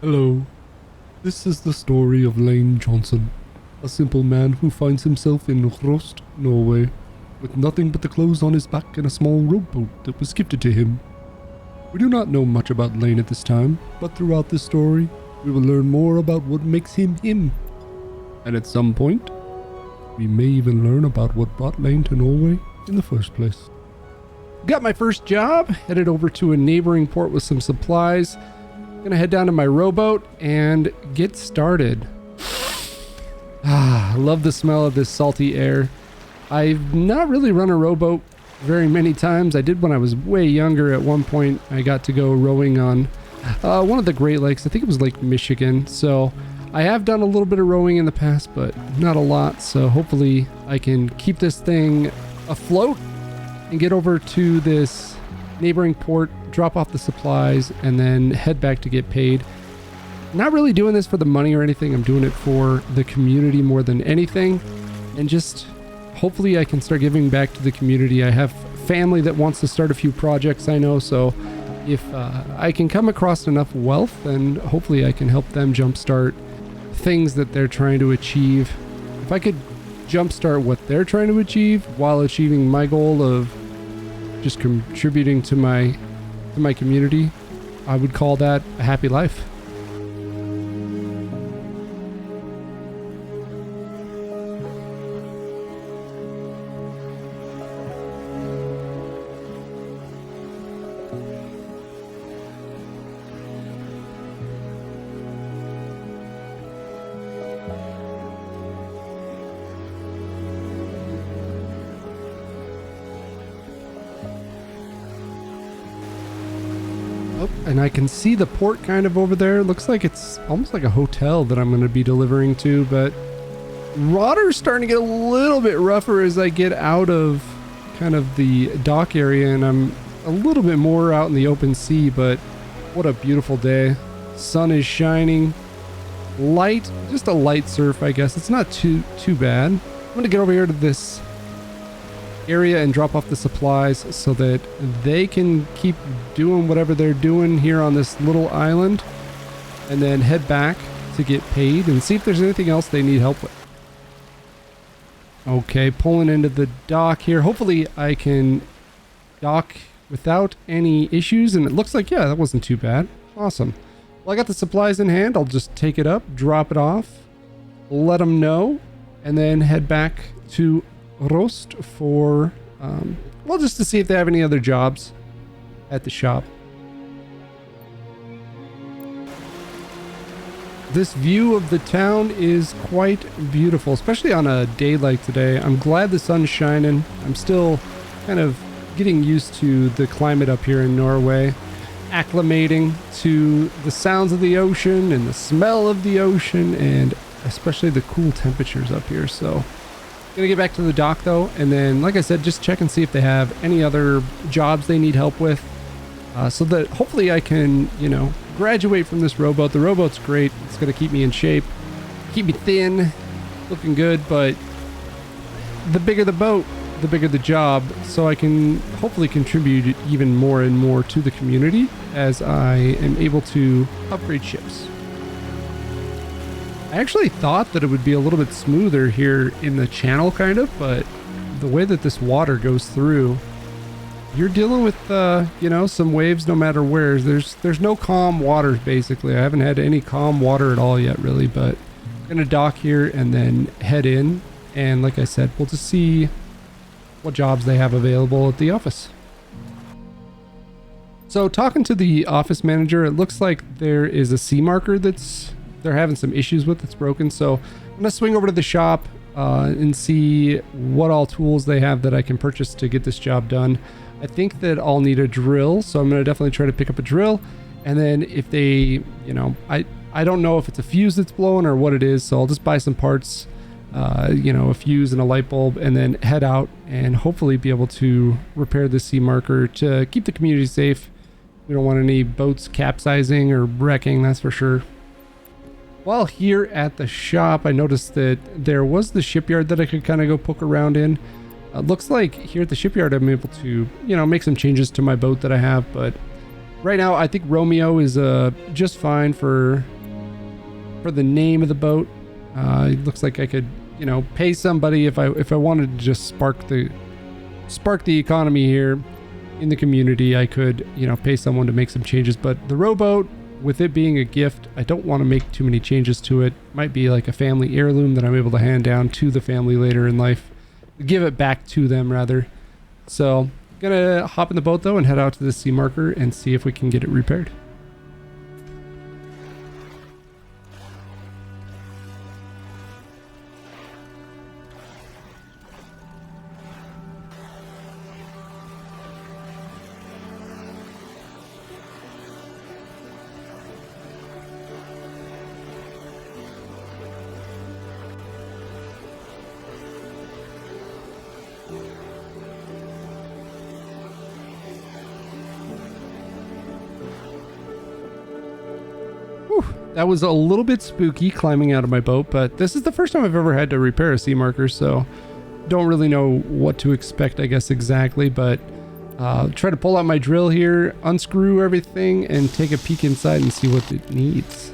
Hello. This is the story of Lane Johnson, a simple man who finds himself in Rost, Norway, with nothing but the clothes on his back and a small rowboat that was gifted to him. We do not know much about Lane at this time, but throughout this story, we will learn more about what makes him him. And at some point, we may even learn about what brought Lane to Norway in the first place. Got my first job, headed over to a neighboring port with some supplies. Gonna head down to my rowboat and get started. I love the smell of this salty air. I've not really run a rowboat very many times. I did when I was way younger. At one point, I got to go rowing on one of the Great Lakes. I think it was Lake Michigan. So I have done a little bit of rowing in the past, but not a lot. So hopefully I can keep this thing afloat and get over to this neighboring port, drop off the supplies, and then head back to get paid. Not really doing this for the money or anything. I'm doing it for the community more than anything, and just hopefully I can start giving back to the community. I have family that wants to start a few projects, I know, so if I can come across enough wealth, then hopefully I can help them jumpstart things that they're trying to achieve. If I could jumpstart what they're trying to achieve while achieving my goal of just contributing to my community, I would call that a happy life. And I can see the port kind of over there. Looks like it's almost like a hotel that I'm going to be delivering to, but water's starting to get a little bit rougher as I get out of kind of the dock area, and I'm a little bit more out in the open sea. But what a beautiful day. Sun is shining. Light, just a light surf, I guess. It's not too bad. I'm going to get over here to this area and drop off the supplies so that they can keep doing whatever they're doing here on this little island, and then head back to get paid and see if there's anything else they need help with. Okay, pulling into the dock here. Hopefully I can dock without any issues, and it looks like, yeah, that wasn't too bad. Awesome. Well, I got the supplies in hand. I'll just take it up, drop it off, let them know, and then head back to Rost for well, just to see if they have any other jobs at the shop. This view of the town is quite beautiful, especially on a day like today. I'm glad the sun's shining. I'm still kind of getting used to the climate up here in Norway, acclimating to the sounds of the ocean and the smell of the ocean, and especially the cool temperatures up here. So gonna get back to the dock though, and then, like I said, just check and see if they have any other jobs they need help with, so that hopefully I can, you know, graduate from this rowboat. The rowboat's great. It's gonna keep me in shape, keep me thin, looking good, but the bigger the boat, the bigger the job, so I can hopefully contribute even more and more to the community as I am able to upgrade ships. I actually thought that it would be a little bit smoother here in the channel, kind of, but the way that this water goes through, you're dealing with, you know, some waves no matter where. There's no calm waters, basically. I haven't had any calm water at all yet, really, but I'm gonna dock here and then head in, and like I said, we'll just see what jobs they have available at the office. So talking to the office manager, it looks like there is a sea marker they're having some issues with, that's broken. So I'm gonna swing over to the shop and see what all tools they have that I can purchase to get this job done. I think that I'll need a drill, so I'm gonna definitely try to pick up a drill. And then if they, you know, I don't know if it's a fuse that's blowing or what it is, so I'll just buy some parts, you know, a fuse and a light bulb, and then head out and hopefully be able to repair the sea marker to keep the community safe. We don't want any boats capsizing or wrecking, that's for sure. While here at the shop, I noticed that there was the shipyard that I could kind of go poke around in. Looks like here at the shipyard I'm able to, you know, make some changes to my boat that I have, but right now I think Romeo is just fine for for the name of the boat. It looks like I could, you know, pay somebody if I wanted to just spark the economy here in the community. I could, you know, pay someone to make some changes. But the rowboat, with it being a gift, I don't want to make too many changes to it. Might be like a family heirloom that I'm able to hand down to the family later in life. Give it back to them, rather. So, gonna hop in the boat, though, and head out to the sea marker and see if we can get it repaired. That was a little bit spooky climbing out of my boat, but this is the first time I've ever had to repair a sea marker, so don't really know what to expect, I guess, exactly, but try to pull out my drill here, unscrew everything, and take a peek inside and see what it needs.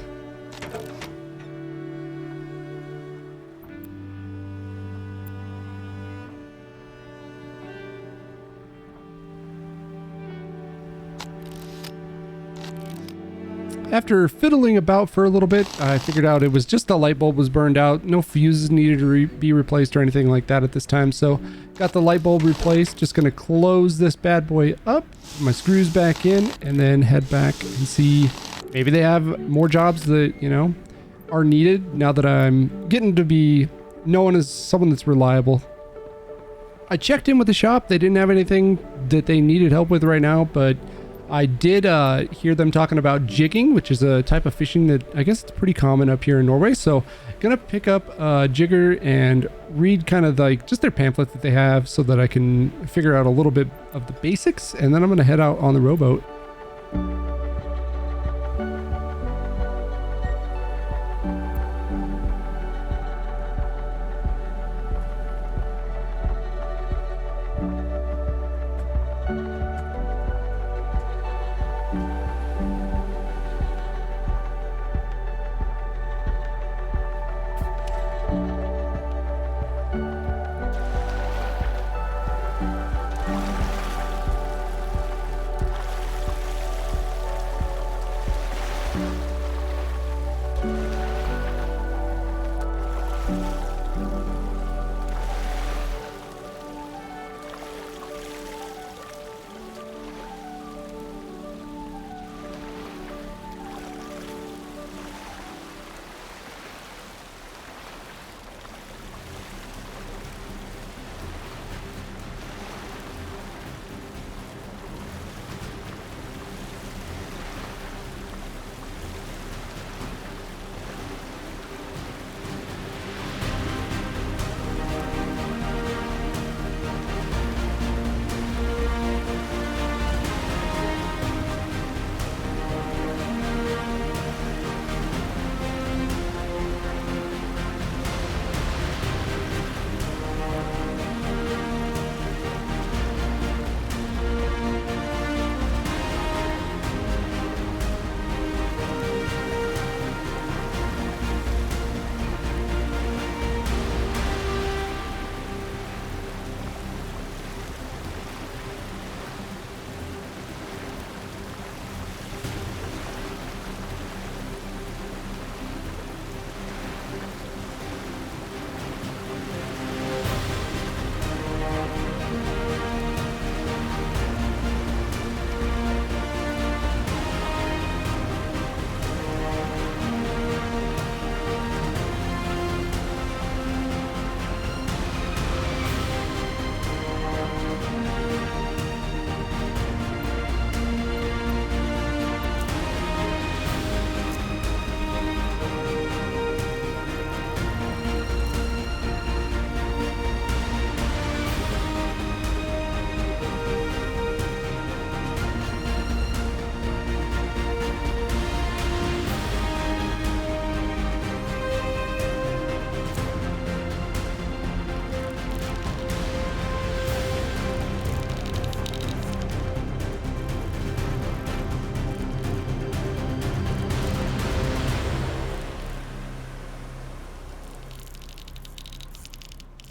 After fiddling about for a little bit, I figured out it was just the light bulb was burned out. No fuses needed to be replaced or anything like that at this time. So got the light bulb replaced. Just going to close this bad boy up, put my screws back in, and then head back and see maybe they have more jobs that, you know, are needed now that I'm getting to be known as someone that's reliable. I checked in with the shop. They didn't have anything that they needed help with right now, but I did hear them talking about jigging, which is a type of fishing that I guess it's pretty common up here in Norway. So gonna pick up a jigger and read kind of like just their pamphlet that they have so that I can figure out a little bit of the basics, and then I'm gonna head out on the rowboat.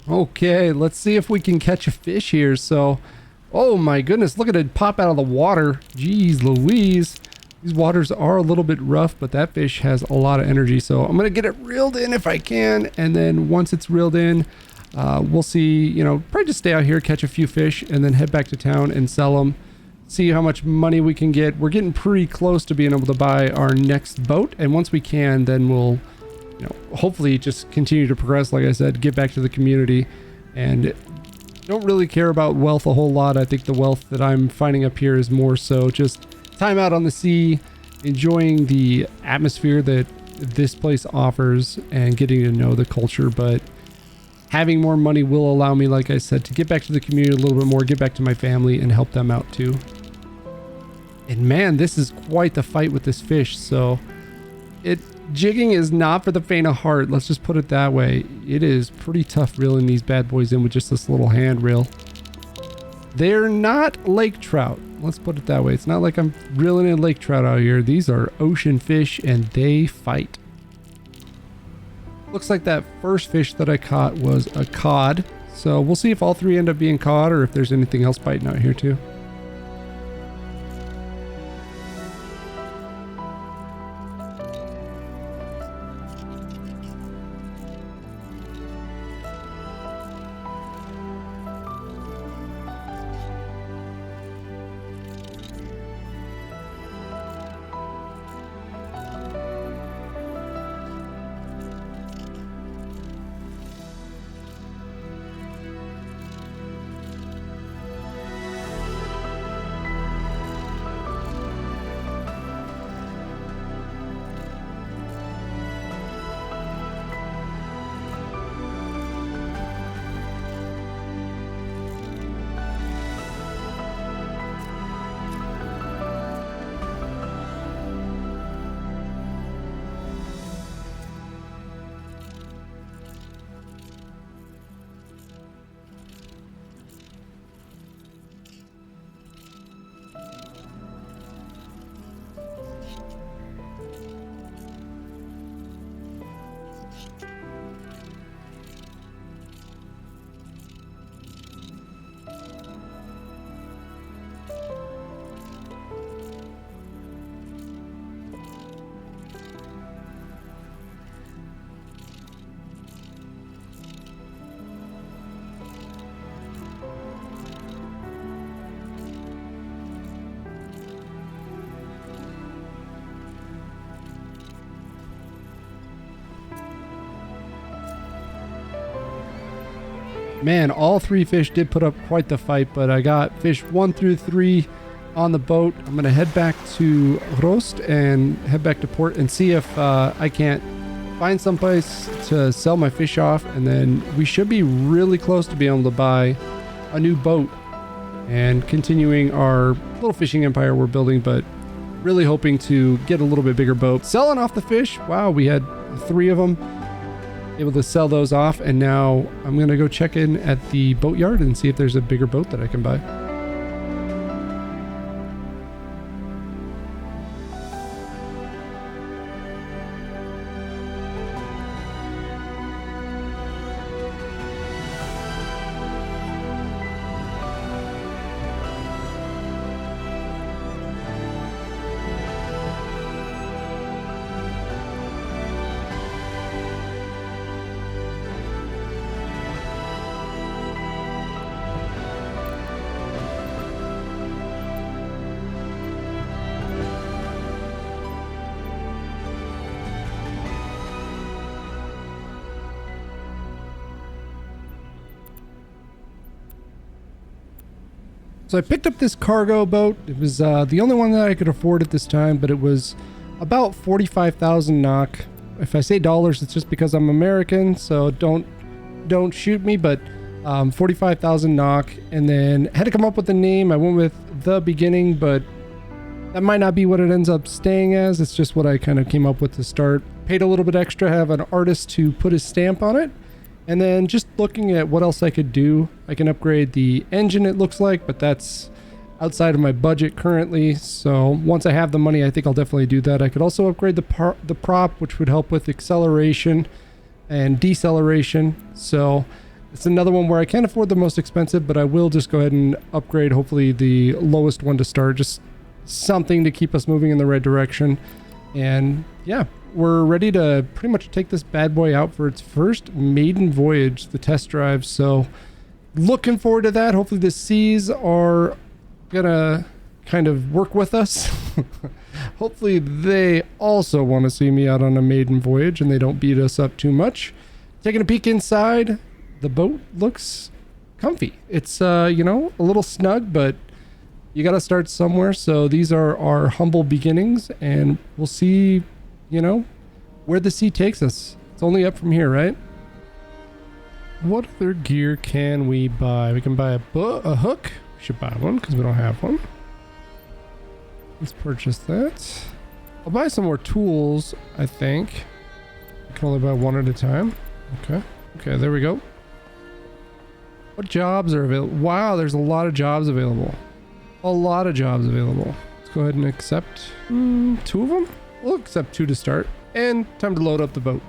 Okay, let's see if we can catch a fish here. So, oh my goodness, look at it pop out of the water. Jeez Louise. These waters are a little bit rough, but that fish has a lot of energy. So I'm going to get it reeled in if I can. And then once it's reeled in, we'll see, you know, probably just stay out here, catch a few fish, and then head back to town and sell them. See how much money we can get. We're getting pretty close to being able to buy our next boat. And once we can, then we'll, you know, hopefully just continue to progress. Like I said, give back to the community, and don't really care about wealth a whole lot. I think the wealth that I'm finding up here is more so just time out on the sea, enjoying the atmosphere that this place offers and getting to know the culture. But having more money will allow me, like I said, to get back to the community a little bit more, get back to my family and help them out too. And man, this is quite the fight with this fish. So jigging is not for the faint of heart. Let's just put it that way. It is pretty tough reeling these bad boys in with just this little hand reel. They're not lake trout. Let's put it that way. It's not like I'm reeling in lake trout out here. These are ocean fish and they fight. Looks like that first fish that I caught was a cod. So we'll see if all three end up being cod or if there's anything else biting out here too. Man, all three fish did put up quite the fight, but I got fish 1 through 3 on the boat. I'm going to head back to Rost and head back to port and see if I can't find someplace to sell my fish off. And then we should be really close to being able to buy a new boat and continuing our little fishing empire we're building, but really hoping to get a little bit bigger boat. Selling off the fish. Wow, we had 3 of them. Able to sell those off, and now I'm gonna go check in at the boatyard and see if there's a bigger boat that I can buy. So I picked up this cargo boat. It was the only one that I could afford at this time, but it was about 45,000 NOK. If I say dollars, it's just because I'm American, so don't shoot me, but 45,000 NOK. And then I had to come up with a name. I went with The Beginning, but that might not be what it ends up staying as. It's just what I kind of came up with to start. Paid a little bit extra, have an artist to put his stamp on it. And then just looking at what else I could do. I can upgrade the engine, it looks like, but that's outside of my budget currently. So once I have the money, I think I'll definitely do that. I could also upgrade the prop, which would help with acceleration and deceleration. So It's another one where I can't afford the most expensive, but I will just go ahead and upgrade hopefully the lowest one to start. Just something to keep us moving in the right direction. And yeah, we're ready to pretty much take this bad boy out for its first maiden voyage, the test drive. So looking forward to that. Hopefully the seas are gonna kind of work with us. Hopefully they also want to see me out on a maiden voyage and they don't beat us up too much. Taking a peek inside, the boat looks comfy. It's you know, a little snug, but you got to start somewhere. So these are our humble beginnings, and we'll see, you know, where the sea takes us. It's only up from here, right? What other gear can we buy? We can buy a hook. We should buy one because we don't have one. Let's purchase that. I'll buy some more tools, I think. I can only buy one at a time. Okay. Okay, there we go. What jobs are available? Wow, there's a lot of jobs available. A lot of jobs available. Let's go ahead and accept 2 of them. We'll accept 2 to start. And time to load up the boat.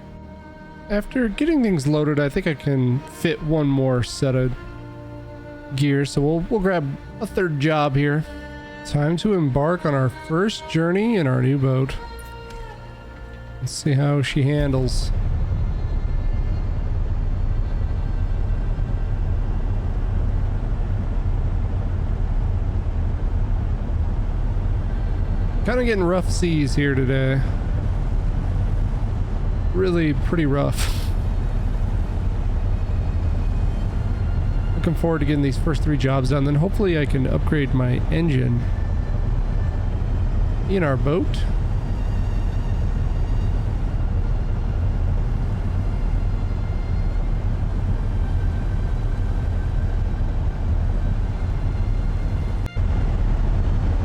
After getting things loaded, I think I can fit one more set of gear. So we'll grab a 3rd job here. Time to embark on our first journey in our new boat. Let's see how she handles. Kind of getting rough seas here today. Really pretty rough. Looking forward to getting these first 3 jobs done, then hopefully I can upgrade my engine in our boat.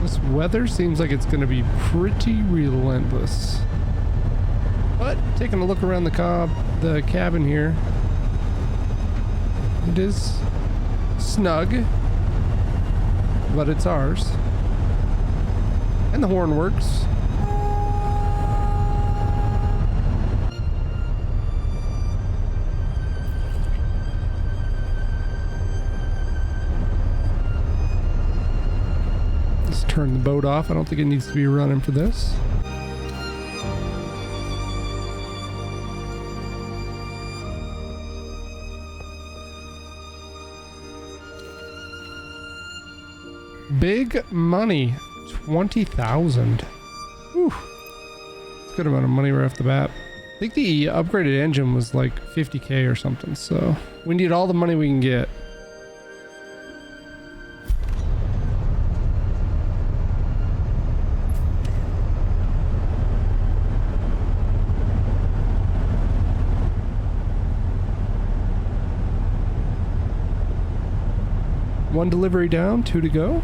This weather seems like it's going to be pretty relentless. But taking a look around the cabin here, it is snug, but it's ours. And the horn works. Let's turn the boat off. I don't think it needs to be running for this. Big money, 20,000. Whew. It's a good amount of money right off the bat. I think the upgraded engine was like 50k or something, so we need all the money we can get. One delivery down, 2 to go.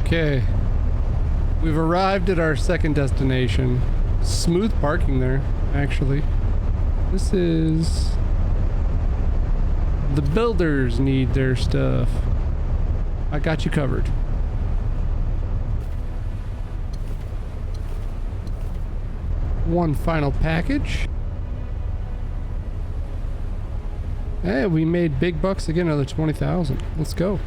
Okay, we've arrived at our second destination. Smooth parking there, actually. This is... the builders need their stuff. I got you covered. One final package. Hey, we made big bucks again, another 20,000. Let's go.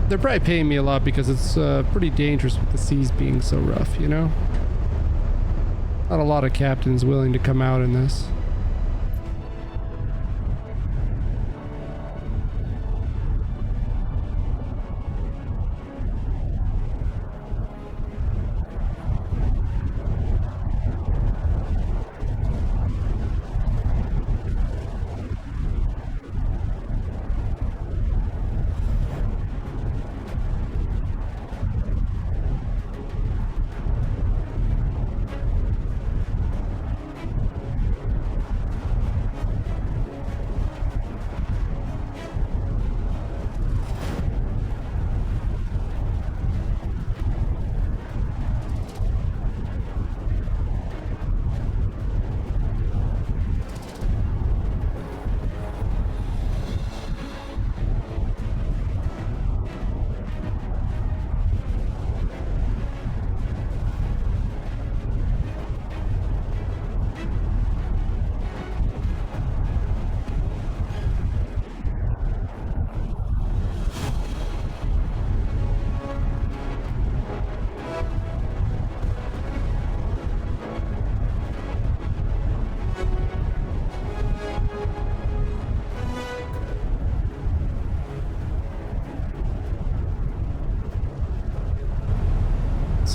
They're probably paying me a lot because it's pretty dangerous with the seas being so rough, you know? Not a lot of captains willing to come out in this.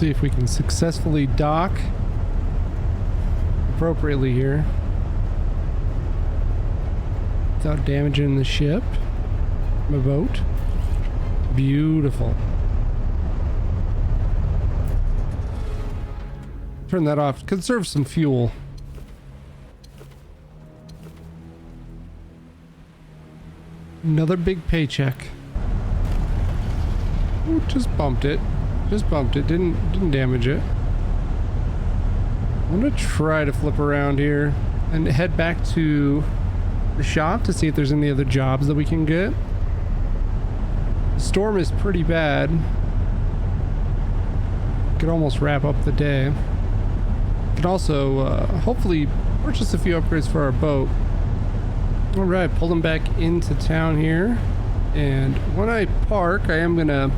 see if we can successfully dock appropriately here without damaging the ship. My boat. Beautiful. Turn that off. Conserve some fuel. Another big paycheck. Ooh, just bumped it. Just bumped it. Didn't damage it. I'm gonna try to flip around here and head back to the shop to see if there's any other jobs that we can get. The storm is pretty bad. Could almost wrap up the day. Could also hopefully purchase a few upgrades for our boat. All right, pull them back into town here. And when I park, I am gonna,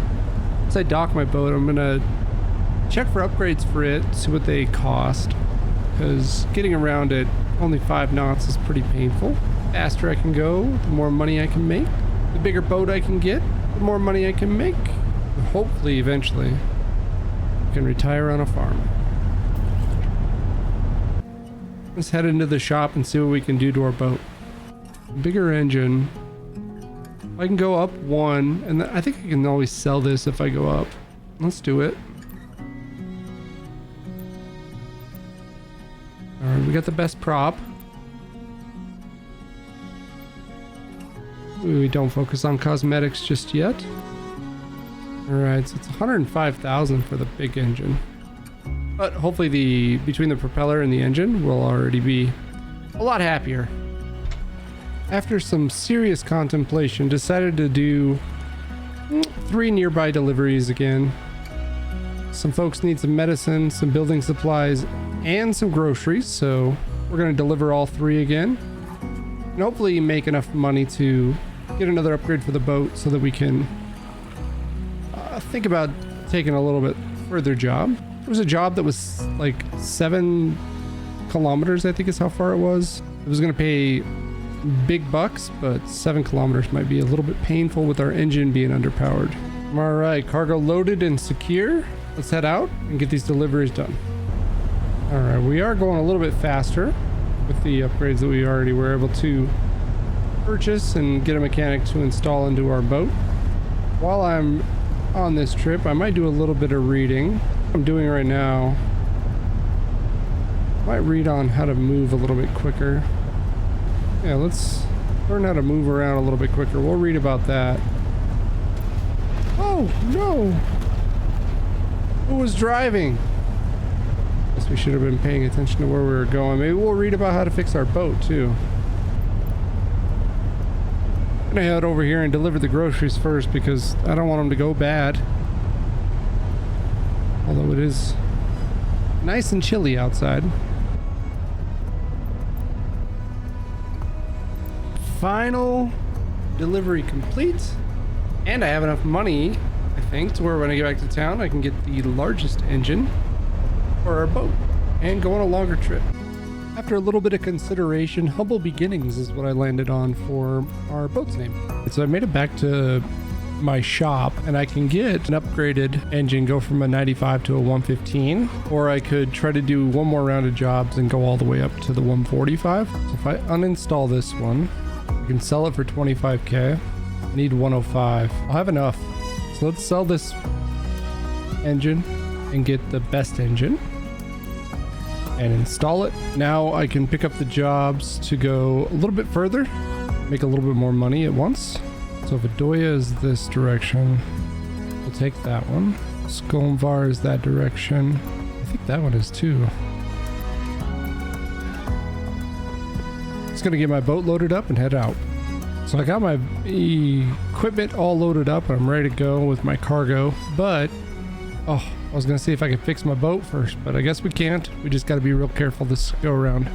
as I dock my boat, I'm gonna check for upgrades for it, see what they cost. Because getting around at only 5 knots is pretty painful. The faster I can go, the more money I can make. The bigger boat I can get, the more money I can make. And hopefully, eventually, I can retire on a farm. Let's head into the shop and see what we can do to our boat. Bigger engine. I can go up 1, and I think I can always sell this if I go up. Let's do it. Alright, we got the best prop. We don't focus on cosmetics just yet. Alright, so it's 105,000 for the big engine. But hopefully between the propeller and the engine, we'll already be a lot happier. After some serious contemplation, decided to do 3 nearby deliveries again. Some folks need some medicine, some building supplies, and some groceries, so we're going to deliver all 3 again. And hopefully make enough money to get another upgrade for the boat so that we can think about taking a little bit further job. There was a job that was like 7 kilometers, I think is how far it was. It was going to pay big bucks, but 7 kilometers might be a little bit painful with our engine being underpowered. All right, cargo loaded and secure. Let's head out and get these deliveries done. All right, we are going a little bit faster with the upgrades that we already were able to purchase and get a mechanic to install into our boat. While I'm on this trip, I might do a little bit of reading. I'm doing right now. Might read on how to move a little bit quicker. Yeah, let's learn how to move around a little bit quicker. We'll read about that. Oh, no! Who was driving? Guess we should have been paying attention to where we were going. Maybe we'll read about how to fix our boat, too. I'm gonna head over here and deliver the groceries first because I don't want them to go bad. Although it is nice and chilly outside. Final delivery complete, and I have enough money, I think, to where when I get back to town I can get the largest engine for our boat and go on a longer trip. After a little bit of consideration, Humble Beginnings is what I landed on for our boat's name. So I made it back to my shop and I can get an upgraded engine, go from a 95 to a 115, or I could try to do one more round of jobs and go all the way up to the 145. So if I uninstall this one, I can sell it for 25k. I need 105. I'll have enough. So let's sell this engine and get the best engine and install it. Now I can pick up the jobs to go a little bit further, make a little bit more money at once. So if Adoya is this direction, we'll take that one. Skolmvar is that direction. I think that one is too. Just gonna get my boat loaded up and head out. So I got my equipment all loaded up and I'm ready to go with my cargo, but I was gonna see if I could fix my boat first, but I guess we can't. We just gotta be real careful this go around.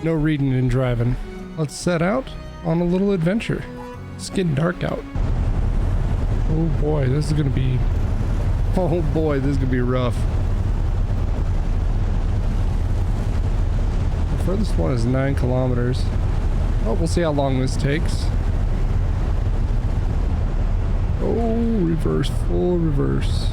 No reading and driving. Let's set out on a little adventure. It's getting dark out. Oh boy, this is gonna be rough. The furthest one is 9 kilometers. Oh, we'll see how long this takes. Oh, reverse, full reverse.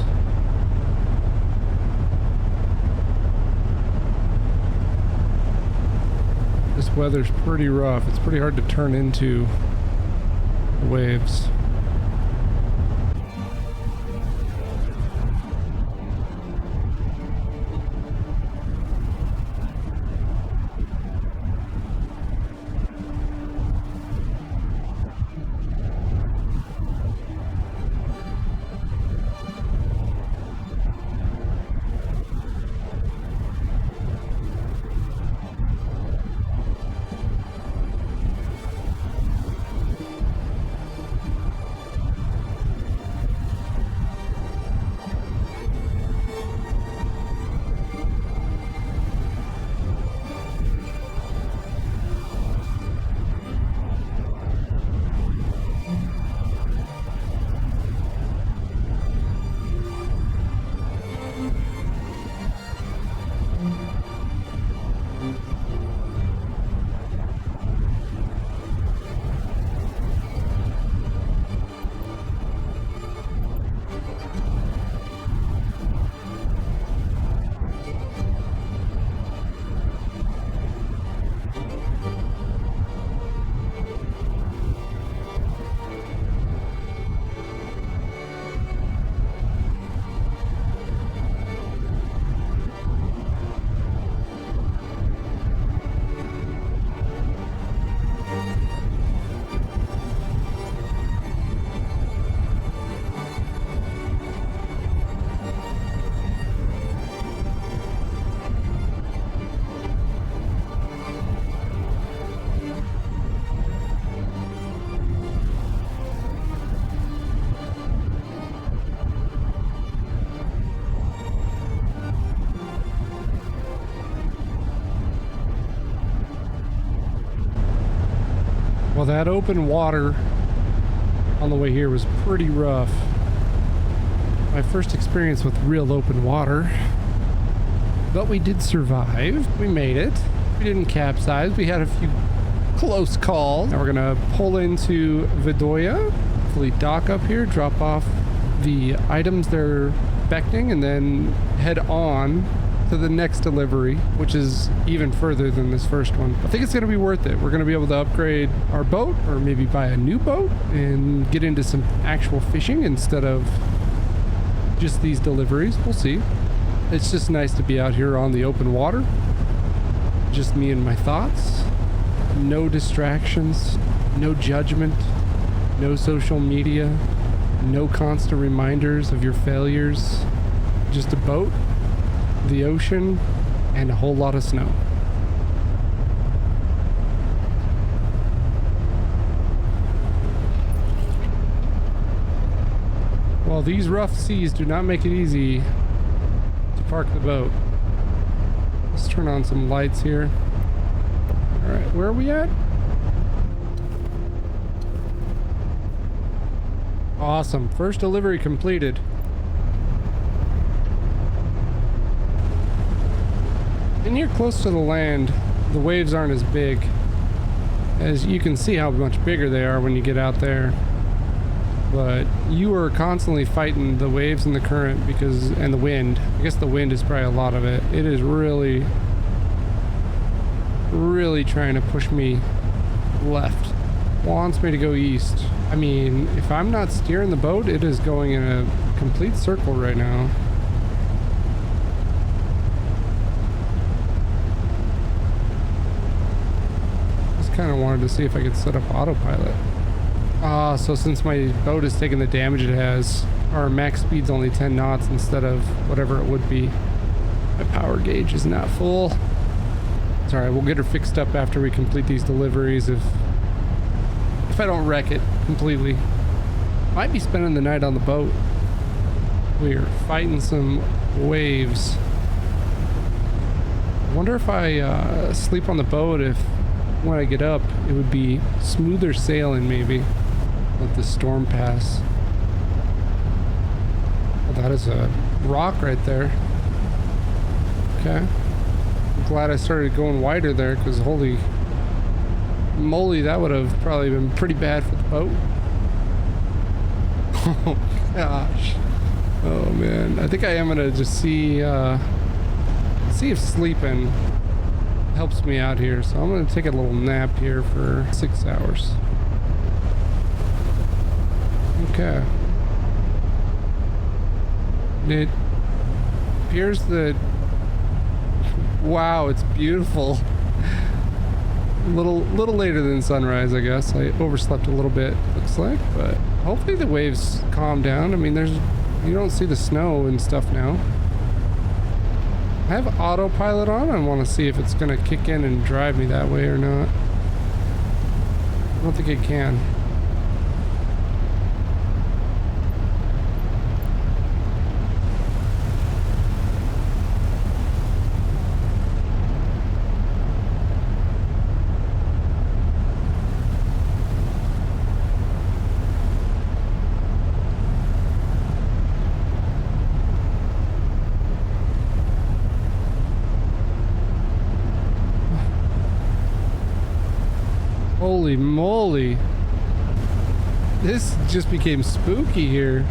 weather's pretty rough. It's pretty hard to turn into waves. Well, that open water on the way here was pretty rough. My first experience with real open water. But we did survive. We made it. We didn't capsize. We had a few close calls. Now we're gonna pull into Vidoya, hopefully dock up here, drop off the items they're expecting, and then head on to the next delivery, which is even further than this first one. I think it's going to be worth it. We're going to be able to upgrade our boat, or maybe buy a new boat and get into some actual fishing instead of just these deliveries. We'll see. It's just nice to be out here on the open water. Just me and my thoughts. No distractions, no judgment, no social media, no constant reminders of your failures. Just a boat, the ocean, and a whole lot of snow. Well, these rough seas do not make it easy to park the boat. Let's turn on some lights here. All right, where are we at? Awesome. First delivery completed. In here close to the land, the waves aren't as big. As you can see how much bigger they are when you get out there. But you are constantly fighting the waves and the current and the wind. I guess the wind is probably a lot of it. It is really trying to push me left. Wants me to go east. I mean, if I'm not steering the boat, it is going in a complete circle right now. Just kind of wanted to see if I could set up autopilot. So since my boat is taking the damage it has, our max speed's only 10 knots instead of whatever it would be. My power gauge is not full. It's alright, we'll get her fixed up after we complete these deliveries if I don't wreck it completely. Might be spending the night on the boat. We're fighting some waves. I wonder if I sleep on the boat, if when I get up it would be smoother sailing maybe. Let the storm pass. Well, that is a rock right there. Okay. I'm glad I started going wider there, because holy moly, that would have probably been pretty bad for the boat. Oh gosh. Oh man. I think I am gonna just see if sleeping helps me out here. So I'm going to take a little nap here for 6 hours. Okay. It appears that, wow, it's beautiful. Little later than sunrise, I guess. I overslept a little bit, looks like, but hopefully the waves calm down. I mean, you don't see the snow and stuff now. I have autopilot on. I want to see if it's going to kick in and drive me that way or not. I don't think it can. Holy moly. This just became spooky here.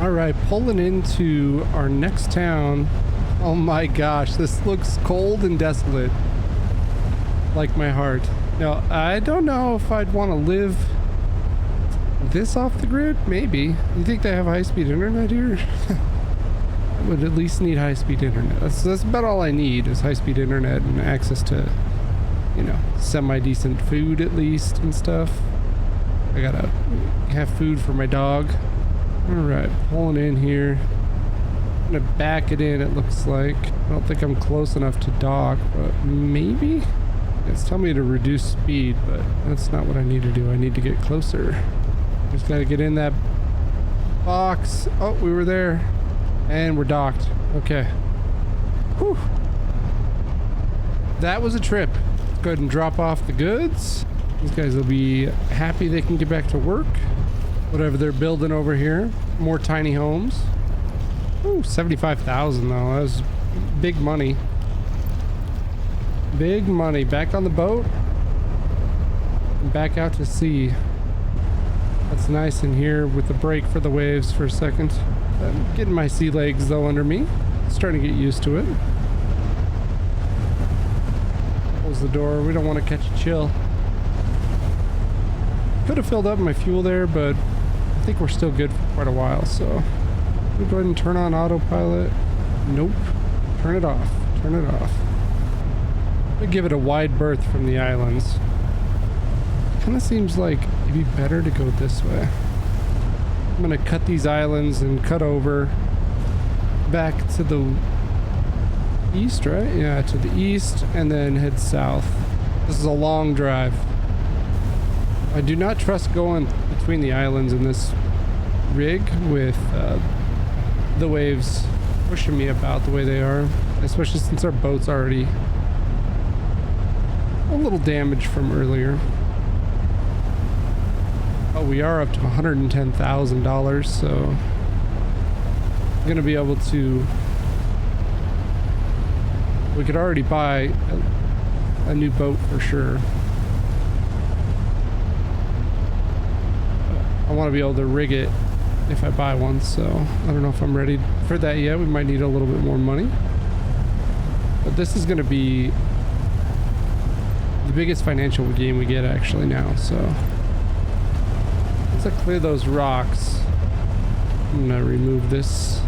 All right, pulling into our next town. Oh my gosh, this looks cold and desolate. Like my heart. Now, I don't know if I'd want to live this off the grid. Maybe. You think they have high-speed internet here? would at least need high-speed internet. That's about all I need is high-speed internet and access to, you know, semi-decent food at least and stuff. I gotta have food for my dog. All right, pulling in here. I'm gonna back it in, it looks like. I don't think I'm close enough to dock, but maybe? It's telling me to reduce speed, but that's not what I need to do. I need to get closer. Just gotta get in that box. Oh, we were there. And we're docked. Okay. Whew. That was a trip. Let's go ahead and drop off the goods. These guys will be happy they can get back to work. Whatever they're building over here. More tiny homes. Ooh, 75,000 though. That was big money. Big money. Back on the boat. And back out to sea. That's nice in here with the break for the waves for a second. I'm getting my sea legs though under me. Starting to get used to it. Close the door. We don't want to catch a chill. Could have filled up my fuel there, but I think we're still good for quite a while, so we'll go ahead and turn on autopilot. Nope. Turn it off. Turn it off. We'll give it a wide berth from the islands. Kind of seems like it'd be better to go this way. I'm gonna cut these islands and cut over back to the east, right? Yeah, to the east, and then head south. This is a long drive. I do not trust going between the islands in this rig with the waves pushing me about the way they are, especially since our boat's already a little damaged from earlier. Oh, we are up to $110,000, so I'm gonna be able to. We could already buy a new boat for sure. I want to be able to rig it if I buy one, so I don't know if I'm ready for that yet. We might need a little bit more money, but this is going to be the biggest financial gain we get actually now. So let's clear those rocks. I'm gonna remove this.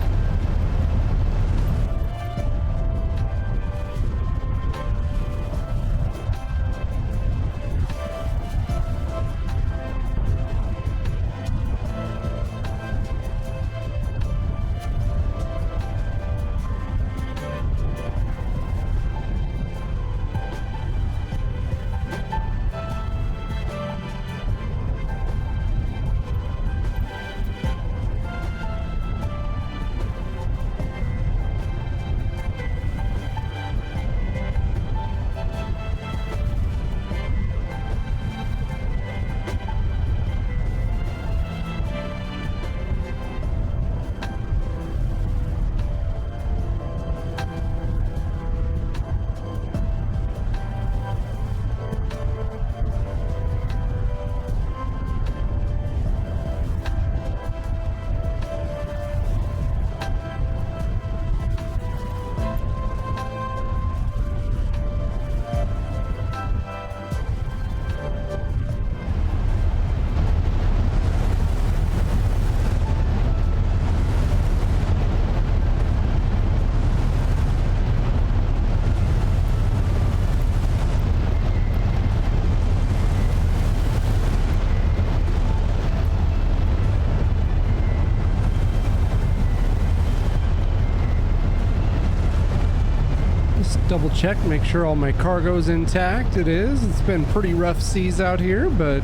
Double check, make sure all my cargo's intact. It is. It's been pretty rough seas out here, but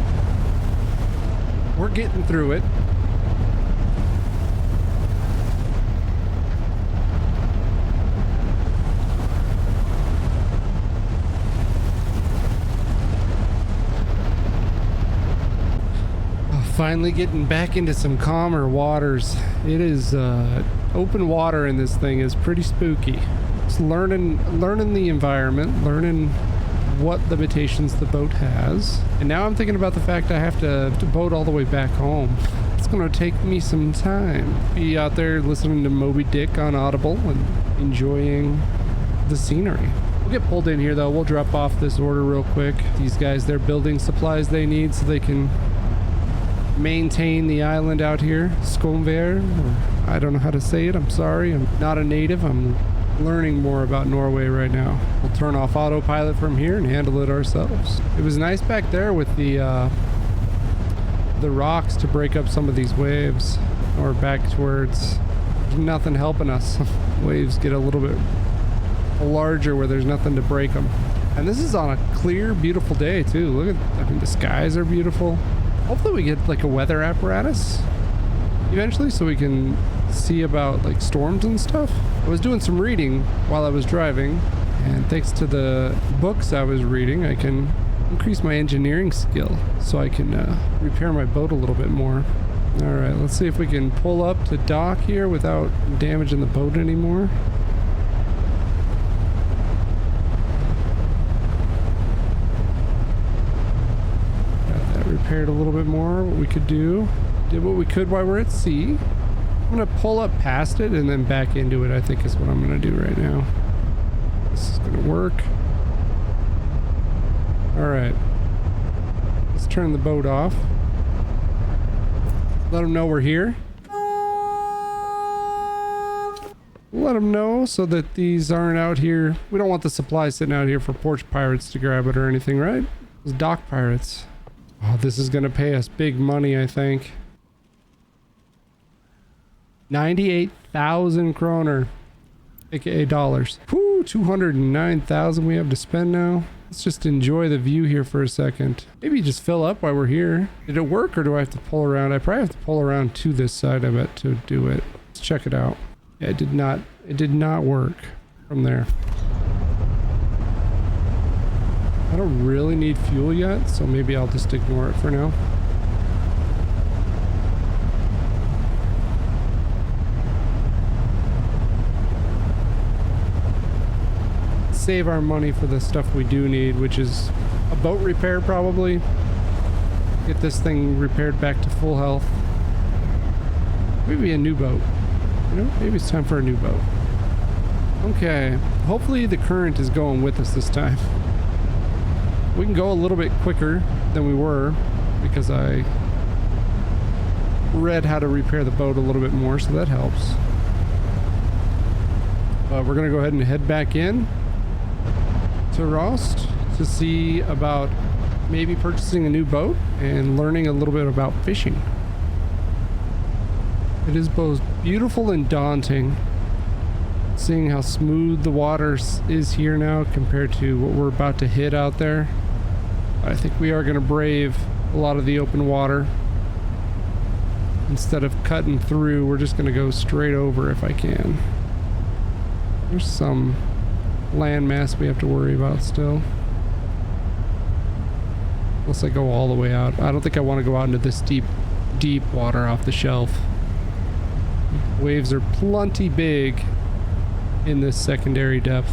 we're getting through it. Finally getting back into some calmer waters. It is open water in this thing is pretty spooky. Just learning the environment, learning what limitations the boat has. And now I'm thinking about the fact I have to boat all the way back home. It's gonna take me some time. Be out there listening to Moby Dick on Audible and enjoying the scenery. We'll get pulled in here though. We'll drop off this order real quick. These guys, they're building supplies they need so they can maintain the island out here. Skomver, or I don't know how to say it. I'm sorry. I'm not a native. I'm learning more about Norway right now. We'll turn off autopilot from here and handle it ourselves. It was nice back there with the rocks to break up some of these waves. Or back towards nothing helping us. Waves get a little bit larger where there's nothing to break them. And this is on a clear, beautiful day too. Look at, I mean, the skies are beautiful. Hopefully we get like a weather apparatus eventually so we can see about like storms and stuff. I was doing some reading while I was driving, and thanks to the books I was reading, I can increase my engineering skill so I can repair my boat a little bit more. All right, let's see if we can pull up to dock here without damaging the boat anymore. Got that repaired a little bit more, what we could do. Did what we could while we're at sea. I'm gonna pull up past it and then back into it, I think is what I'm gonna do right now. This is gonna work. All right, let's turn the boat off. Let them know we're here. Let them know so that these aren't out here. We don't want the supplies sitting out here for porch pirates to grab it or anything, right? It's dock pirates. Oh, this is gonna pay us big money, I think. 98,000 kroner, aka dollars. Whew, 209,000 we have to spend now. Let's just enjoy the view here for a second. Maybe just fill up while we're here. Did it work or do I have to pull around? I probably have to pull around to this side of it to do it. Let's check it out. Yeah, it did not work from there. I don't really need fuel yet, so maybe I'll just ignore it for now. Save our money for the stuff we do need, which is a boat repair probably. Get this thing repaired back to full health. Maybe a new boat. You know, maybe it's time for a new boat. Okay, hopefully the current is going with us this time. We can go a little bit quicker than we were because I read how to repair the boat a little bit more, so that helps. We're gonna go ahead and head back in to Rost to see about maybe purchasing a new boat and learning a little bit about fishing. It is both beautiful and daunting seeing how smooth the water is here now compared to what we're about to hit out there. I think we are going to brave a lot of the open water. Instead of cutting through, we're just going to go straight over if I can. There's some landmass we have to worry about still. Unless I go all the way out. I don't think I want to go out into this deep water off the shelf. Waves are plenty big in this secondary depth.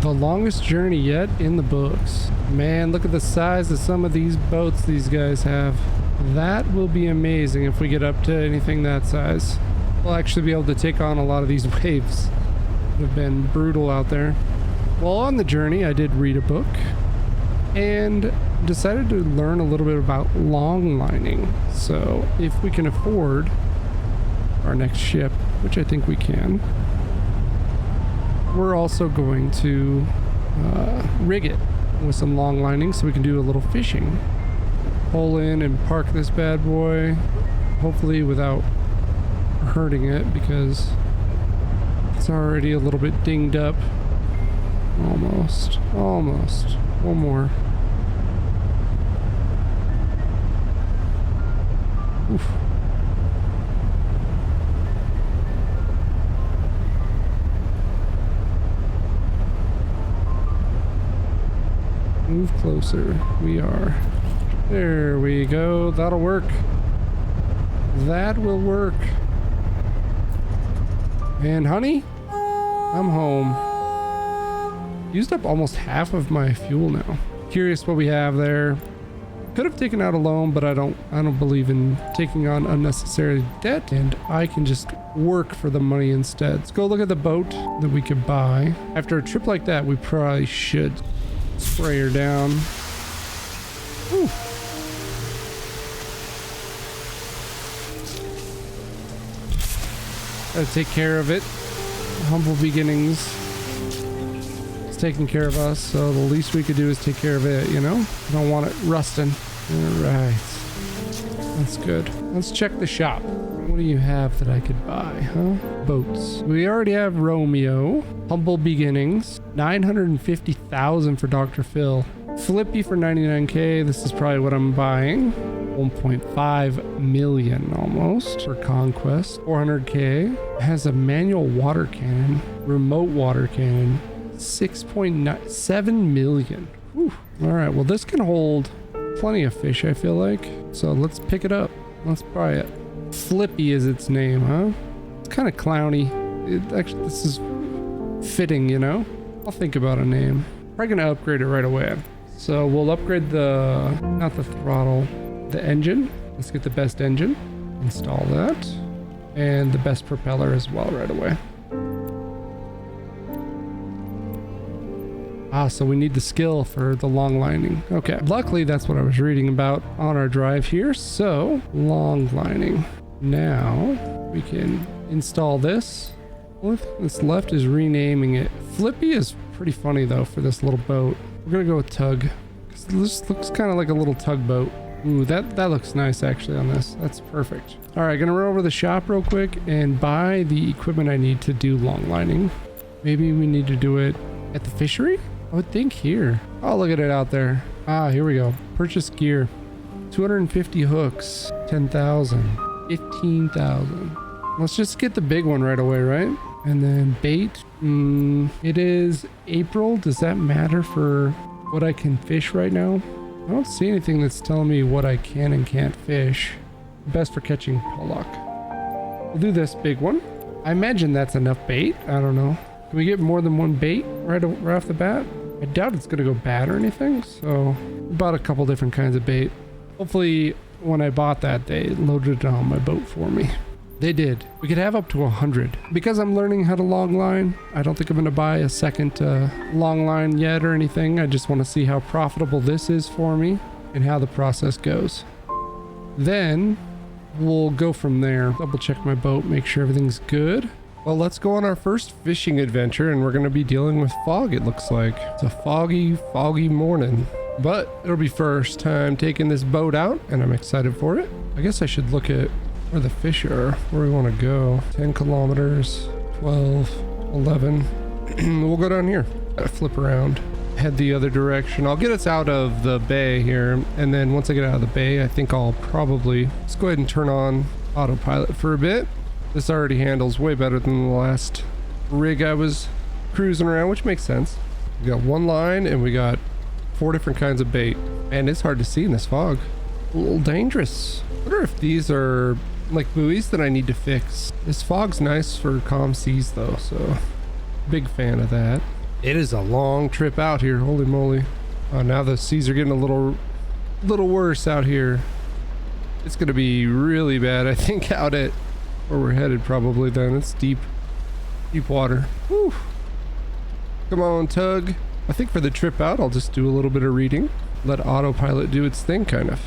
The longest journey yet in the books. Man, look at the size of some of these boats these guys have. That will be amazing if we get up to anything that size. We'll actually be able to take on a lot of these waves that have been brutal out there. While on the journey, I did read a book and decided to learn a little bit about long lining. So if we can afford our next ship, which I think we can, we're also going to rig it with some long lining so we can do a little fishing. Pull in and park this bad boy, hopefully without hurting it because it's already a little bit dinged up. Almost. One more. Oof. Move closer. We are. There we go. That'll work. That will work. And honey, I'm home. Used up almost half of my fuel now. Curious what we have there. Could have taken out a loan, but I don't believe in taking on unnecessary debt, and I can just work for the money instead. Let's go look at the boat that we could buy. After a trip like that, we probably should spray her down. Whew. Gotta take care of it. Humble beginnings. It's taking care of us, so the least we could do is take care of it, you know? I don't want it rusting. Alright. That's good. Let's check the shop. What do you have that I could buy, huh? Boats. We already have Romeo. Humble beginnings. 950,000 for Dr. Phil. Flippy for 99k. This is probably what I'm buying. 1.5 million almost for Conquest. 400k. Has a manual water cannon. Remote water cannon. 6.7 million. Whew. All right, well this can hold plenty of fish, I feel like. So let's pick it up. Let's buy it. Flippy is its name, huh? It's kind of clowny. Actually, this is fitting, you know? I'll think about a name. Probably gonna upgrade it right away. So we'll upgrade not the throttle, the engine. Let's get the best engine. Install that. And the best propeller as well right away. Ah, so we need the skill for the long lining. Okay, luckily that's what I was reading about on our drive here. So, long lining. Now, we can install this. This left is renaming it. Flippy is pretty funny though for this little boat. We're gonna go with tug. This looks kind of like a little tugboat. Ooh, that looks nice actually on this. That's perfect. All right, gonna run over to the shop real quick and buy the equipment I need to do long lining. Maybe we need to do it at the fishery? I would think here. Oh, look at it out there. Ah, here we go. Purchase gear. 250 hooks. 10,000. 15,000. Let's just get the big one right away, right? And then bait. It is April. Does that matter for what I can fish right now? I don't see anything that's telling me what I can and can't fish. Best for catching pollock. We'll do this big one. I imagine that's enough bait. I don't know. Can we get more than one bait right off the bat? I doubt it's going to go bad or anything, so we bought a couple different kinds of bait. Hopefully, when I bought that, they loaded it on my boat for me. They did. We could have up to 100. Because I'm learning how to long line, I don't think I'm going to buy a second long line yet or anything. I just want to see how profitable this is for me and how the process goes. Then, we'll go from there. Double check my boat, make sure everything's good. Well, let's go on our first fishing adventure, and we're going to be dealing with fog, it looks like. It's a foggy morning. But it'll be first time taking this boat out, and I'm excited for it. I guess I should look at where the fish are, where we want to go. 10 kilometers, 12, 11. We'll go down here. Flip around, head the other direction. I'll get us out of the bay here, and then once I get out of the bay, I think I'll probably... Let's go ahead and turn on autopilot for a bit. This already handles way better than the last rig I was cruising around, which makes sense. We got one line and we got 4 different kinds of bait. And it's hard to see in this fog. A little dangerous. I wonder if these are like buoys that I need to fix. This fog's nice for calm seas though, so big fan of that. It is a long trip out here. Holy moly. Oh, now the seas are getting a little worse out here. It's gonna be really bad, I think, out at where we're headed probably then. It's deep water. Whew. Come on, tug. I think for the trip out, I'll just do a little bit of reading. Let autopilot do its thing, kind of.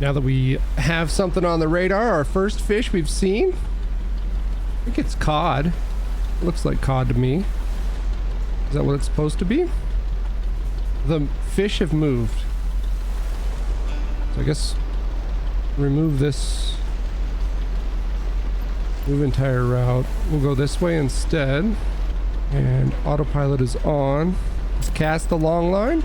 Now that we have something on the radar, our first fish we've seen, I think it's cod. It looks like cod to me. Is that what it's supposed to be? The fish have moved. So I guess remove this. Move entire route. We'll go this way instead. And autopilot is on. Let's cast the long line.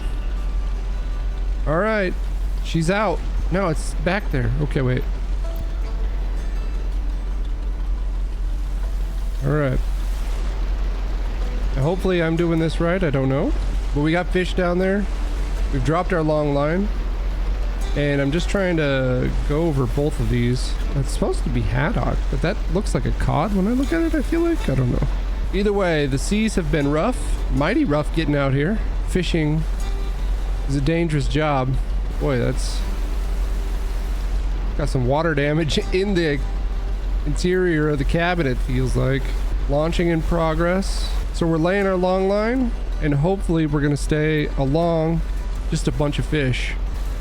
All right. She's out. No, it's back there. Okay, wait. All right. Now, hopefully I'm doing this right. I don't know. But we got fish down there. We've dropped our long line. And I'm just trying to go over both of these. It's supposed to be haddock, but that looks like a cod when I look at it, I feel like. I don't know. Either way, the seas have been rough. Mighty rough getting out here. Fishing is a dangerous job. Boy, that's... got some water damage in the interior of the cabin, it feels like. Launching in progress. So we're laying our long line, and hopefully we're going to stay along just a bunch of fish.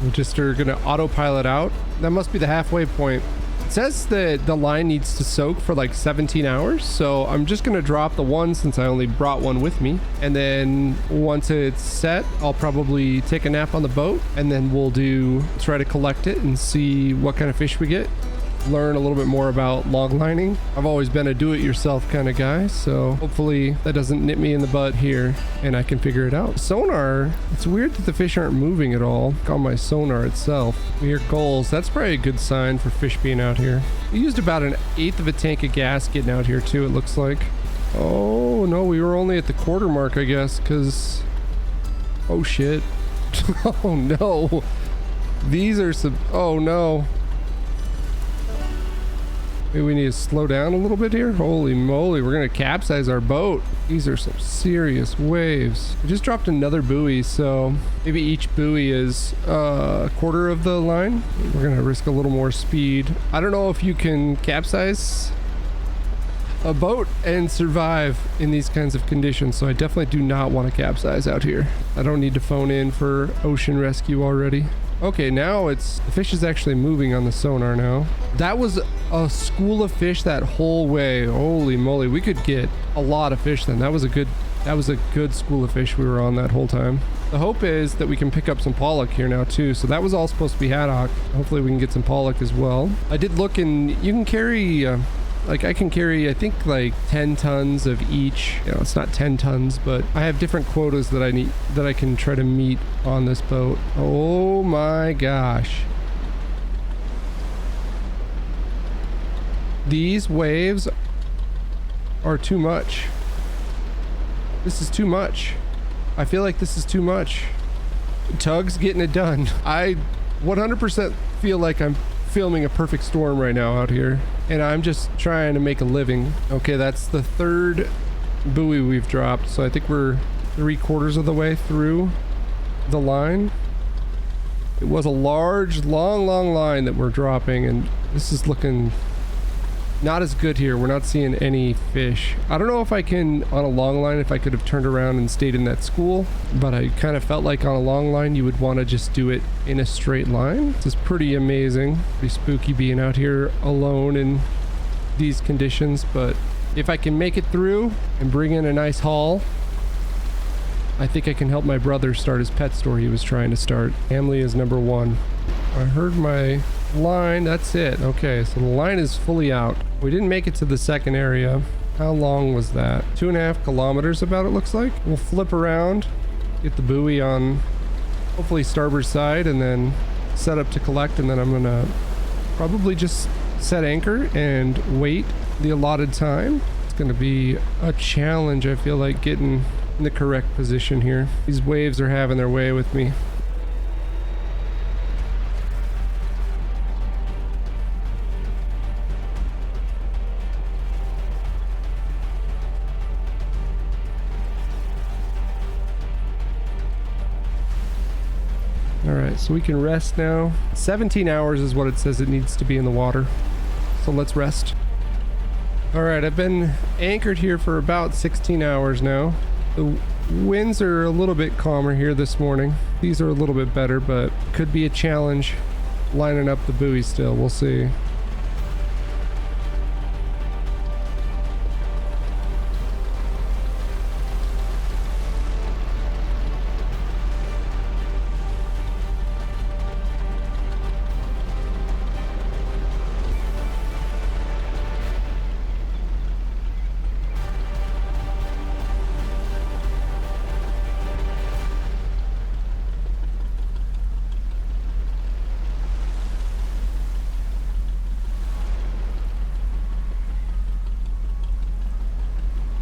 We just are going to autopilot out. That must be the halfway point. It says that the line needs to soak for like 17 hours. So I'm just going to drop the one since I only brought one with me. And then once it's set, I'll probably take a nap on the boat. And then we'll try to collect it and see what kind of fish we get. Learn a little bit more about log lining. I've always been a do-it-yourself kind of guy, so hopefully that doesn't nip me in the butt here and I can figure it out. Sonar, it's weird that the fish aren't moving at all on my sonar itself. We hear gulls. That's probably a good sign for fish being out here. We used about 1/8 of a tank of gas getting out here too, it looks like. Oh no, we were only at the quarter mark, I guess, because... oh shit. Oh no. These are some... oh no. Maybe we need to slow down a little bit here. Holy moly, we're gonna capsize our boat. These are some serious waves. We just dropped another buoy, so maybe each buoy is a quarter of the line. We're gonna risk a little more speed. I don't know if you can capsize a boat and survive in these kinds of conditions, so I definitely do not want to capsize out here. I don't need to phone in for ocean rescue already. Okay, now the fish is actually moving on the sonar now. That was a school of fish that whole way. Holy moly, we could get a lot of fish then. That was a good school of fish we were on that whole time. The hope is that we can pick up some pollock here now too. So that was all supposed to be haddock. Hopefully we can get some pollock as well. I did look, and you can carry like I can carry, I think, like 10 tons of each. You know, it's not 10 tons, but I have different quotas that I need, that I can try to meet on this boat. Oh my gosh. These waves are too much. This is too much. I feel like this is too much. Tug's getting it done. I 100% feel like I'm filming a perfect storm right now out here, and I'm just trying to make a living. Okay, that's the third buoy we've dropped, so I think we're 3/4 of the way through the line. It was a large, long line that we're dropping, and this is looking not as good here. We're not seeing any fish. I don't know if I can, on a long line, if I could have turned around and stayed in that school, but I kind of felt like on a long line you would want to just do it in a straight line. This is pretty amazing. Pretty spooky being out here alone in these conditions, but if I can make it through and bring in a nice haul, I think I can help my brother start his pet store he was trying to start. Family is number one. I heard my line. That's it. Okay, so the line is fully out. We didn't make it to the second area. How long was that? 2.5 kilometers about, it looks like. We'll flip around, get the buoy on hopefully starboard side, and then set up to collect, and then I'm gonna probably just set anchor and wait the allotted time. It's gonna be a challenge, I feel like, getting in the correct position here. These waves are having their way with me. Alright, so we can rest now. 17 hours is what it says it needs to be in the water. So let's rest. Alright, I've been anchored here for about 16 hours now. The winds are a little bit calmer here this morning. These are a little bit better, but could be a challenge lining up the buoy still. We'll see.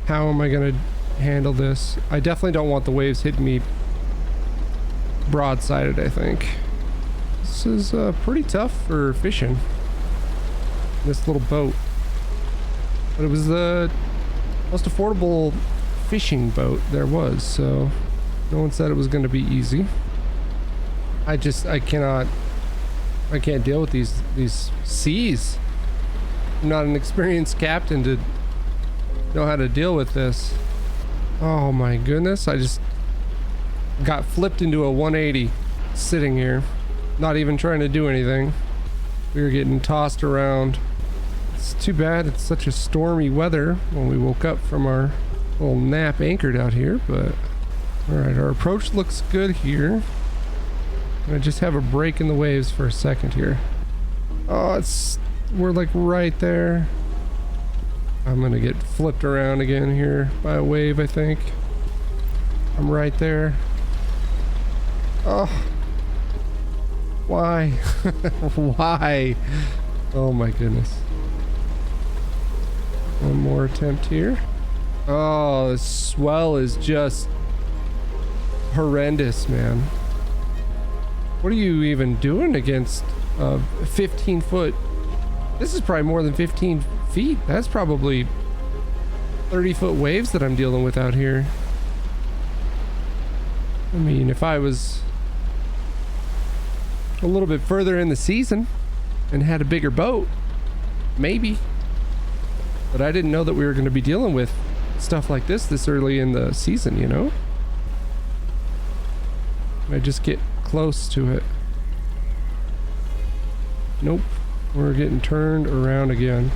How am I gonna handle this? I definitely don't want the waves hitting me broadsided, I think. This is pretty tough for fishing. This little boat. But it was the most affordable fishing boat there was, so no one said it was gonna be easy. I can't deal with these seas. I'm not an experienced captain to know how to deal with this. Oh my goodness, I just got flipped into a 180 sitting here, not even trying to do anything. We were getting tossed around. It's too bad it's such a stormy weather when we woke up from our little nap anchored out here, but all right, our approach looks good here. I just have a break in the waves for a second here. Oh, we're like right there. I'm gonna get flipped around again here by a wave, I think. I'm right there. Oh. Why? Why? Oh my goodness. One more attempt here. Oh, the swell is just horrendous, man. What are you even doing against a 15 foot? This is probably more than 15 feet. That's probably 30-foot waves that I'm dealing with out here. I mean, if I was a little bit further in the season and had a bigger boat, maybe. But I didn't know that we were going to be dealing with stuff like this early in the season, you know? I just get close to it. Nope. We're getting turned around again.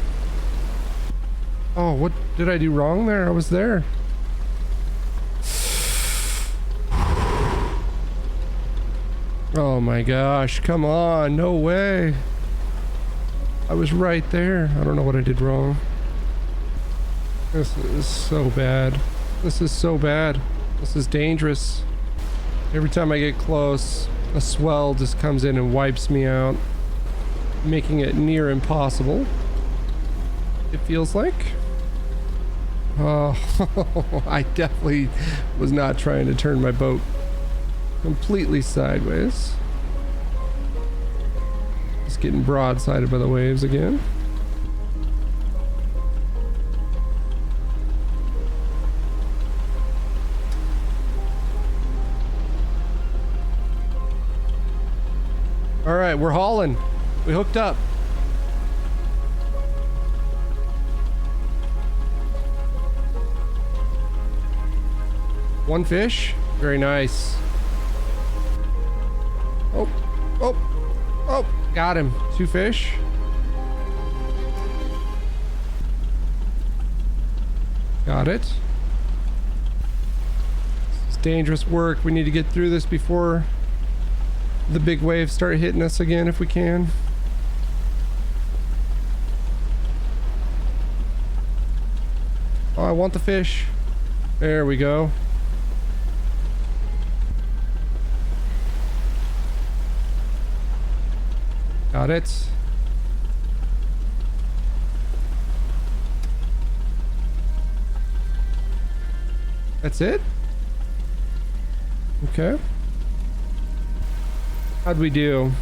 Oh, what did I do wrong there? I was there. Oh my gosh, come on, no way. I was right there. I don't know what I did wrong. This is so bad. This is so bad. This is dangerous. Every time I get close, a swell just comes in and wipes me out, making it near impossible, it feels like. Oh, I definitely was not trying to turn my boat completely sideways. Just getting broadsided by the waves again. All right, we're hauling. We hooked up. One fish. Very nice. Oh, oh, oh, got him. Two fish. Got it. It's dangerous work. We need to get through this before the big waves start hitting us again if we can. Oh, I want the fish. There we go. Got it. That's it? Okay. How'd we do?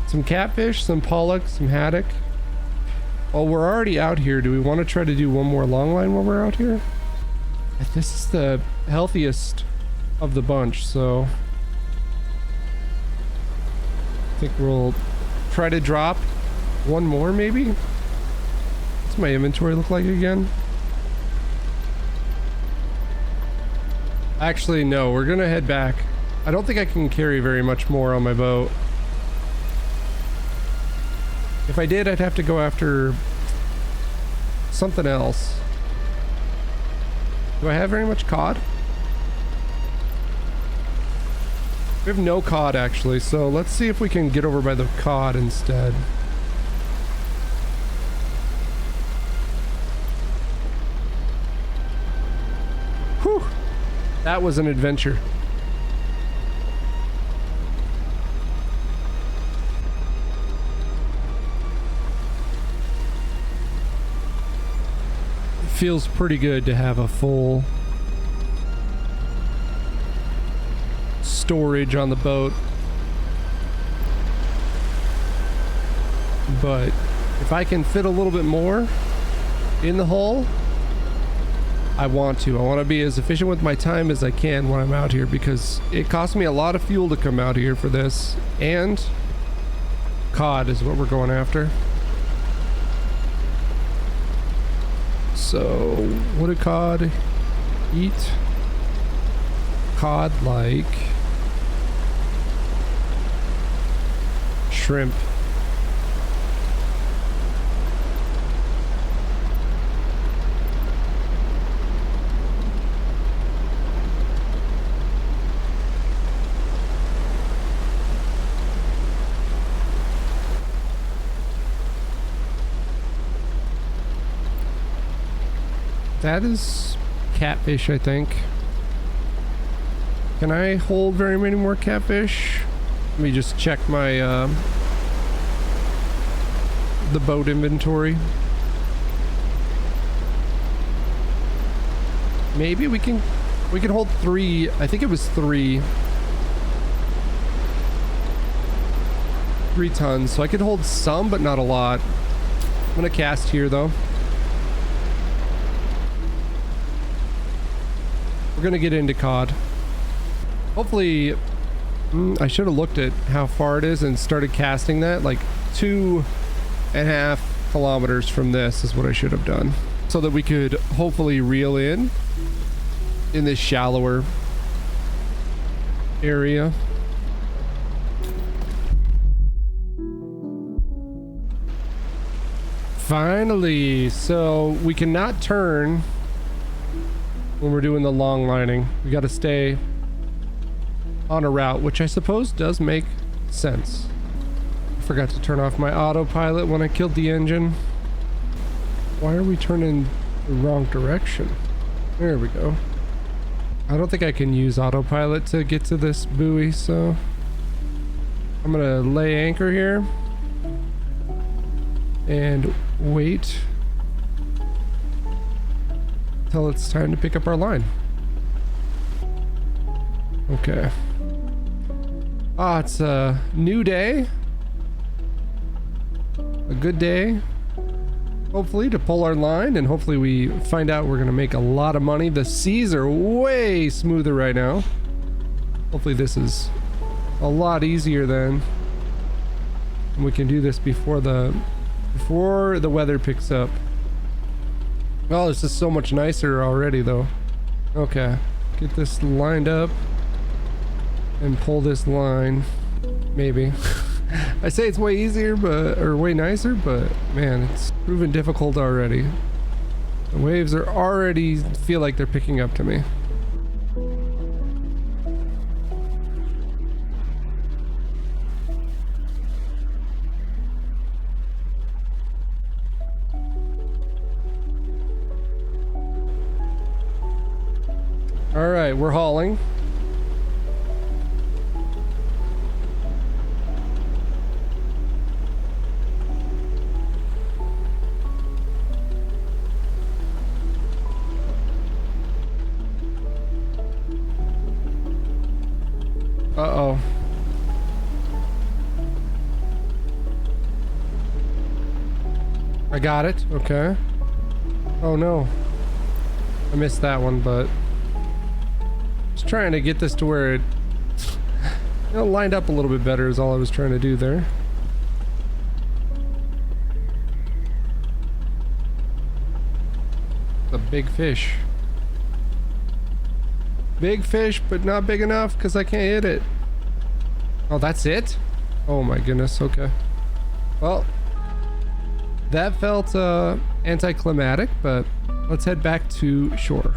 Some catfish, some pollock, some haddock. Well, we're already out here. Do we want to try to do one more long line while we're out here? This is the healthiest of the bunch, so I think we'll try to drop one more, maybe? What's my inventory look like again? Actually, no, we're gonna head back. I don't think I can carry very much more on my boat. If I did, I'd have to go after something else. Do I have very much cod? We have no cod actually, so let's see if we can get over by the cod instead. Whew! That was an adventure. Feels pretty good to have a full storage on the boat, but if I can fit a little bit more in the hull, I want to be as efficient with my time as I can when I'm out here, because it costs me a lot of fuel to come out here for this, and cod is what we're going after. So, what do cod eat? Cod like shrimp. That is catfish, I think. Can I hold very many more catfish? Let me just check my the boat inventory. Maybe we can hold 3. I think it was 3 tons, so I could hold some but not a lot. I'm gonna cast here though. We're gonna get into cod. Hopefully, I should have looked at how far it is and started casting that. Like 2.5 kilometers from this is what I should have done, so that we could hopefully reel in this shallower area. Finally, so we cannot turn when we're doing the long lining. We got to stay on a route, which I suppose does make sense. I forgot to turn off my autopilot when I killed the engine. Why are we turning the wrong direction? There we go. I don't think I can use autopilot to get to this buoy, so I'm gonna lay anchor here and wait till it's time to pick up our line. Okay. Ah, it's a new day. A good day. Hopefully to pull our line, and hopefully we find out we're gonna make a lot of money. The seas are way smoother right now. Hopefully this is a lot easier then. And we can do this before the weather picks up. Oh, this is so much nicer already though. Okay, get this lined up and pull this line, maybe. I say it's way easier, or way nicer, but man, it's proven difficult already. The waves are already feel like they're picking up to me. All right, we're hauling. Uh-oh. I got it. Okay. Oh no. I missed that one, but just trying to get this to where it lined up a little bit better is all I was trying to do there. A big fish. Big fish, but not big enough because I can't hit it. Oh, that's it? Oh my goodness, okay. Well, that felt anticlimactic, but let's head back to shore.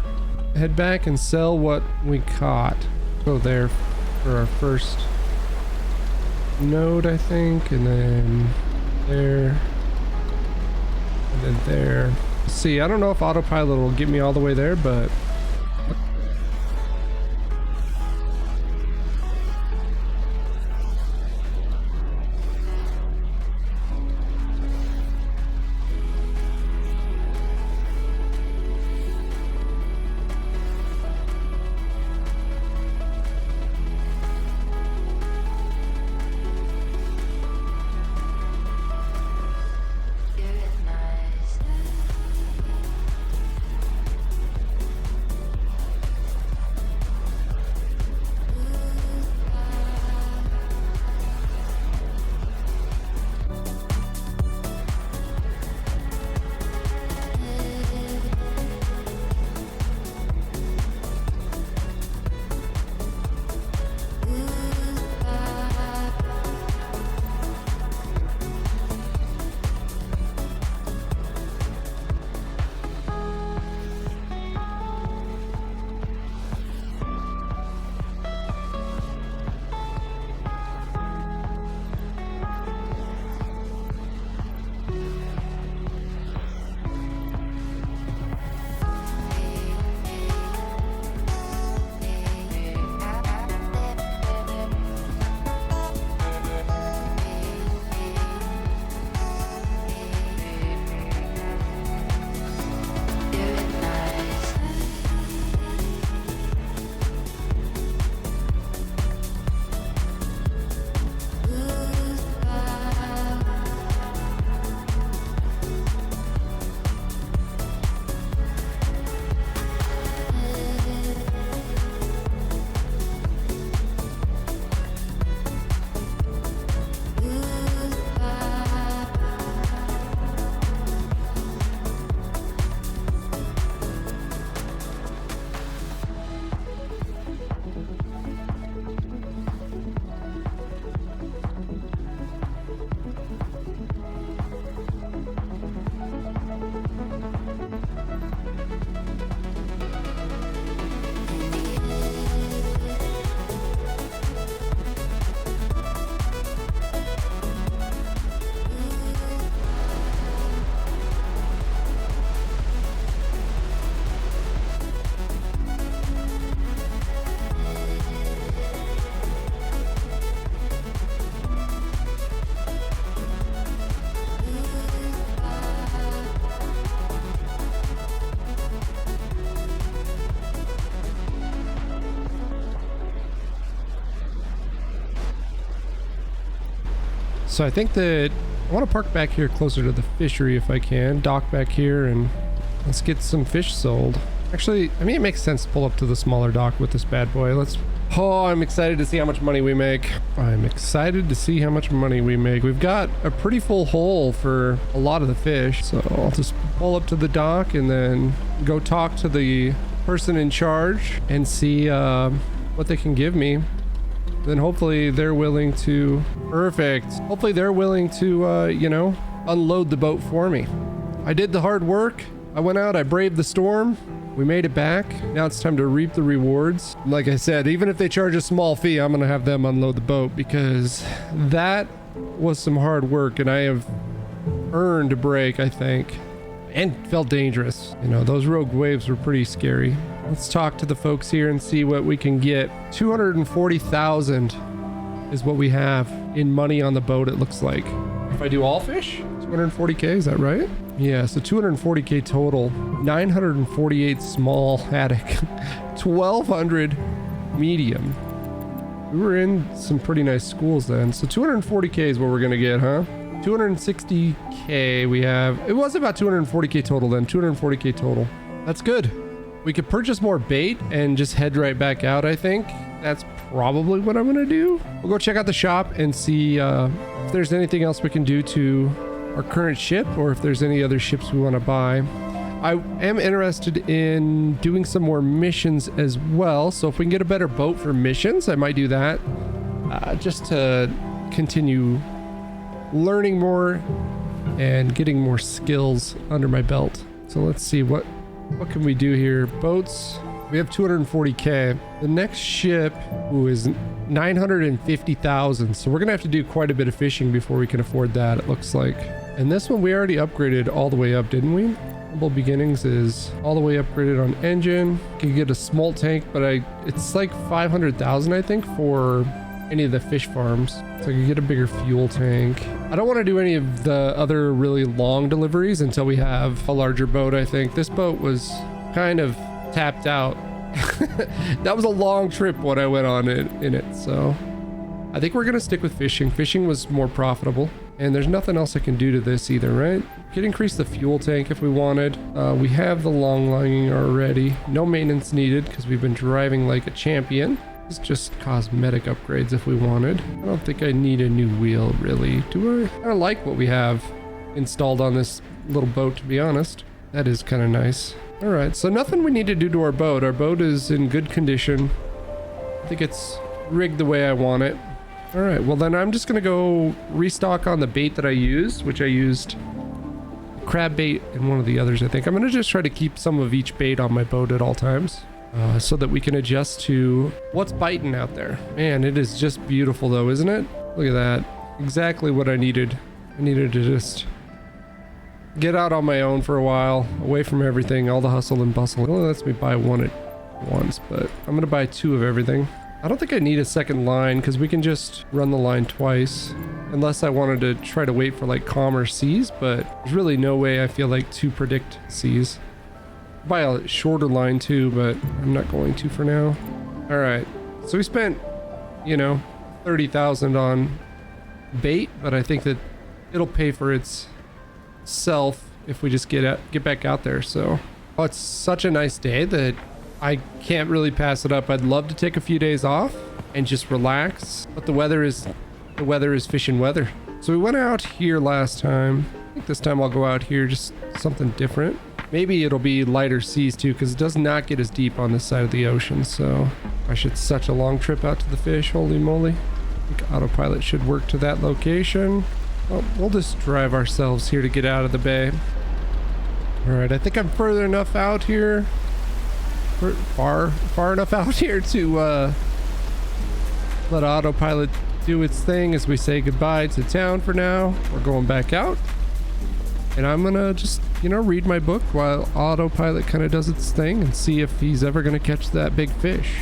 Head back and sell what we caught. Go there for our first node, I think, and then there, and then there. See, I don't know if autopilot will get me all the way there, but so I think that I want to park back here closer to the fishery if I can. Dock back here and let's get some fish sold. Actually, I mean, it makes sense to pull up to the smaller dock with this bad boy. Oh, I'm excited to see how much money we make. I'm excited to see how much money we make. We've got a pretty full hole for a lot of the fish. So I'll just pull up to the dock and then go talk to the person in charge and see what they can give me. Then hopefully they're willing to, perfect. Hopefully they're willing to, you know, unload the boat for me. I did the hard work. I went out, I braved the storm. We made it back. Now it's time to reap the rewards. Like I said, even if they charge a small fee, I'm going to have them unload the boat because that was some hard work and I have earned a break, I think. And felt dangerous. You know, those rogue waves were pretty scary. Let's talk to the folks here and see what we can get. 240,000 is what we have in money on the boat, it looks like. If I do all fish, 240K, is that right? Yeah, so 240K total. 948 small haddock. 1,200 medium. We were in some pretty nice schools then. So 240K is what we're gonna get, huh? 260K we have. It was about 240K total then. 240K total. That's good. We could purchase more bait and just head right back out, I think. That's probably what I'm gonna do. We'll go check out the shop and see if there's anything else we can do to our current ship or if there's any other ships we want to buy. I am interested in doing some more missions as well. So if we can get a better boat for missions, I might do that just to continue learning more and getting more skills under my belt. So let's see, what can we do here? Boats, we have 240k. The next ship, is 950,000. So we're gonna have to do quite a bit of fishing before we can afford that, it looks like. And this one we already upgraded all the way up, didn't we? Humble Beginnings is all the way upgraded on engine. Can get a small tank, but it's like 500,000 I think for any of the fish farms. So I can get a bigger fuel tank. I don't want to do any of the other really long deliveries until we have a larger boat, I think. This boat was kind of tapped out. That was a long trip what I went on in it, so I think we're gonna stick with fishing. Fishing was more profitable, and there's nothing else I can do to this either, right? Could increase the fuel tank if we wanted. We have the long lining already. No maintenance needed because we've been driving like a champion. It's just cosmetic upgrades if we wanted. I don't think I need a new wheel really, do I? I like what we have installed on this little boat, to be honest. That is kind of nice. All right, so nothing we need to do to our boat. Our boat is in good condition. I think it's rigged the way I want it. All right, well then I'm just gonna go restock on the bait that I used, which I used crab bait and one of the others, I think. I'm gonna just try to keep some of each bait on my boat at all times so that we can adjust to what's biting out there. Man, it is just beautiful though, isn't it? Look at that. Exactly what I needed. I needed to just get out on my own for a while, away from everything, all the hustle and bustle. It only lets me buy one at once, but I'm gonna buy 2 of everything. I don't think I need a second line because we can just run the line twice, unless I wanted to try to wait for like calmer seas, but there's really no way I feel like to predict seas. Buy a shorter line too, but I'm not going to for now. All right, so we spent, 30,000 on bait, but I think that it'll pay for itself if we just get back out there. So it's such a nice day that I can't really pass it up. I'd love to take a few days off and just relax, but the weather is fishing weather. So we went out here last time. I think this time I'll go out here, just something different. Maybe it'll be lighter seas too, because it does not get as deep on this side of the ocean. So gosh, it's such a long trip out to the fish, holy moly. I think autopilot should work to that location. Well, we'll just drive ourselves here to get out of the bay. All right, I think I'm further enough out here. Far enough out here to let autopilot do its thing as we say goodbye to town for now. We're going back out, and I'm gonna just read my book while autopilot kind of does its thing and see if he's ever gonna catch that big fish.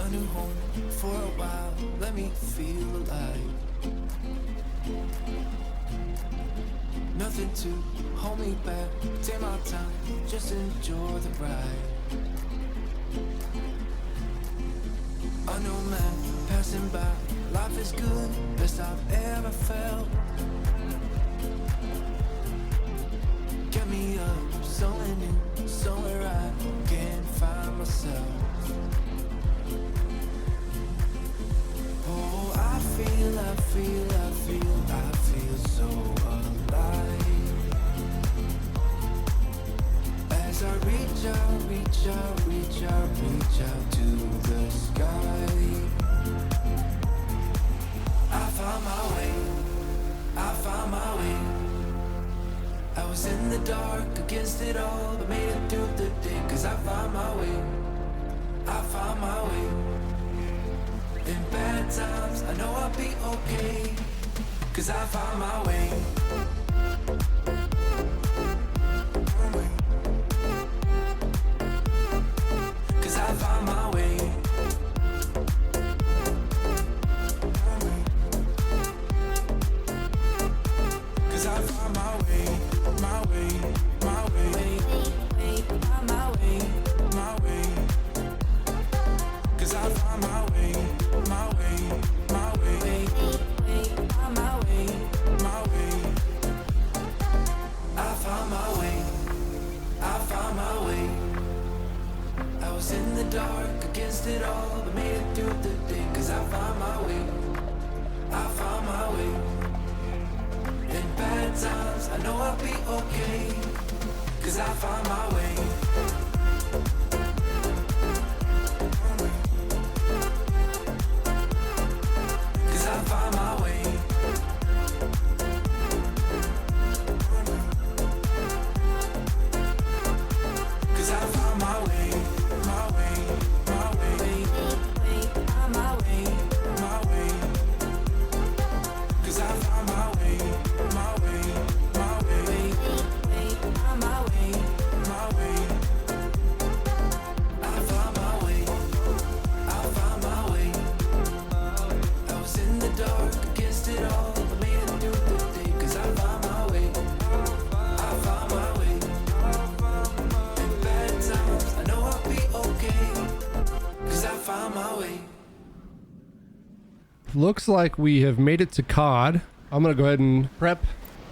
a new home for a while. Let me feel alive. Nothing to hold me back. Take my time, just enjoy the ride. A new man passing by. Life is good, best I've ever felt. Get me up, somewhere new, somewhere I can find myself. Oh, I feel so alive. As I reach out to the sky. I found my way. I was in the dark against it all, but made it through the day. Cause I found my way. In bad times, I know I'll be okay. Cause I found my way. Cause I found my way. Cause I found my way. My way. Cause I found my way. My way. I found my way. I was in the dark against it all, but made it through the day. Cause I found my way. In bad times, I know I'll be okay. Cause I found my way. Cause I found my way. Cause I found my way. My way. Cause I found my way. My way. I found my way. I was in the dark against it all, but made it through the day. Cause I found my way. In bad times, I know I'll be okay. Cause I found my way. Looks like we have made it to cod. I'm gonna go ahead and prep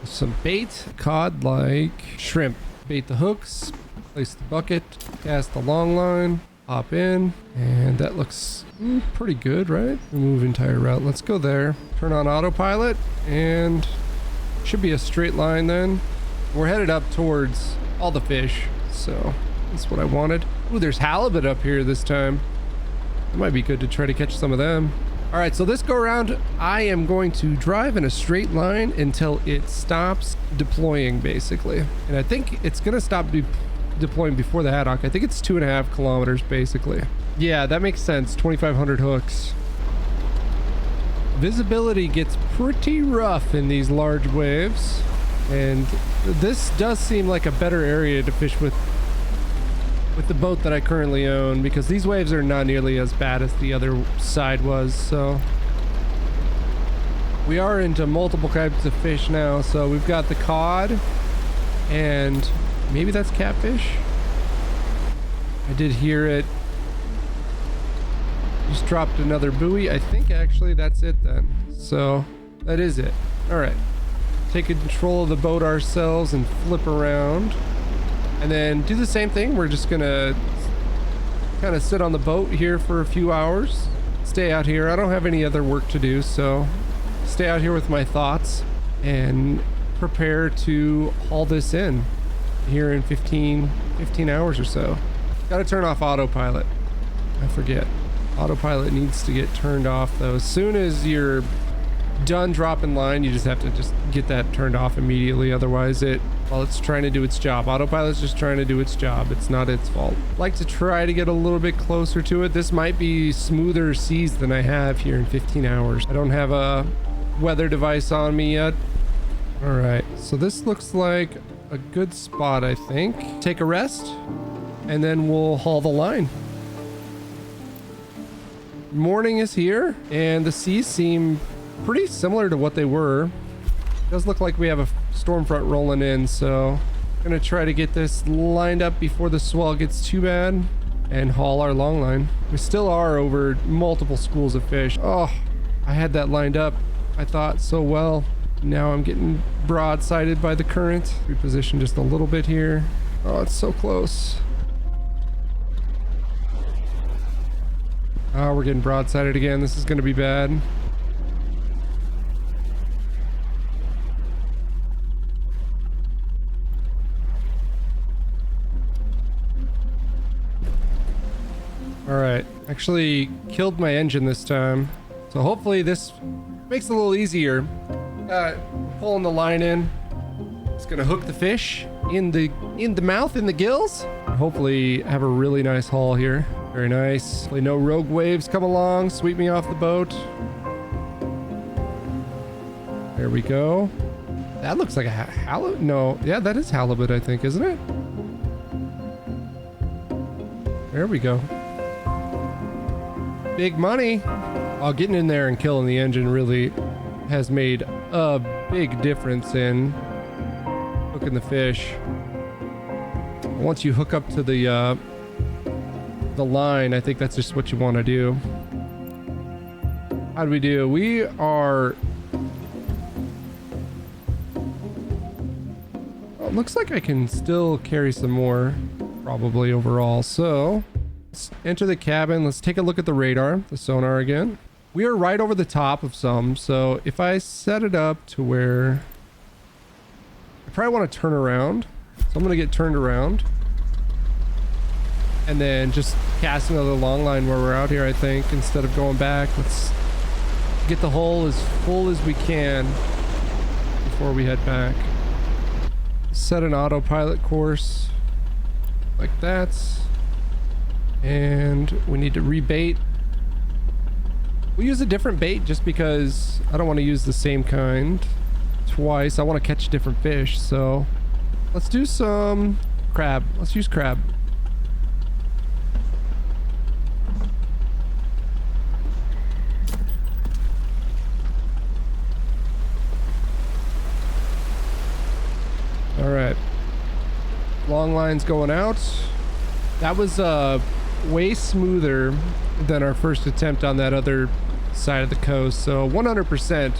some bait. Cod like shrimp. Bait the hooks, place the bucket, cast the long line, hop in, and that looks pretty good, right? Remove entire route. Let's go there. Turn on autopilot, and should be a straight line then. We're headed up towards all the fish, so that's what I wanted. Ooh, there's halibut up here this time. It might be good to try to catch some of them. All right, so this go around, I am going to drive in a straight line until it stops deploying, basically. And I think it's gonna stop deploying before the haddock. I think it's 2.5 kilometers, basically. Yeah, that makes sense. 2,500 hooks. Visibility gets pretty rough in these large waves, and this does seem like a better area to fish with the boat that I currently own, because these waves are not nearly as bad as the other side was. So we are into multiple types of fish now. So we've got the cod, and maybe that's catfish. I did hear it. Just dropped another buoy. I think actually that's it then. So that is it. All right, take control of the boat ourselves and flip around. And then do the same thing. We're just gonna kind of sit on the boat here for a few hours. Stay out here. I don't have any other work to do, so stay out here with my thoughts and prepare to haul this in here in 15 hours or so. Got to turn off autopilot. I forget. Autopilot needs to get turned off though. As soon as you're done dropping line, you just have to just get that turned off immediately. Otherwise while it's trying to do its job. Autopilot's just trying to do its job. It's not its fault. Like to try to get a little bit closer to it. This might be smoother seas than I have here in 15 hours. I don't have a weather device on me yet. All right, so this looks like a good spot, I think. Take a rest, and then we'll haul the line. Morning is here, and the seas seem pretty similar to what they were. It does look like we have a storm front rolling in, so I'm gonna try to get this lined up before the swell gets too bad and haul our long line. We still are over multiple schools of fish. Oh, I had that lined up, I thought, so well. Now I'm getting broadsided by the current. Reposition just a little bit here. Oh, it's so close. Oh, we're getting broadsided again. This is going to be bad. All right, actually killed my engine this time. So hopefully this makes it a little easier. Pulling the line in. It's gonna hook the fish in the mouth, in the gills. Hopefully have a really nice haul here. Very nice. Hopefully no rogue waves come along, sweep me off the boat. There we go. That looks like a halibut. No, yeah, that is halibut, I think, isn't it? There we go. Big money. Oh, getting in there and killing the engine really has made a big difference in hooking the fish. Once you hook up to the line, I think that's just what you want to do. How do we do? We are... Oh, it looks like I can still carry some more, probably overall. So let's enter the cabin. Let's take a look at the radar, the sonar again. We are right over the top of some, so if I set it up to where... I probably want to turn around. So I'm going to get turned around. And then just cast another long line where we're out here, I think, instead of going back. Let's get the hole as full as we can before we head back. Set an autopilot course like that. And we need to rebait. We use a different bait just because I don't want to use the same kind twice. I want to catch different fish, so let's do some crab. Let's use crab. All right, long lines going out. That was way smoother than our first attempt on that other side of the coast. So 100%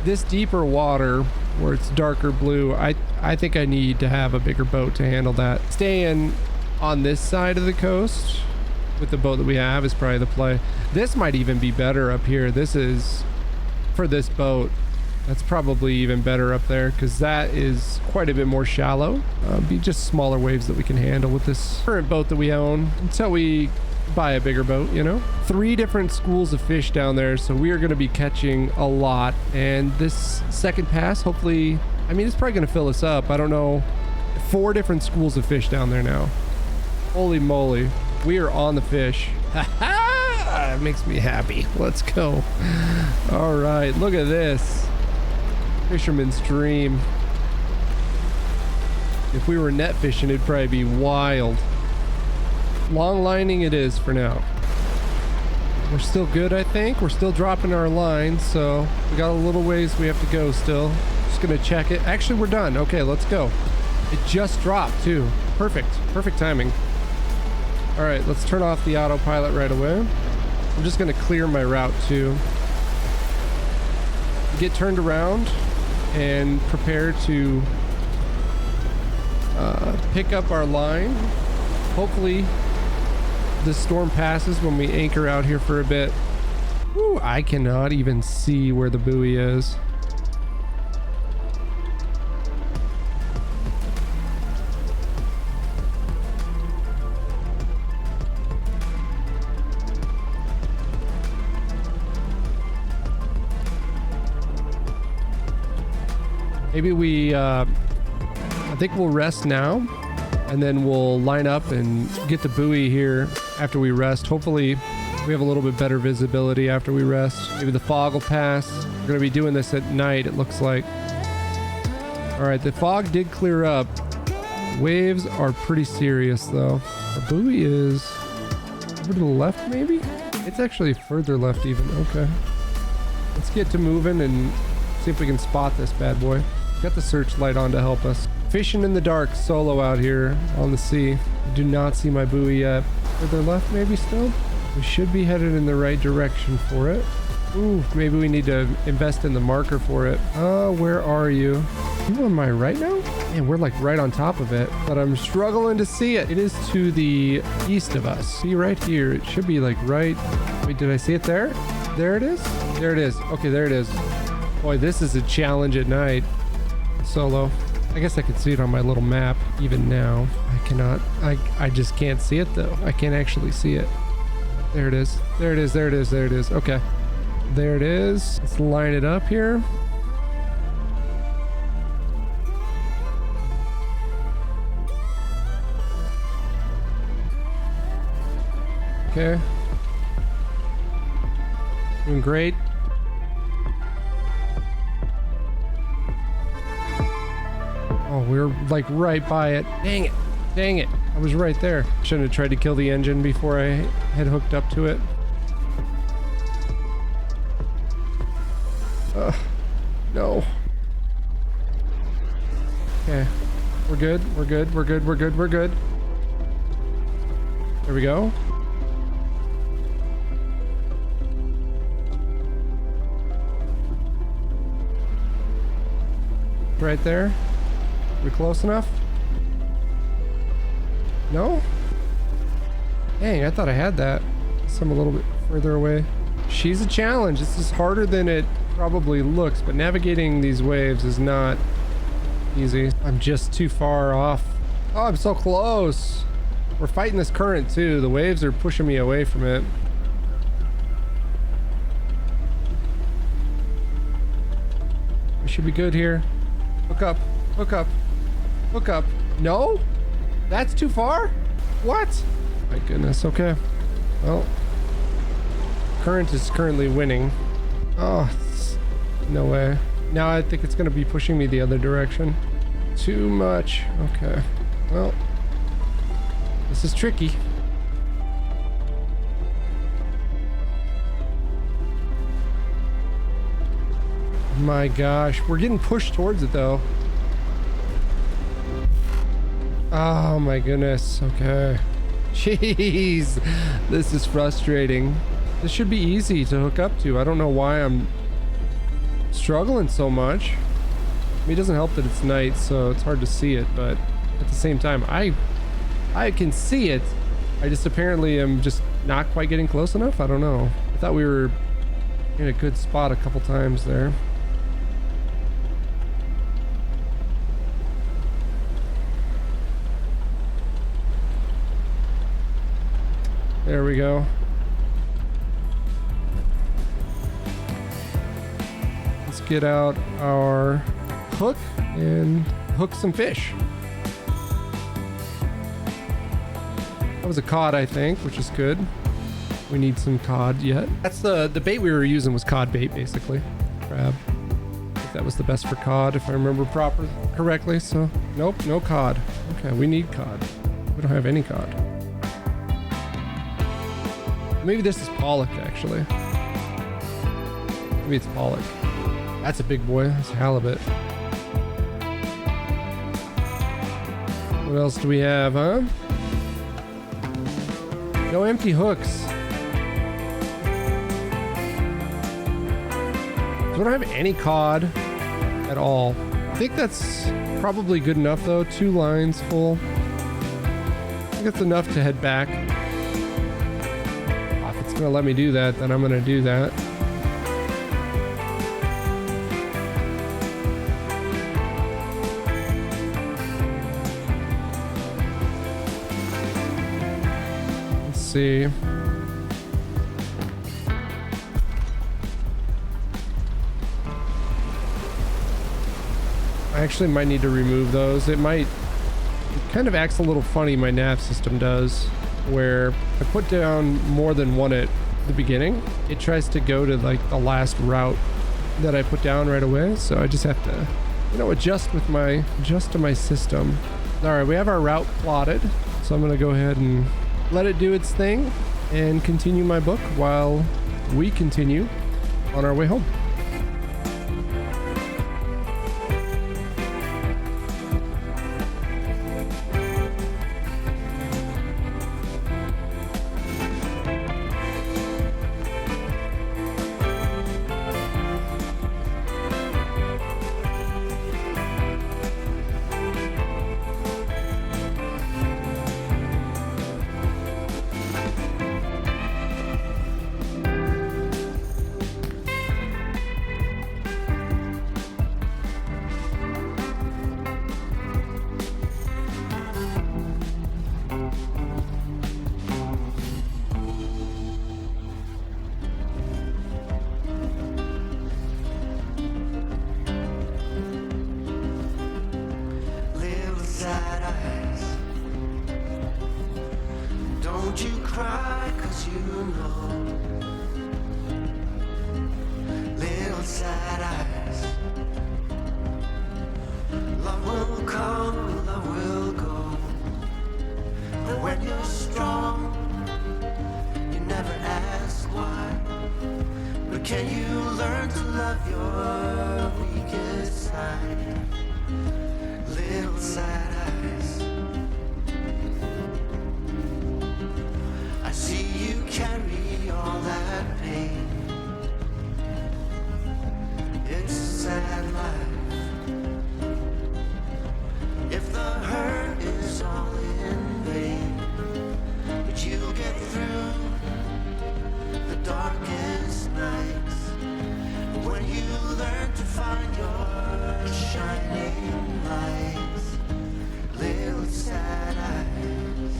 this deeper water where it's darker blue, I think I need to have a bigger boat to handle that. Staying on this side of the coast with the boat that we have is probably the play. This might even be better up here. This is, for this boat, that's probably even better up there because that is quite a bit more shallow. Be just smaller waves that we can handle with this current boat that we own until we buy a bigger boat, you know. 3 different schools of fish down there, so we are going to be catching a lot. And this second pass, hopefully, I mean, it's probably going to fill us up. I don't know. 4 different schools of fish down there now. Holy moly, we are on the fish. It makes me happy. Let's go. All right, look at this. Fisherman's dream. If we were net fishing, it'd probably be wild. Long lining it is for now. We're still good, I think. We're still dropping our line, so we got a little ways we have to go still. Just gonna check it. Actually, we're done. Okay, let's go. It just dropped too. Perfect. Perfect timing. All right, let's turn off the autopilot right away. I'm just gonna clear my route too. Get turned around and prepare to pick up our line. Hopefully the storm passes when we anchor out here for a bit. Ooh, I cannot even see where the buoy is. Maybe we, I think we'll rest now, and then we'll line up and get the buoy here after we rest. Hopefully we have a little bit better visibility after we rest. Maybe the fog will pass. We're going to be doing this at night, it looks like. All right, the fog did clear up. Waves are pretty serious, though. The buoy is over to the left, maybe? It's actually further left even. Okay. Let's get to moving and see if we can spot this bad boy. Got the searchlight on to help us. Fishing in the dark, solo out here on the sea. Do not see my buoy yet. Further left maybe still? We should be headed in the right direction for it. Ooh, maybe we need to invest in the marker for it. Where are you? You on my right now? Man, we're like right on top of it, but I'm struggling to see it. It is to the east of us. See right here. It should be like right. Wait, did I see it there? There it is? There it is. Okay, there it is. Boy, this is a challenge at night. Solo. I guess I can see it on my little map even now. I cannot. I just can't see it though. I can't actually see it. There it is. There it is. There it is. There it is. Okay. There it is. Let's line it up here. Okay. Doing great. Oh, we're like right by it. Dang it. Dang it. I was right there. Shouldn't have tried to kill the engine before I had hooked up to it. No. Okay. We're good. We're good. We're good. We're good. We're good. There we go. Right there. Are we close enough? No? Dang, I thought I had that. So I'm a little bit further away. She's a challenge. This is harder than it probably looks, but navigating these waves is not easy. I'm just too far off. Oh, I'm so close. We're fighting this current too. The waves are pushing me away from it. We should be good here. Hook up. Hook up. Hook up. No? That's too far? What? My goodness. Okay. Well, current is currently winning. Oh, no way. Now I think it's going to be pushing me the other direction. Too much. Okay. Well, this is tricky. My gosh. We're getting pushed towards it though. Oh my goodness. Okay. Jeez. This is frustrating. This should be easy to hook up to. I don't know why I'm struggling so much. I mean, it doesn't help that it's night, so it's hard to see it, but at the same time, I can see it. I just apparently am just not quite getting close enough. I don't know. I thought we were in a good spot a couple times there. There we go. Let's get out our hook and hook some fish. That was a cod, I think, which is good. We need some cod yet. That's the bait we were using was cod bait, basically. Crab. I think that was the best for cod, if I remember correctly. So, nope, no cod. Okay, we need cod. We don't have any cod. Maybe this is pollock, actually. Maybe it's pollock. That's a big boy. That's halibut. What else do we have, huh? No empty hooks. So we don't have any cod at all. I think that's probably good enough, though. 2 lines full. I think that's enough to head back. If it's gonna let me do that, then I'm gonna do that. Let's see. I actually might need to remove those. It kind of acts a little funny, my nav system does, where I put down more than one at the beginning. It tries to go to like the last route that I put down right away. So I just have to, adjust to my system. All right, we have our route plotted. So I'm gonna go ahead and let it do its thing. and continue my book while we continue on our way home. Don't you cry, 'cause you know little sad eyes. Love will come, love will go. And when you're strong, you never ask why. But can you learn to love your weakest side? Little sad eyes. I see you carry all that pain. It's a sad life. If the hurt is all in vain, but you'll get through the darkest nights when you learn to find your shining lights. Little sad eyes.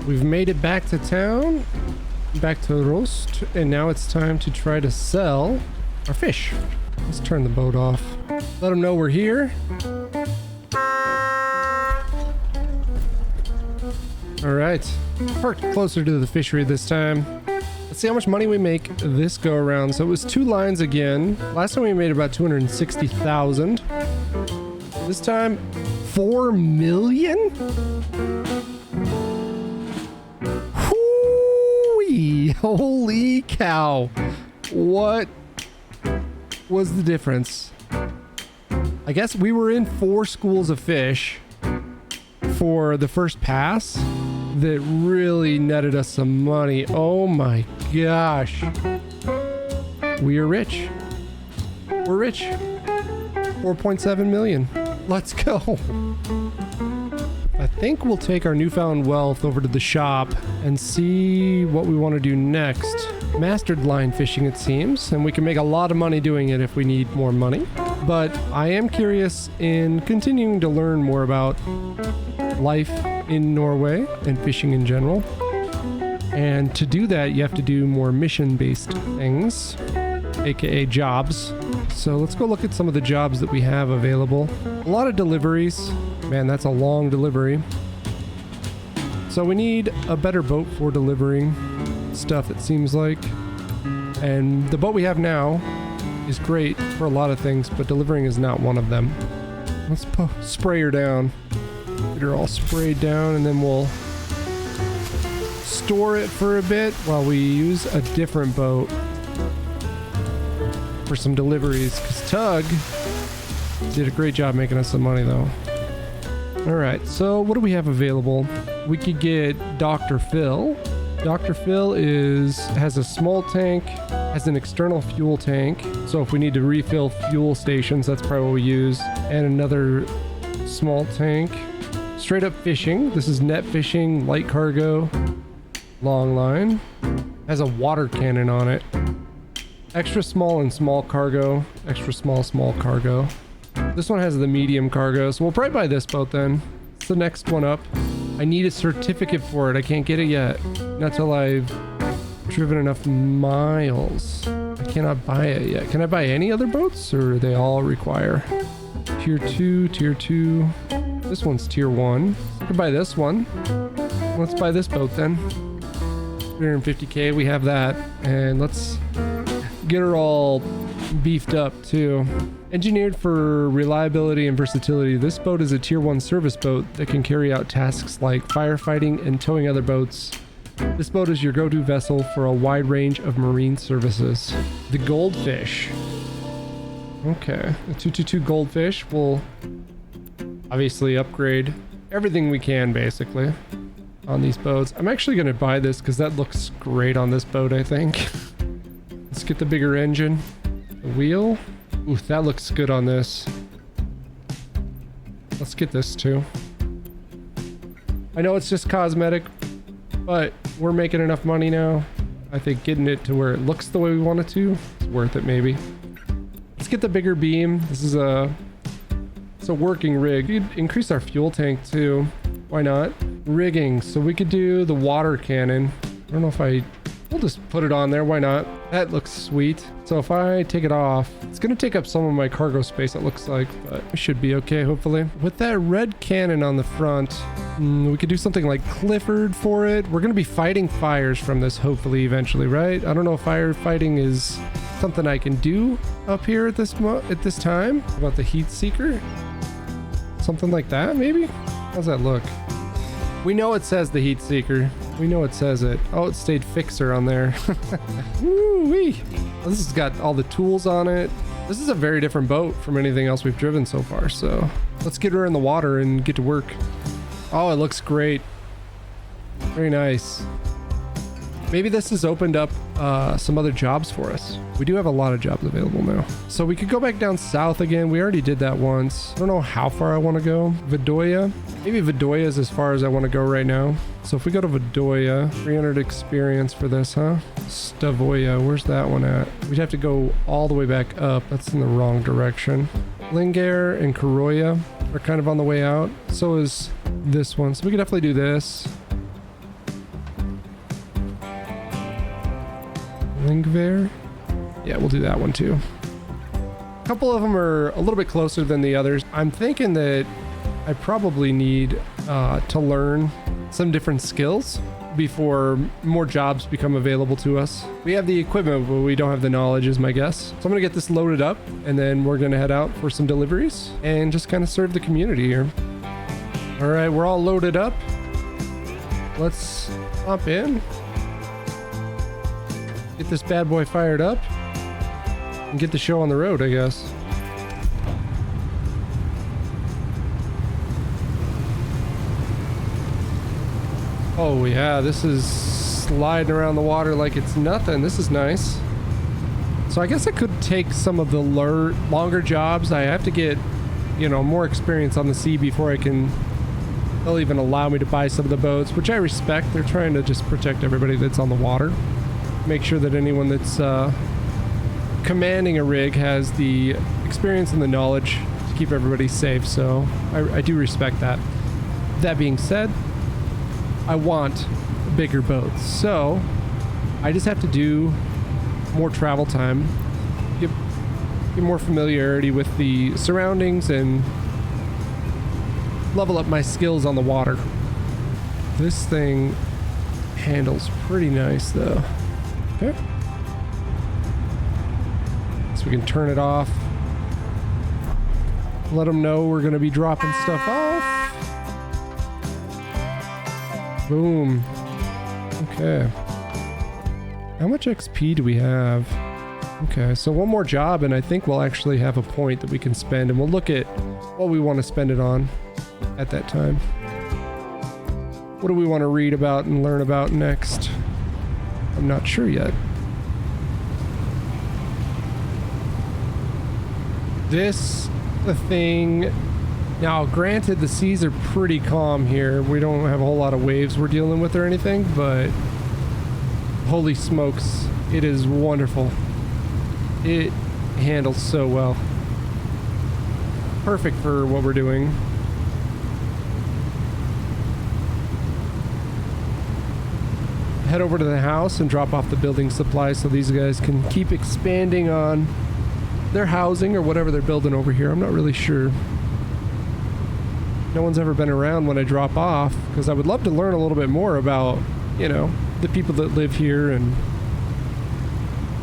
We've made it back to town, back to Rost, and now it's time to try to sell our fish. Let's turn the boat off. Let them know we're here. All right, parked closer to the fishery this time. Let's see how much money we make this go around. So it was 2 lines again. Last time we made about 260,000. This time, 4 million? Hoo-wee! Holy cow. What was the difference? I guess we were in 4 schools of fish for the first pass that really netted us some money. Oh my gosh. We are rich. We're rich. 4.7 million. Let's go. I think we'll take our newfound wealth over to the shop and see what we want to do next. Mastered line fishing, it seems, and we can make a lot of money doing it if we need more money. But I am curious in continuing to learn more about life in Norway and fishing in general. And to do that, you have to do more mission-based things, aka jobs. So let's go look at some of the jobs that we have available. A lot of deliveries. Man, that's a long delivery. So we need a better boat for delivering stuff, it seems like. And the boat we have now is great for a lot of things, but delivering is not one of them. Let's spray her down. Get her all sprayed down, and then we'll store it for a bit while we use a different boat for some deliveries, because Tug did a great job making us some money though. Alright, so what do we have available? We could get Dr. Phil. Dr. Phil has a small tank, has an external fuel tank, so if we need to refill fuel stations, that's probably what we use, and another small tank. Straight up fishing. This is net fishing, light cargo, long line. Has a water cannon on it. Extra small and small cargo. Extra small cargo. This one has the medium cargo, so we'll probably buy this boat then. It's the next one up. I need a certificate for it. I can't get it yet. Not till I've driven enough miles. I cannot buy it yet. Can I buy any other boats, or do they all require? Tier 2, Tier 2. This one's Tier 1. I could buy this one. Let's buy this boat then. 350k, we have that. And let's get her all beefed up too. Engineered for reliability and versatility, this boat is a Tier 1 service boat that can carry out tasks like firefighting and towing other boats. This boat is your go-to vessel for a wide range of marine services. The Goldfish. Okay, a 222 Goldfish will obviously upgrade everything we can basically on these boats. I'm actually going to buy this because that looks great on this boat, I think. Let's get the bigger engine. The wheel. Ooh, that looks good on this. Let's get this too. I know it's just cosmetic, but we're making enough money now. I think getting it to where it looks the way we want it to is worth it maybe. Let's get the bigger beam. This is it's a working rig. We could increase our fuel tank too. Why not? Rigging. So we could do the water cannon. I don't know if we'll just put it on there. Why not? That looks sweet. So if I take it off, it's going to take up some of my cargo space, it looks like, but it should be okay, hopefully. With that red cannon on the front, we could do something like Clifford for it. We're going to be fighting fires from this, hopefully, eventually, right? I don't know if firefighting is something I can do up here at this time. How about the heat seeker? Something like that, maybe? How's that look? We know it says the heat seeker. We know it says it. Oh, it stayed fixer on there. Woo-wee. This has got all the tools on it. This is a very different boat from anything else we've driven so far, so let's get her in the water and get to work. Oh, it looks great. Very nice. Maybe this has opened up some other jobs for us. We do have a lot of jobs available now. So we could go back down south again. We already did that once. I don't know how far I want to go. Vidoya. Maybe Vidoya is as far as I want to go right now. So if we go to Vidoya, 300 experience for this, huh? Stavoya, where's that one at? We'd have to go all the way back up. That's in the wrong direction. Lingair and Koroya are kind of on the way out. So is this one. So we could definitely do this. Lingver. Yeah, we'll do that one too. A couple of them are a little bit closer than the others. I'm thinking that I probably need to learn some different skills before more jobs become available to us. We have the equipment, but we don't have the knowledge is my guess. So I'm gonna get this loaded up and then we're gonna head out for some deliveries and just kind of serve the community here. All right, we're all loaded up. Let's hop in. Get this bad boy fired up and get the show on the road, I guess. Oh yeah, this is sliding around the water like it's nothing. This is nice. So I guess I could take some of the longer jobs. I have to get, you know, more experience on the sea before they'll even allow me to buy some of the boats, which I respect. They're trying to just protect everybody that's on the water. Make sure that anyone that's commanding a rig has the experience and the knowledge to keep everybody safe. So I do respect that. That being said, I want bigger boats, so I just have to do more travel time, get more familiarity with the surroundings, and level up my skills on the water. This thing handles pretty nice though. Okay. So we can turn it off. Let them know we're going to be dropping stuff off. Boom. Okay. How much XP do we have? Okay, so one more job and I think we'll actually have a point that we can spend, and we'll look at what we want to spend it on at that time. What do we want to read about and learn about next? I'm not sure yet. The thing. Now, granted, the seas are pretty calm here. We don't have a whole lot of waves we're dealing with or anything, but holy smokes, it is wonderful. It handles so well. Perfect for what we're doing. Head over to the house and drop off the building supplies so these guys can keep expanding on their housing or whatever they're building over here. I'm not really sure. No one's ever been around when I drop off, because I would love to learn a little bit more about, you know, the people that live here, and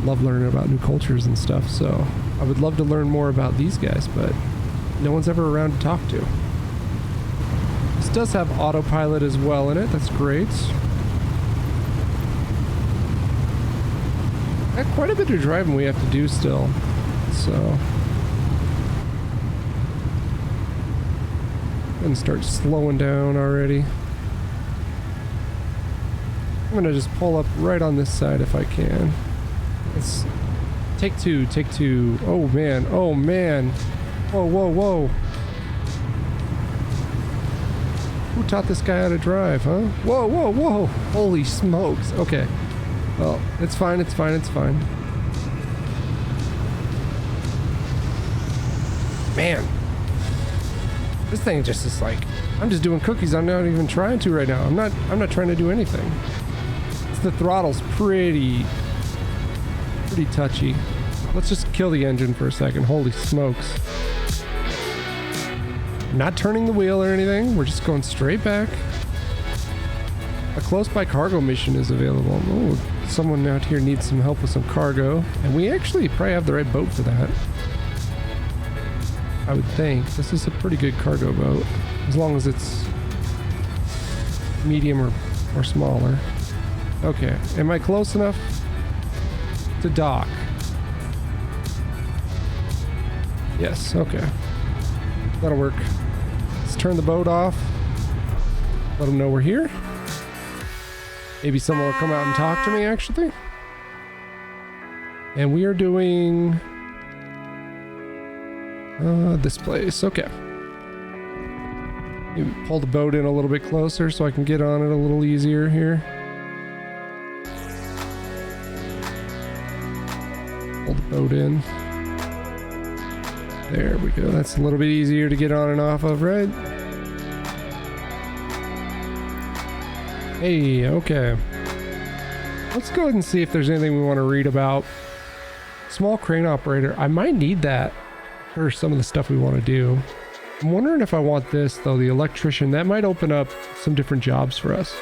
love learning about new cultures and stuff. So I would love to learn more about these guys, but no one's ever around to talk to. This does have autopilot as well in it. That's great. Got quite a bit of driving we have to do still, so and start slowing down already. I'm gonna just pull up right on this side if I can. Let's take two. Oh man, oh man. Whoa, whoa, whoa. Who taught this guy how to drive, huh? Whoa, whoa, whoa. Holy smokes. Okay. Well, it's fine, it's fine, it's fine. Man. This thing just is like, I'm just doing cookies. I'm not even trying to right now. I'm not trying to do anything. The throttle's pretty touchy. Let's just kill the engine for a second. Holy smokes. Not turning the wheel or anything. We're just going straight back. A close by cargo mission is available. Oh, someone out here needs some help with some cargo. And we actually probably have the right boat for that. I would think. This is a pretty good cargo boat. As long as it's medium or smaller. Okay, am I close enough to dock? Yes, okay. That'll work. Let's turn the boat off. Let them know we're here. Maybe someone will come out and talk to me, actually. And we are doing this place. Okay. Maybe pull the boat in a little bit closer so I can get on it a little easier here. Pull the boat in. There we go. That's a little bit easier to get on and off of, right? Hey, okay. Let's go ahead and see if there's anything we want to read about. Small crane operator. I might need that for some of the stuff we want to do. I'm wondering if I want this, though, the electrician. That might open up some different jobs for us.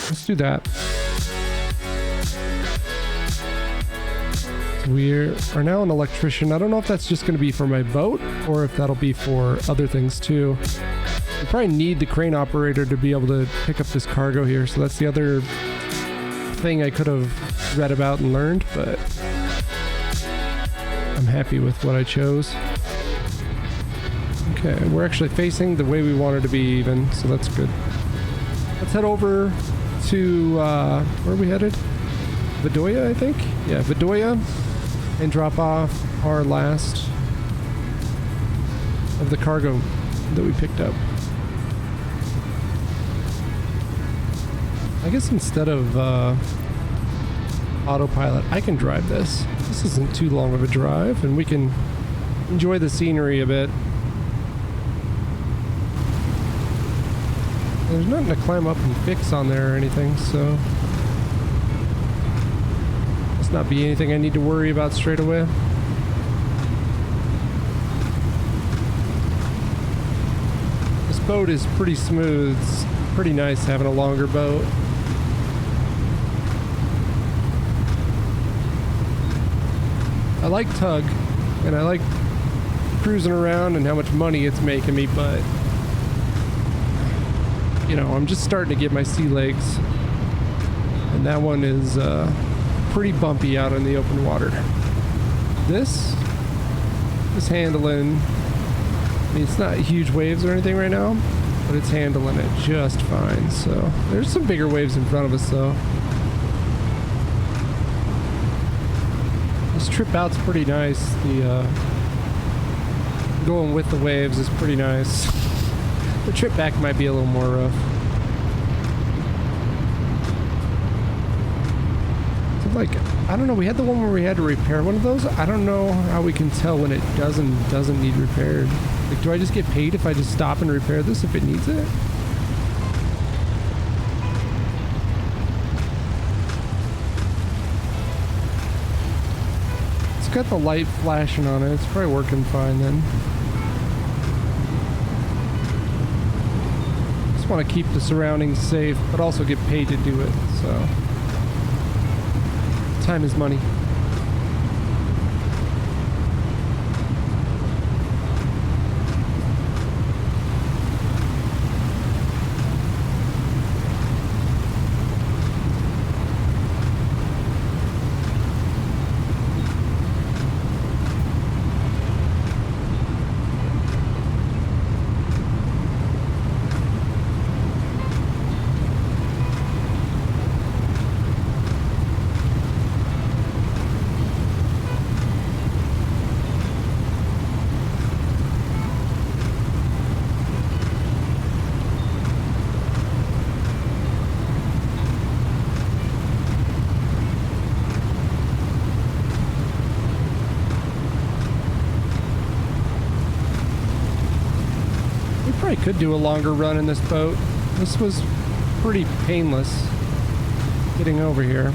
Let's do that. We are now an electrician. I don't know if that's just going to be for my boat or if that'll be for other things too. We probably need the crane operator to be able to pick up this cargo here. So that's the other thing I could have read about and learned, but I'm happy with what I chose. Okay, we're actually facing the way we wanted to be even, so that's good. Let's head over to, where are we headed? Vidoya, I think? Yeah, Vidoya. And drop off our last of the cargo that we picked up. I guess instead of autopilot, I can drive this. This isn't too long of a drive, and we can enjoy the scenery a bit. There's nothing to climb up and fix on there or anything, so must not be anything I need to worry about straight away. This boat is pretty smooth. It's pretty nice having a longer boat. I like tug, and I like cruising around and how much money it's making me, but you know, I'm just starting to get my sea legs, and that one is pretty bumpy out in the open water. This is handling, I mean, it's not huge waves or anything right now, but it's handling it just fine. So there's some bigger waves in front of us though. This trip out's pretty nice. The going with the waves is pretty nice. The trip back might be a little more rough. So like, I don't know, we had the one where we had to repair one of those. I don't know how we can tell when it doesn't need repaired. Like, do I just get paid if I just stop and repair this if it needs it? It's got the light flashing on it. It's probably working fine then. Want to keep the surroundings safe, but also get paid to do it, so time is money. Could do a longer run in this boat. This was pretty painless getting over here.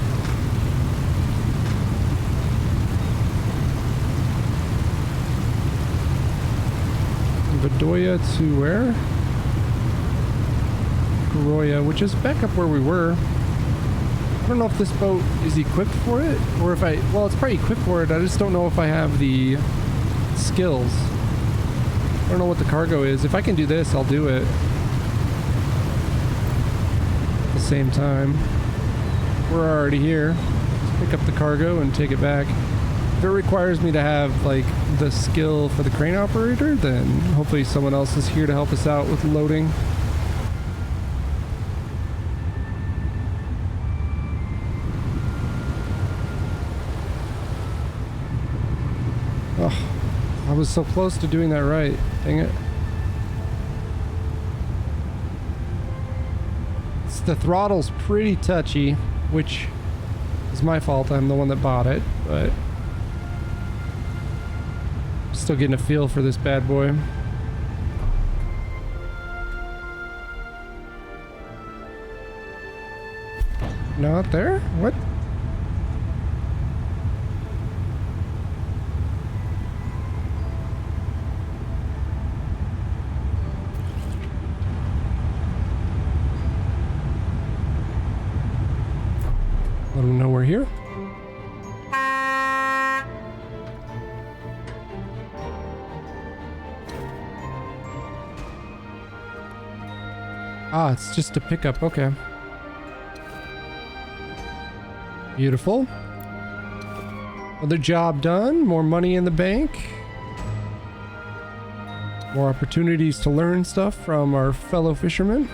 Vidoya to where? Goroya, which is back up where we were. I don't know if this boat is equipped for it, or if well, it's probably equipped for it. I just don't know if I have the skills. I don't know what the cargo is. If I can do this, I'll do it. At the same time, we're already here. Let's pick up the cargo and take it back. If it requires me to have like the skill for the crane operator, then hopefully someone else is here to help us out with loading. Oh. I was so close to doing that right. Dang it. The throttle's pretty touchy, which is my fault. I'm the one that bought it, but still getting a feel for this bad boy. Not there? What? Let them know we're here. Ah, it's just a pickup. Okay. Beautiful. Another job done. More money in the bank. More opportunities to learn stuff from our fellow fishermen.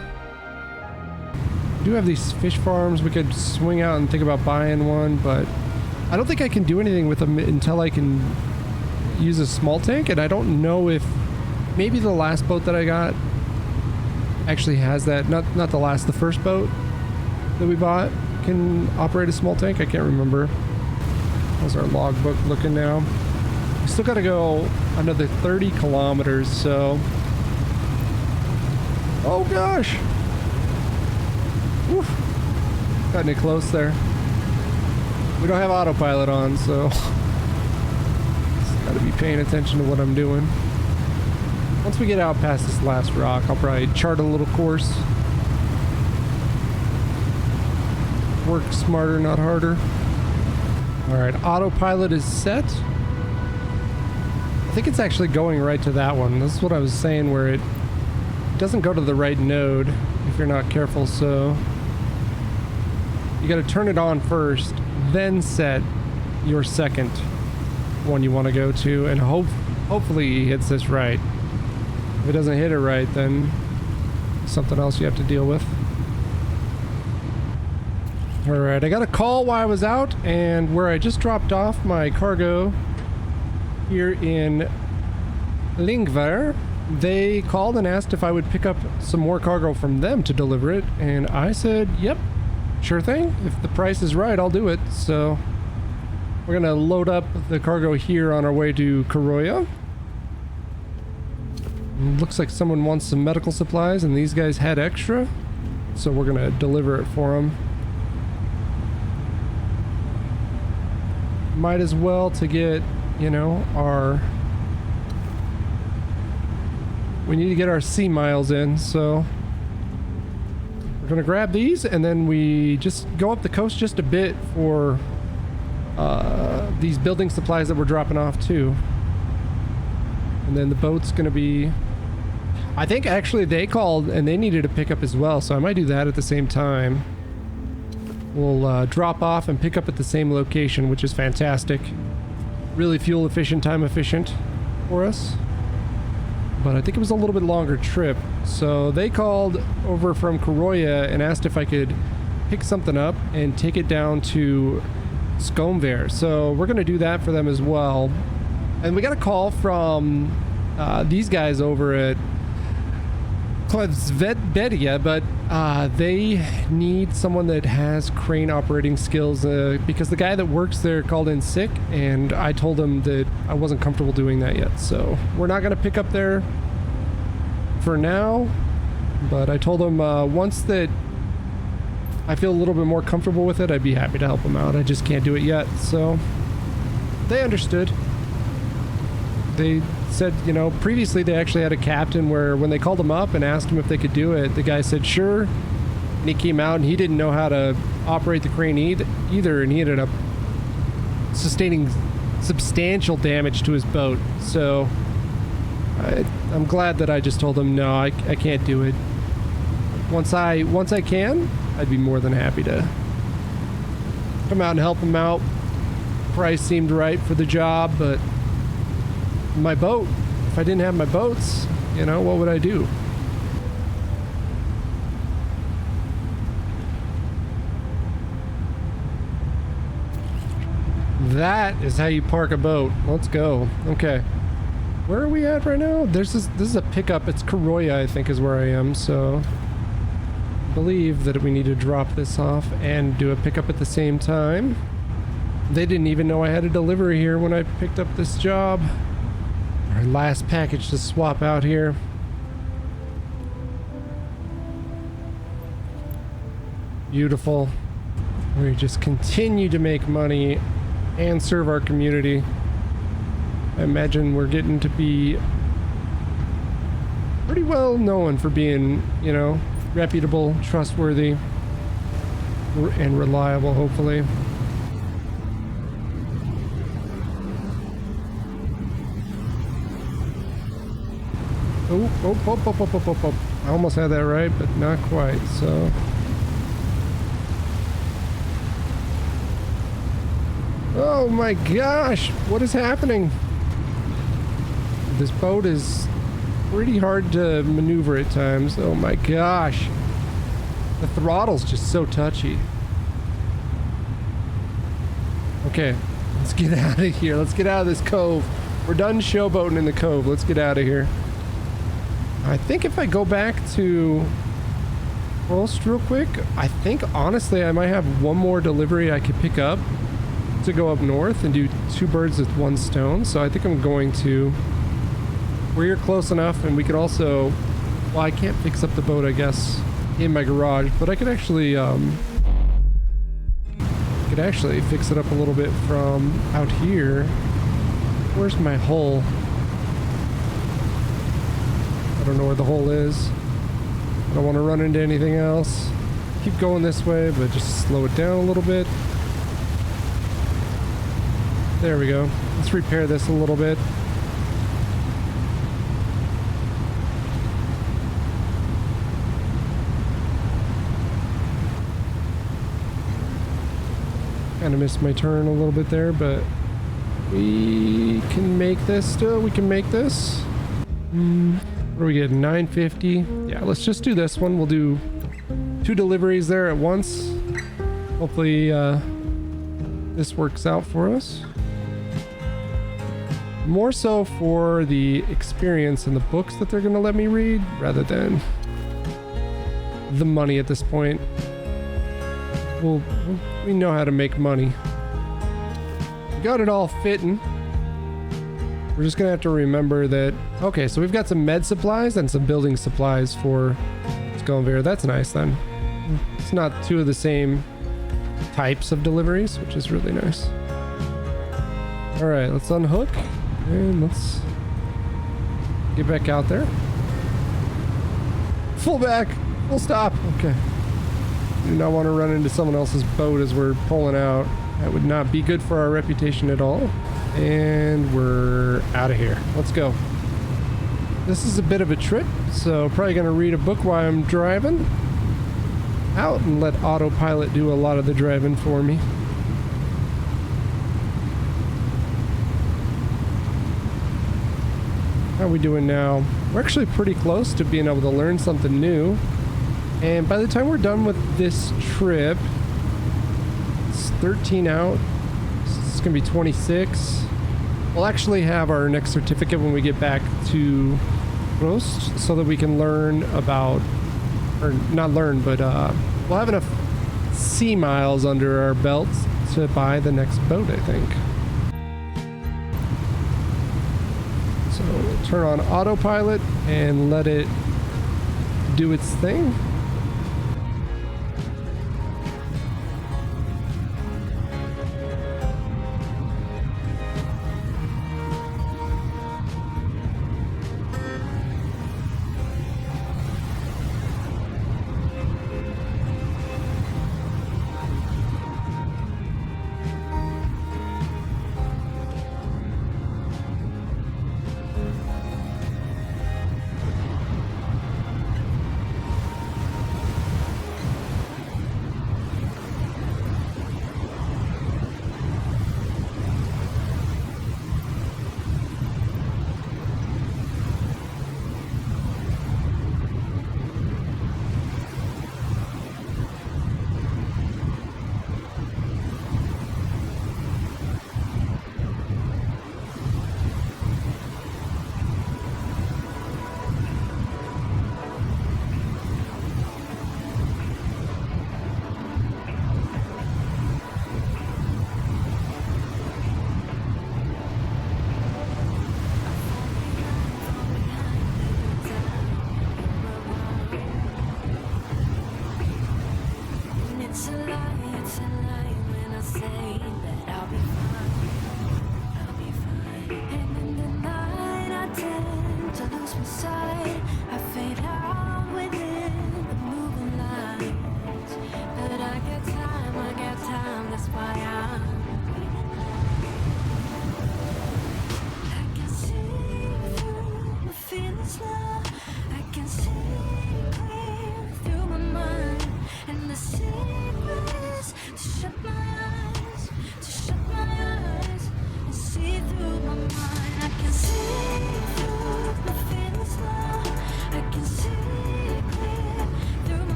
We do have these fish farms. We could swing out and think about buying one, but I don't think I can do anything with them until I can use a small tank, and I don't know if maybe the last boat that I got actually has that. Not the last, the first boat that we bought can operate a small tank. I can't remember. How's our logbook looking now? We still got to go another 30 kilometers, so... Oh gosh! Woof. Cutting it close there. We don't have autopilot on, so... Just gotta be paying attention to what I'm doing. Once we get out past this last rock, I'll probably chart a little course. Work smarter, not harder. Alright, autopilot is set. I think it's actually going right to that one. This is what I was saying, where it doesn't go to the right node if you're not careful, so... You gotta turn it on first, then set your second one you want to go to, and hopefully he hits this right. If it doesn't hit it right, then something else you have to deal with. Alright, I got a call while I was out, and where I just dropped off my cargo here in Lingvar, they called and asked if I would pick up some more cargo from them to deliver it, and I said, yep, sure thing. If the price is right, I'll do it. So we're gonna load up the cargo here on our way to Koroya. Looks like someone wants some medical supplies, and these guys had extra, so we're gonna deliver it for them. Might as well to get, you know, we need to get our sea miles in, so we're gonna grab these, and then we just go up the coast just a bit for these building supplies that we're dropping off too. And then the boat's gonna be, I think actually they called and they needed a pickup as well, so I might do that at the same time. We'll drop off and pick up at the same location, which is fantastic. Really fuel efficient, time efficient for us. But I think it was a little bit longer trip. So they called over from Koroya and asked if I could pick something up and take it down to Skomvær. So we're gonna do that for them as well. And we got a call from these guys over at Klevsvedbedia, but they need someone that has crane operating skills because the guy that works there called in sick, and I told him that I wasn't comfortable doing that yet. So we're not going to pick up there for now, but I told him once that I feel a little bit more comfortable with it, I'd be happy to help him out. I just can't do it yet. So they understood. They said, you know, previously they actually had a captain where when they called him up and asked him if they could do it, the guy said sure, and he came out and he didn't know how to operate the crane either, and he ended up sustaining substantial damage to his boat. So I'm glad that I just told him no, I can't do it. Once I can, I'd be more than happy to come out and help him out. Price seemed right for the job, but my boat, if I didn't have my boats, you know, what would I do? That is how you park a boat. Let's go. Okay. Where are we at right now? This is a pickup. It's Koroya, I think, is where I am, so I believe that we need to drop this off and do a pickup at the same time. They didn't even know I had a delivery here when I picked up this job. Our last package to swap out here. Beautiful. We just continue to make money and serve our community. I imagine we're getting to be pretty well known for being, you know, reputable, trustworthy, and reliable, hopefully. Oh. I almost had that right, but not quite, so. Oh my gosh, what is happening? This boat is pretty hard to maneuver at times. Oh my gosh. The throttle's just so touchy. Okay, let's get out of here. Let's get out of this cove. We're done showboating in the cove. Let's get out of here. I think if I go back to Coast real quick, I think honestly I might have one more delivery I could pick up to go up north and do two birds with one stone. So I think I'm going to. We're here close enough, and we could also. Well, I can't fix up the boat, I guess, in my garage, but I could actually fix it up a little bit from out here. Where's my hole? I don't know where the hole is. I don't want to run into anything else. Keep going this way, but just slow it down a little bit. There we go. Let's repair this a little bit. Kind of missed my turn a little bit there, but we can make this still. We can make this. What do we get? 950. Yeah, let's just do this one. We'll do two deliveries there at once. Hopefully this works out for us. More so for the experience and the books that they're going to let me read rather than the money at this point. We know how to make money. We got it all fitting. We're just gonna have to remember that. Okay, so we've got some med supplies and some building supplies for Skolvenir. That's nice then. It's not two of the same types of deliveries, which is really nice. All right, let's unhook and let's get back out there. Full back, full stop. Okay. Do not want to run into someone else's boat as we're pulling out. That would not be good for our reputation at all. And we're out of here. Let's go. This is a bit of a trip, so probably going to read a book while I'm driving out and let autopilot do a lot of the driving for me. How are we doing now? We're actually pretty close to being able to learn something new. And by the time we're done with this trip, it's 13 out. It's going to be 26. We'll actually have our next certificate when we get back to Rost so that we can learn about, or not learn, but we'll have enough sea miles under our belts to buy the next boat, I think. So we'll turn on autopilot and let it do its thing.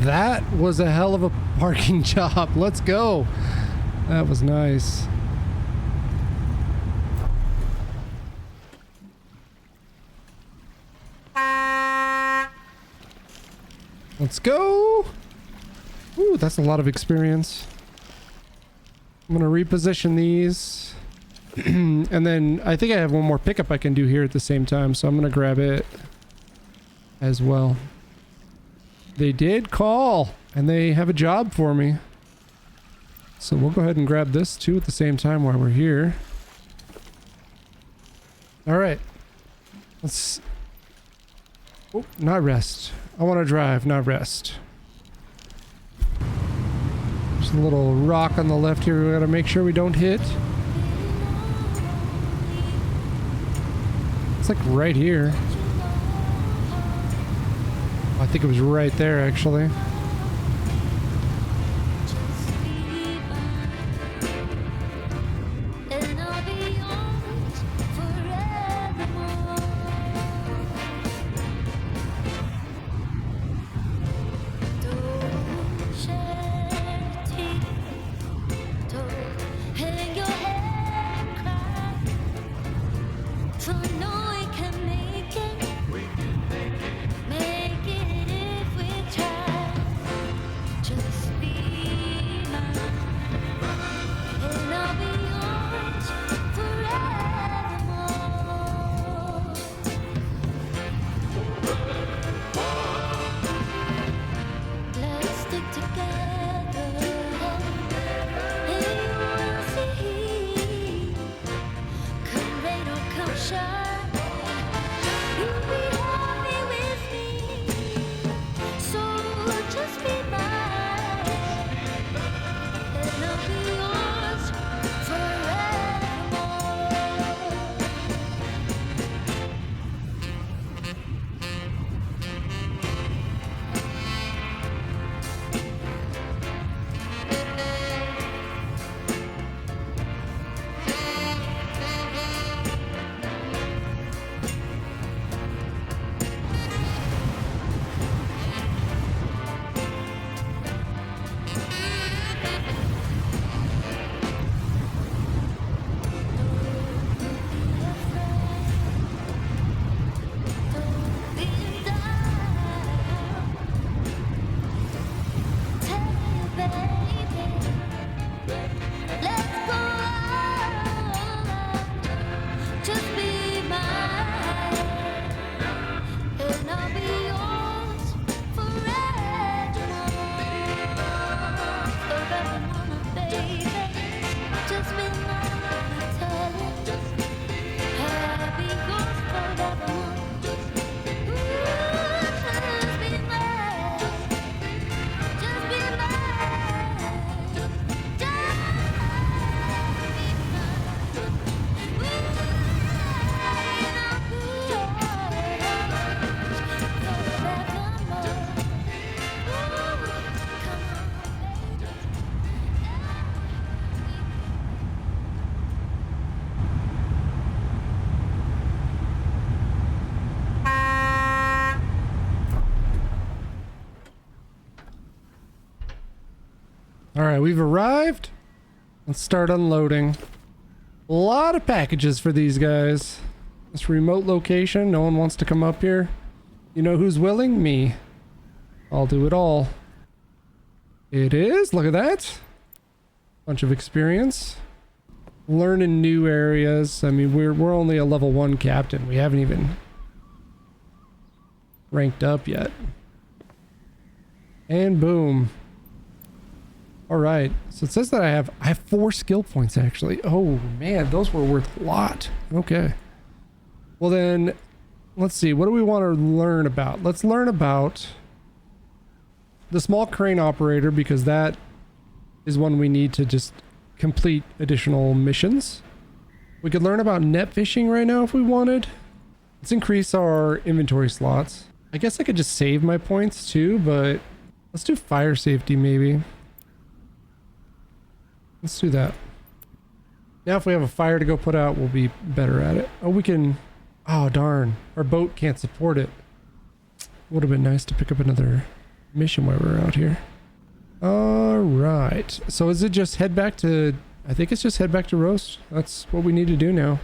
That was a hell of a parking job. Let's go. That was nice. Let's go. Ooh, that's a lot of experience. I'm gonna reposition these. And then I think I have one more pickup I can do here at the same time, so I'm gonna grab it as well. They did call, and they have a job for me. So we'll go ahead and grab this too at the same time while we're here. All right. Let's... Oh, not rest. I want to drive, not rest. There's a little rock on the left here we gotta make sure we don't hit. It's like right here. I think it was right there, actually. All right, we've arrived. Let's start unloading. A lot of packages for these guys. This remote location, no one wants to come up here. You know who's willing? Me. I'll do it all. It is, look at that. Bunch of experience. Learning new areas. I mean, we're only a level 1 captain. We haven't even ranked up yet. And boom. All right, so it says that I have 4 skill points actually. Oh man, those were worth a lot. Okay. Well then, let's see, what do we want to learn about? Let's learn about the small crane operator, because that is one we need to just complete additional missions. We could learn about net fishing right now if we wanted. Let's increase our inventory slots. I guess I could just save my points too, but let's do fire safety maybe. Let's do that. Now if we have a fire to go put out, we'll be better at it. Oh, we can... Oh, darn. Our boat can't support it. Would have been nice to pick up another mission while we're out here. All right. So is it just head back to... I think it's just head back to Roast. That's what we need to do now.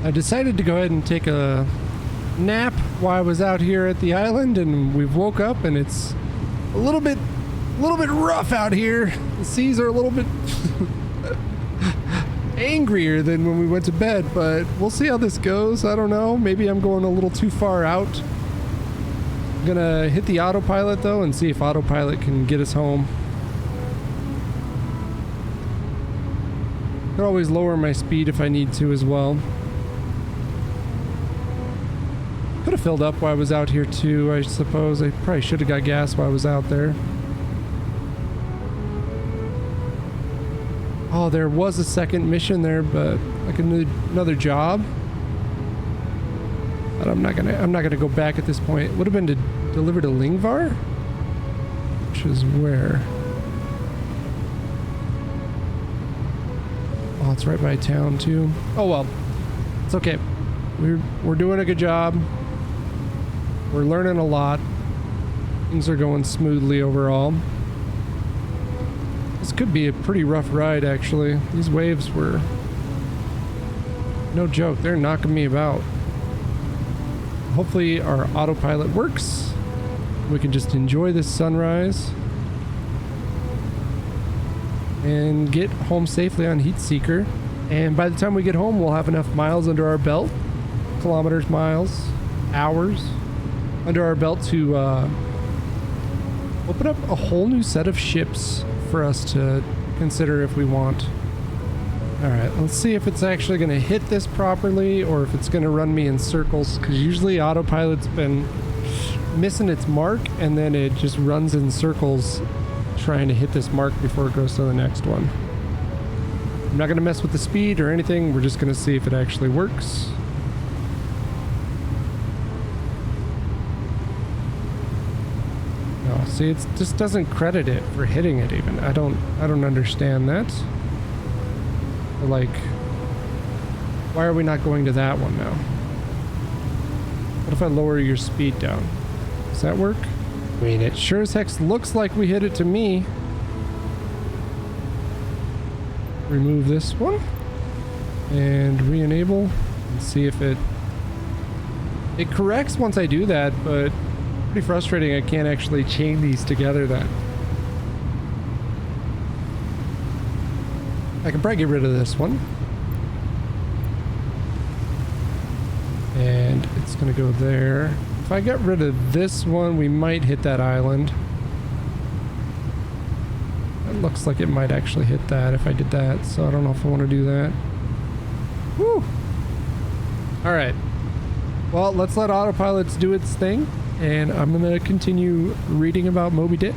I decided to go ahead and take a nap while I was out here at the island, and we've woke up and it's a little bit rough out here. The seas are a little bit angrier than when we went to bed, but we'll see how this goes. I don't know. Maybe I'm going a little too far out. I'm gonna hit the autopilot though and see if autopilot can get us home. Could always lower my speed if I need to as well. Could have filled up while I was out here too, I suppose. I probably should have got gas while I was out there. Oh, there was a second mission there, but like another job. But I'm not gonna go back at this point. It would have been to deliver to Lingvar, which is where. Oh, it's right by town too. Oh well, it's okay. We're doing a good job. We're learning a lot. Things are going smoothly overall. This could be a pretty rough ride, actually. These waves were no joke. They're knocking me about. Hopefully our autopilot works. We can just enjoy this sunrise and get home safely on Heatseeker. And by the time we get home, we'll have enough miles under our belt, kilometers, miles, hours under our belt to open up a whole new set of ships for us to consider if we want. All right, let's see if it's actually going to hit this properly or if it's going to run me in circles, because usually autopilot's been missing its mark and then it just runs in circles trying to hit this mark before it goes to the next one. I'm not going to mess with the speed or anything. We're just going to see if it actually works. No, see, it just doesn't credit it for hitting it even. I don't understand that. Like, why are we not going to that one now? What if I lower your speed down? Does that work? I mean, it sure as heck looks like we hit it to me. Remove this one and re-enable and see if it corrects once I do that, but pretty frustrating. I can't actually chain these together then. I can probably get rid of this one. And it's gonna go there. If I get rid of this one, we might hit that island. It looks like it might actually hit that if I did that, so I don't know if I want to do that. Woo! Alright. Well, let's let autopilots do its thing, and I'm gonna continue reading about Moby Dick.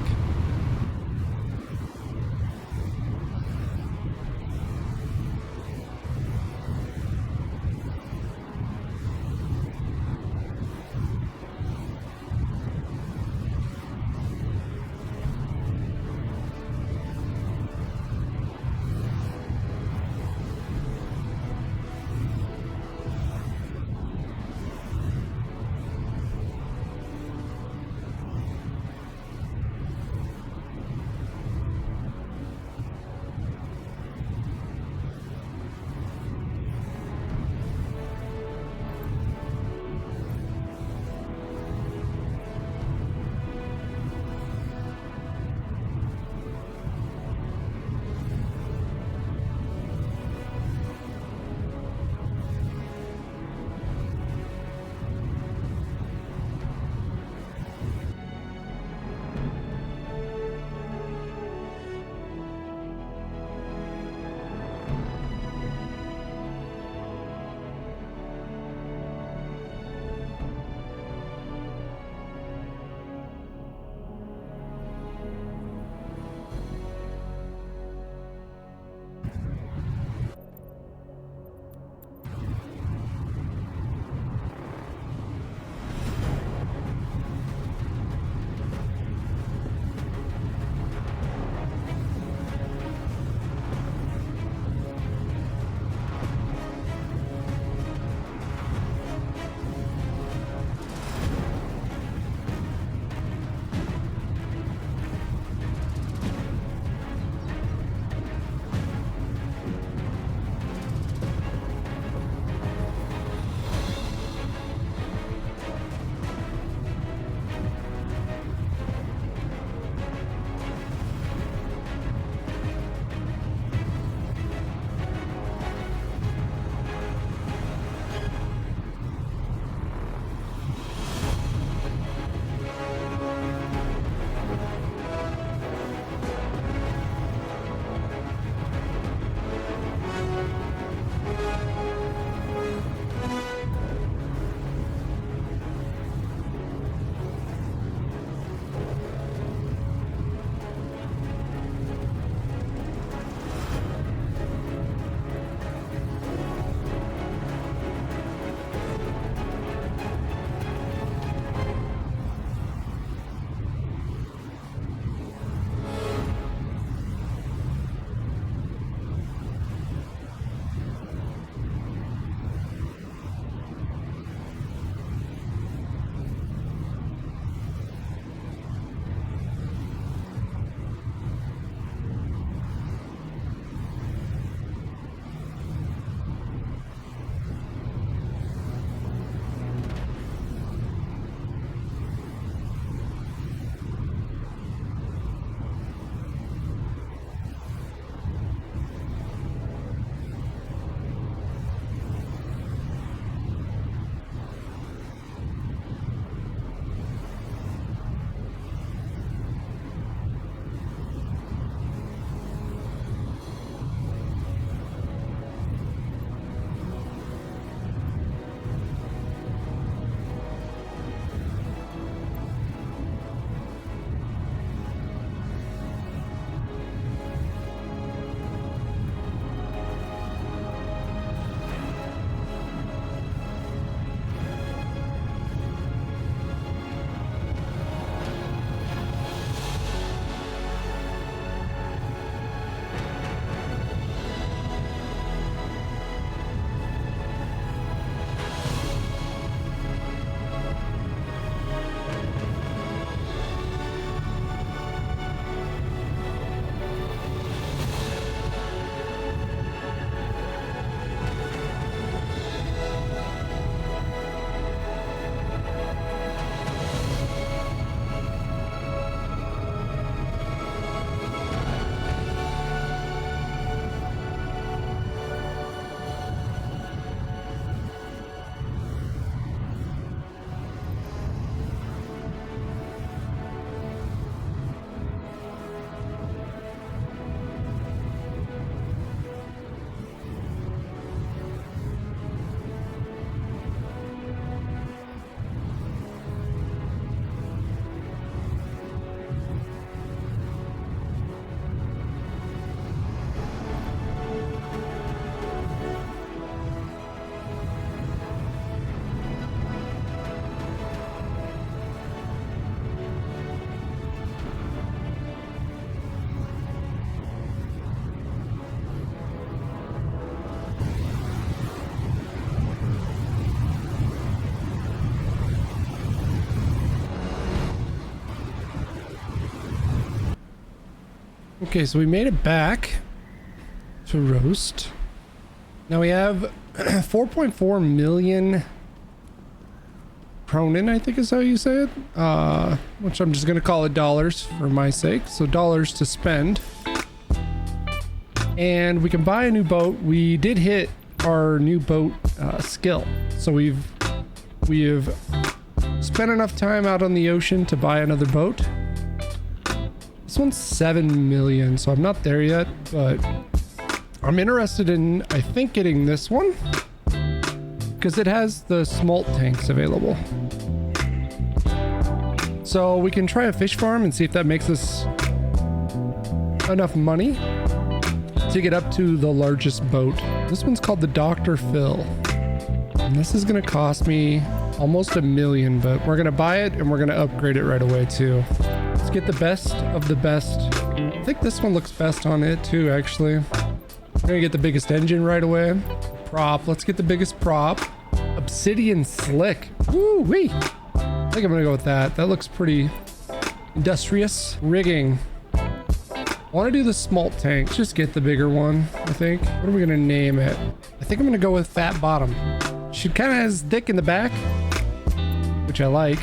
Okay, so we made it back to roast. Now we have 4.4 million kronen, I think is how you say it. Which I'm just gonna call it dollars for my sake. So dollars to spend. And we can buy a new boat. We did hit our new boat skill. So we have spent enough time out on the ocean to buy another boat. This one's 7 million, so I'm not there yet, but I'm interested in, I think, getting this one because it has the smolt tanks available. So we can try a fish farm and see if that makes us enough money to get up to the largest boat. This one's called the Dr. Phil. And this is gonna cost me almost $1 million, but we're gonna buy it and we're gonna upgrade it right away too. Let's get the best of the best. I think this one looks best on it too, actually. We're gonna get the biggest engine right away. Prop, let's get the biggest prop. Obsidian slick. Woo-wee. I think I'm gonna go with that. That looks pretty industrious. Rigging. I want to do the smolt tank. Just get the bigger one, I think. What are we gonna name it? I think I'm gonna go with fat bottom. She kind of has thick in the back, which I like.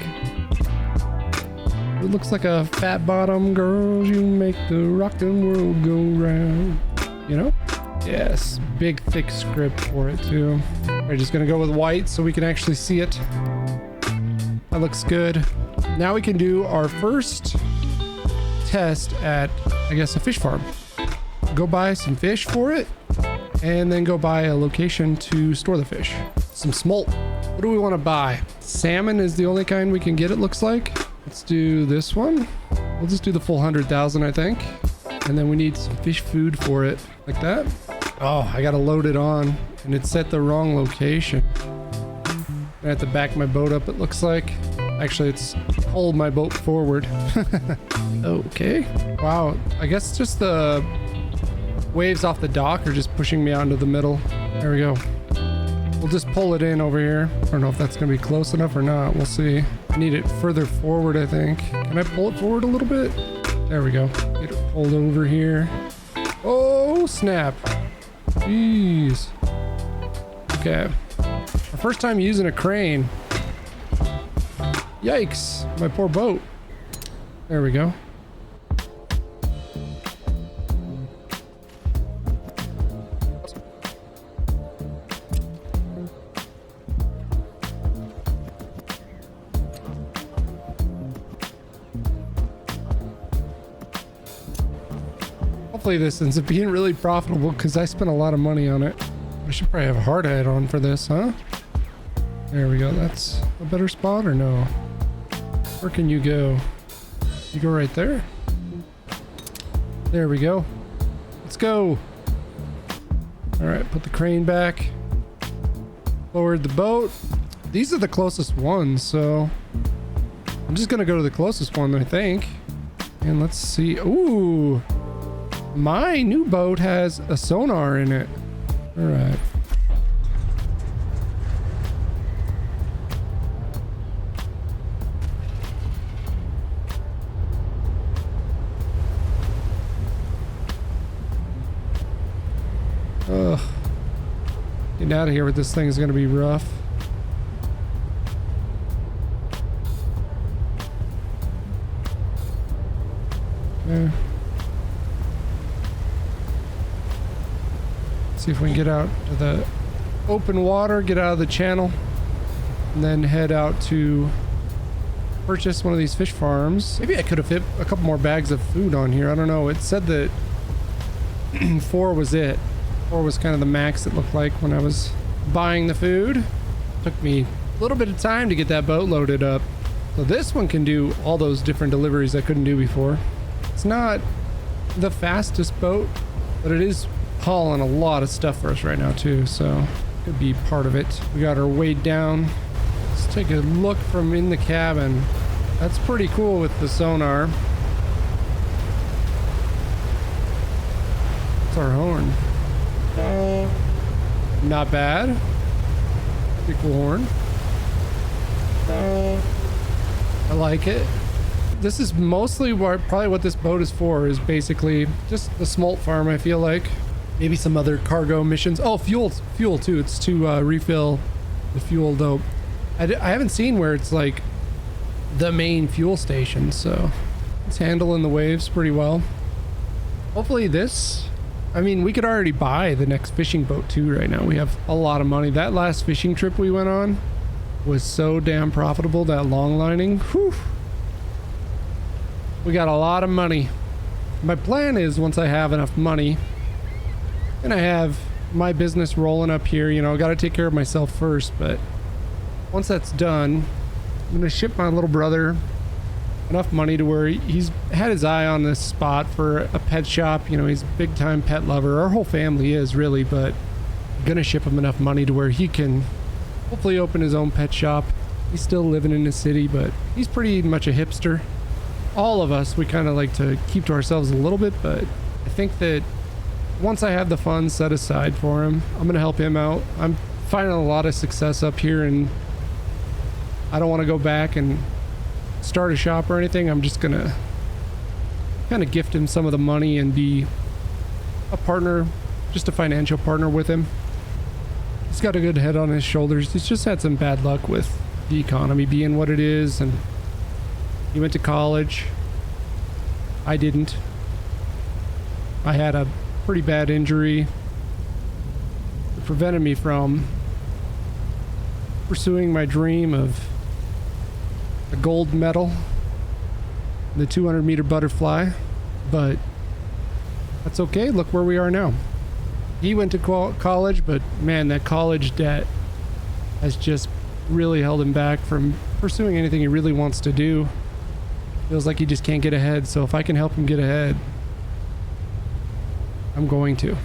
It looks like a fat bottom. Girls, you make the rockin' world go round. You know? Yes, big thick script for it too. We're just gonna go with white so we can actually see it. That looks good. Now we can do our first test at, I guess, a fish farm. Go buy some fish for it and then go buy a location to store the fish. Some smolt. What do we want to buy? Salmon is the only kind we can get, it looks like. Let's do this one. We'll just do the full 100,000, I think. And then we need some fish food for it, like that. Oh, I gotta load it on and it's at the wrong location. I have to back my boat up, it looks like. Actually, it's pulled my boat forward. Okay. Wow, I guess just the waves off the dock are just pushing me out into the middle. There we go. We'll just pull it in over here. I don't know if that's gonna be close enough or not. We'll see. I need it further forward, I think. Can I pull it forward a little bit? There we go. Get it pulled over here. Oh, snap. Jeez. Okay. Our first time using a crane. Yikes. My poor boat. There we go. Hopefully this ends up being really profitable because I spent a lot of money on it. I should probably have a hard head on for this, huh? There we go. That's a better spot or no? Where can you go? You go right there? There we go. Let's go. All right, put the crane back. Lowered the boat. These are the closest ones, so I'm just gonna go to the closest one, I think. And let's see. Ooh. My new boat has a sonar in it. All right. Ugh. Getting out of here with this thing is going to be rough. Okay. See if we can get out to the open water, get out of the channel, and then head out to purchase one of these fish farms. Maybe I could have fit a couple more bags of food on here. I don't know. It said that 4 was it. 4 was kind of the max it looked like when I was buying the food. Took me a little bit of time to get that boat loaded up. So this one can do all those different deliveries I couldn't do before. It's not the fastest boat, but it is hauling a lot of stuff for us right now too, so could be part of it. We got her weighed down. Let's take a look from in the cabin. That's pretty cool with the sonar. It's our horn. Not bad. Pretty cool horn. I like it. this is mostly probably what this boat is for, is basically just the smolt farm, I feel like. Maybe some other cargo missions. Oh, fuel too. It's to refill the fuel, though. I haven't seen where it's like the main fuel station, so it's handling the waves pretty well. Hopefully this, I mean, we could already buy the next fishing boat too right now. We have a lot of money. That last fishing trip we went on was so damn profitable, that long lining. Whew. We got a lot of money. My plan is, once I have enough money and I have my business rolling up here, you know, I got to take care of myself first, but once that's done, I'm going to ship my little brother enough money to where he's had his eye on this spot for a pet shop. You know, he's a big time pet lover. Our whole family is really, but I'm going to ship him enough money to where he can hopefully open his own pet shop. He's still living in the city, but he's pretty much a hipster. All of us, we kind of like to keep to ourselves a little bit, but I think that once I have the funds set aside for him, I'm going to help him out. I'm finding a lot of success up here, and I don't want to go back and start a shop or anything. I'm just going to kind of gift him some of the money and be a partner, just a financial partner with him. He's got a good head on his shoulders. He's just had some bad luck with the economy being what it is, and he went to college. I didn't. I had a pretty bad injury that prevented me from pursuing my dream of a gold medal in the 200-meter butterfly, but that's okay. Look where we are now. He went to college, but man, that college debt has just really held him back from pursuing anything he really wants to do. Feels like he just can't get ahead, so if I can help him get ahead, I'm going to.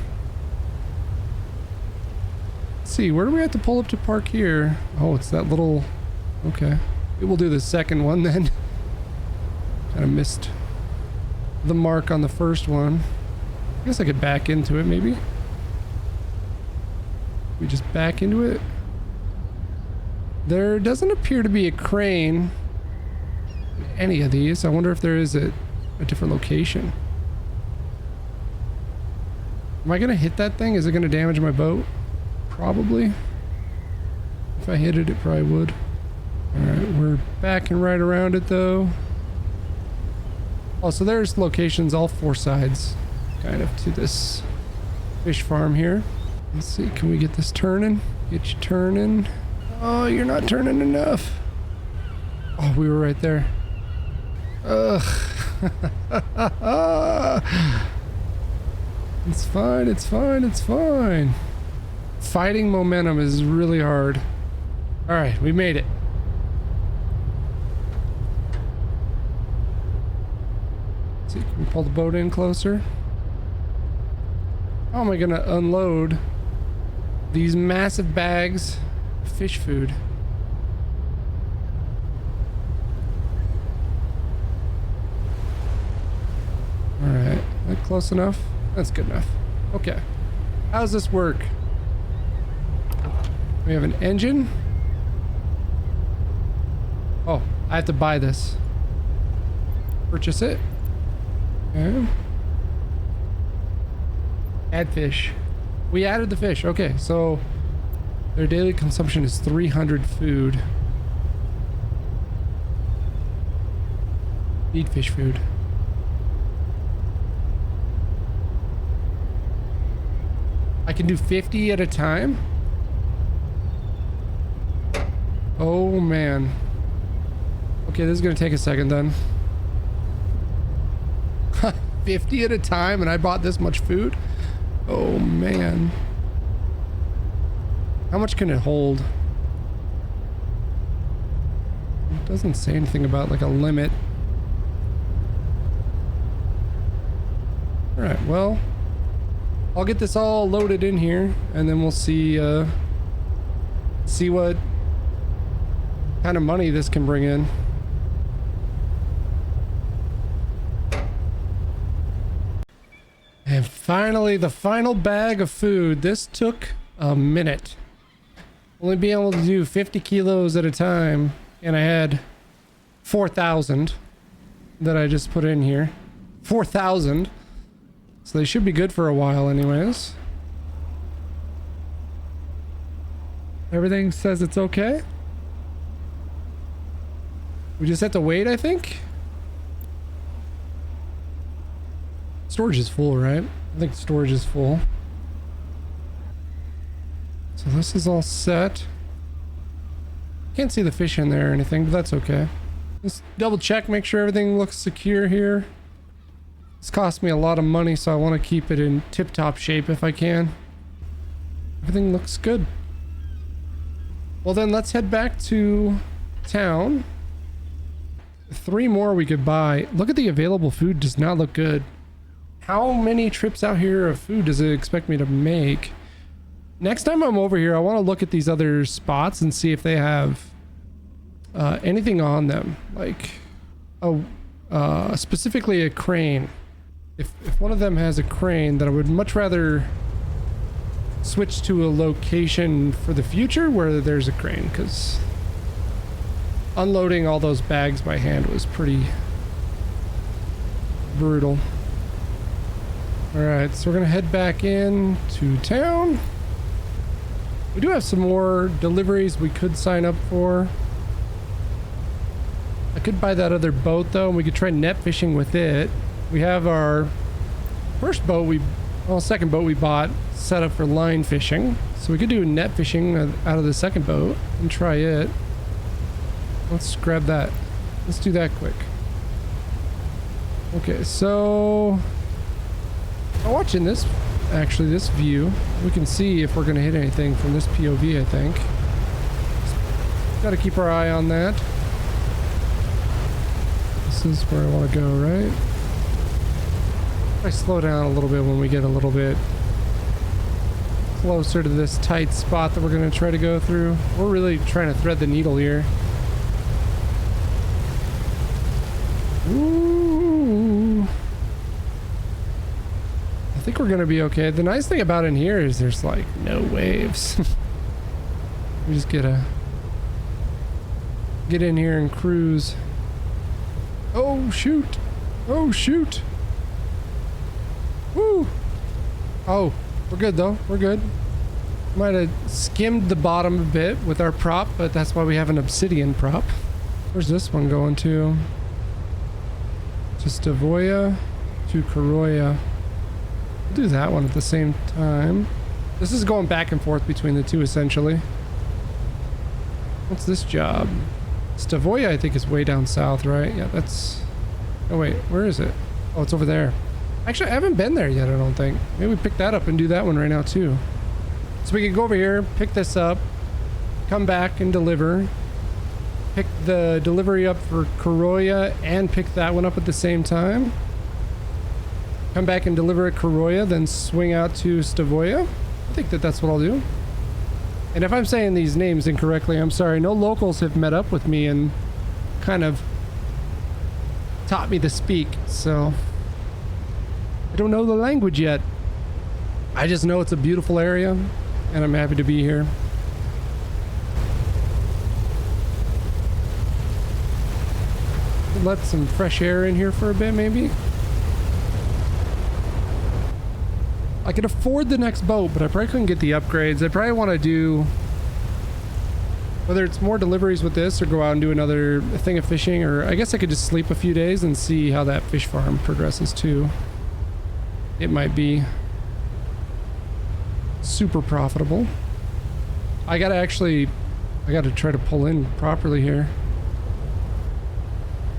Let's see, where do we have to pull up to park here? Oh, it's that little... Okay. We'll do the second one then. Kind of missed the mark on the first one. I guess I could back into it, maybe. We just back into it. There doesn't appear to be a crane in any of these. I wonder if there is a different location. Am I gonna hit that thing? Is it gonna damage my boat? Probably. If I hit it, it probably would. Alright, we're backing right around it though. Oh, so there's locations all four sides, kind of, to this fish farm here. Let's see, can we get this turning? Get you turning. Oh, you're not turning enough. Oh, we were right there. Ugh. It's fine, it's fine, it's fine. Fighting momentum is really hard. Alright, we made it. Let's see, can we pull the boat in closer? How am I gonna unload these massive bags of fish food? Alright, that close enough? That's good enough. Okay. How does this work? We have an engine. Oh, I have to buy this. Purchase it. Okay. Add fish. We added the fish. Okay, so their daily consumption is 300 food. Need fish food. I can do 50 at a time? Oh man. Okay, this is gonna take a second then. 50 at a time and I bought this much food? Oh man. How much can it hold? It doesn't say anything about like a limit. Alright, well, I'll get this all loaded in here and then we'll see see what kind of money this can bring in. And finally, the final bag of food. This took a minute. Only being able to do 50 kilos at a time, and I had 4,000. that I just put in here. 4,000. So they should be good for a while anyways. Everything says it's okay. We just have to wait, I think. Storage is full, right? I think storage is full. So this is all set. Can't see the fish in there or anything, but that's okay. Just double check, make sure everything looks secure here. This cost me a lot of money, so I want to keep it in tip-top shape if I can. Everything looks good. Well then, let's head back to town. 3 more we could buy. Look at the available food, does not look good. How many trips out here of food does it expect me to make? Next time I'm over here, I want to look at these other spots and see if they have anything on them. Like, specifically a crane. If one of them has a crane, then I would much rather switch to a location for the future where there's a crane, because unloading all those bags by hand was pretty brutal. Alright, so we're gonna head back in to town. We do have some more deliveries we could sign up for. I could buy that other boat though, and we could try net fishing with it. We have our first boat second boat we bought set up for line fishing. So we could do net fishing out of the second boat and try it. Let's grab that. Let's do that quick. Okay, so watching this, actually this view, we can see if we're gonna hit anything from this POV, I think. Gotta keep our eye on that. This is where I want to go, right? I slow down a little bit when we get a little bit closer to this tight spot that we're going to try to go through. We're really trying to thread the needle here. Ooh. I think we're going to be okay. The nice thing about in here is there's like no waves. We just get in here and cruise. Oh shoot! Oh shoot! Woo! Oh, we're good though. We're good. Might have skimmed the bottom a bit with our prop, but that's why we have an obsidian prop. Where's this one going to? To Stavoya to Koroya. We'll do that one at the same time. This is going back and forth between the two essentially. What's this job? Stavoya, I think, is way down south, right? Yeah, that's... Oh, wait. Where is it? Oh, it's over there. Actually, I haven't been there yet, I don't think. Maybe we pick that up and do that one right now, too. So we can go over here, pick this up, come back and deliver. Pick the delivery up for Koroya and pick that one up at the same time. Come back and deliver at Koroya, then swing out to Stavoya. I think that's what I'll do. And if I'm saying these names incorrectly, I'm sorry. No locals have met up with me and kind of taught me to speak, so I don't know the language yet. I just know it's a beautiful area, and I'm happy to be here. Let some fresh air in here for a bit, maybe. I could afford the next boat, but I probably couldn't get the upgrades. I probably want to do, whether it's more deliveries with this or go out and do another thing of fishing, or I guess I could just sleep a few days and see how that fish farm progresses too. It might be super profitable. I gotta try to pull in properly here.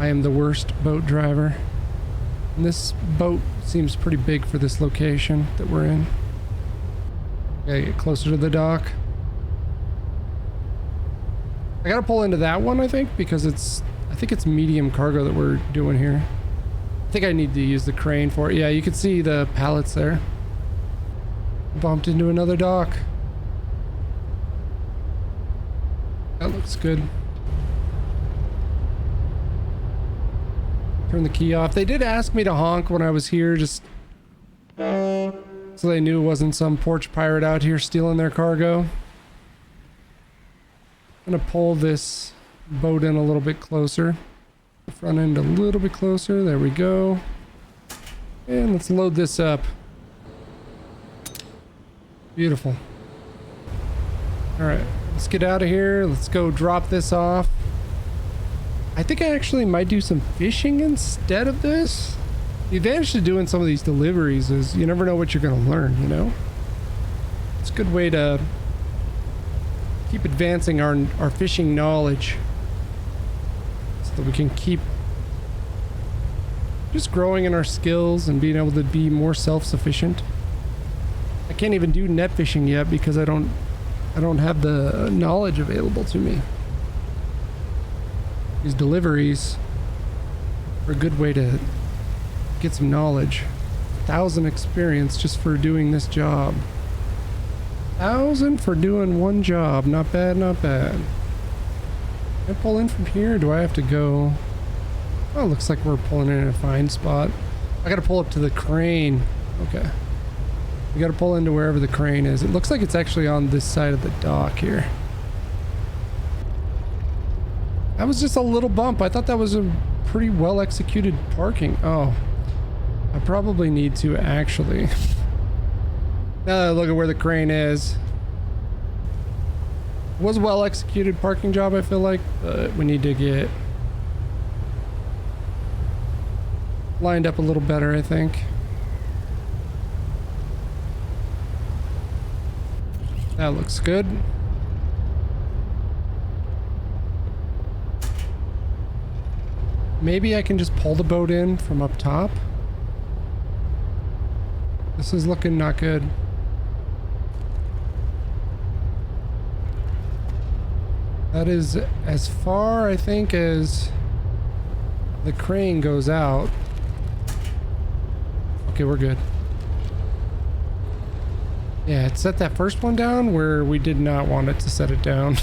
I am the worst boat driver. And this boat seems pretty big for this location that we're in. Gotta get closer to the dock. I gotta pull into that one, I think, because I think it's medium cargo that we're doing here. I think I need to use the crane for it. Yeah, you can see the pallets there. Bumped into another dock. That looks good. Turn the key off. They did ask me to honk when I was here, just so they knew it wasn't some porch pirate out here stealing their cargo. I'm gonna pull this boat in a little bit closer. The front end a little bit closer. There we go. And let's load this up. Beautiful. All right, let's get out of here. Let's go drop this off. I think I actually might do some fishing instead of this. The advantage to doing some of these deliveries is you never know what you're going to learn, you know? It's a good way to keep advancing our fishing knowledge so that we can keep just growing in our skills and being able to be more self-sufficient. I can't even do net fishing yet because I don't have the knowledge available to me. These deliveries are a good way to get some knowledge. 1,000 experience just for doing this job. 1,000 for doing one job. Not bad, not bad. Can I pull in from here? Do I have to go? Oh, looks like we're pulling in a fine spot. I gotta pull up to the crane. Okay. We gotta pull into wherever the crane is. It looks like it's actually on this side of the dock here. That was just a little bump. I thought that was a pretty well executed parking. Oh, I probably need to actually. Now that I look at where the crane is. It was a well executed parking job, I feel like, but we need to get lined up a little better, I think. That looks good. Maybe I can just pull the boat in from up top. This is looking not good. That is as far, I think, as the crane goes out. Okay, we're good. Yeah, it set that first one down where we did not want it to set it down.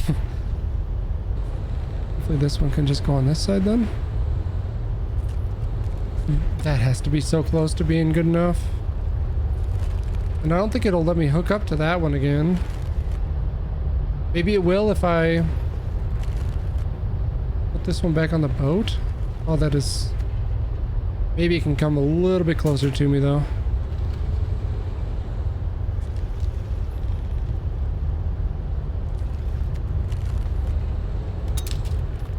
Hopefully this one can just go on this side then. That has to be so close to being good enough. And I don't think it'll let me hook up to that one again. Maybe it will if I put this one back on the boat. Oh, that is... Maybe it can come a little bit closer to me though.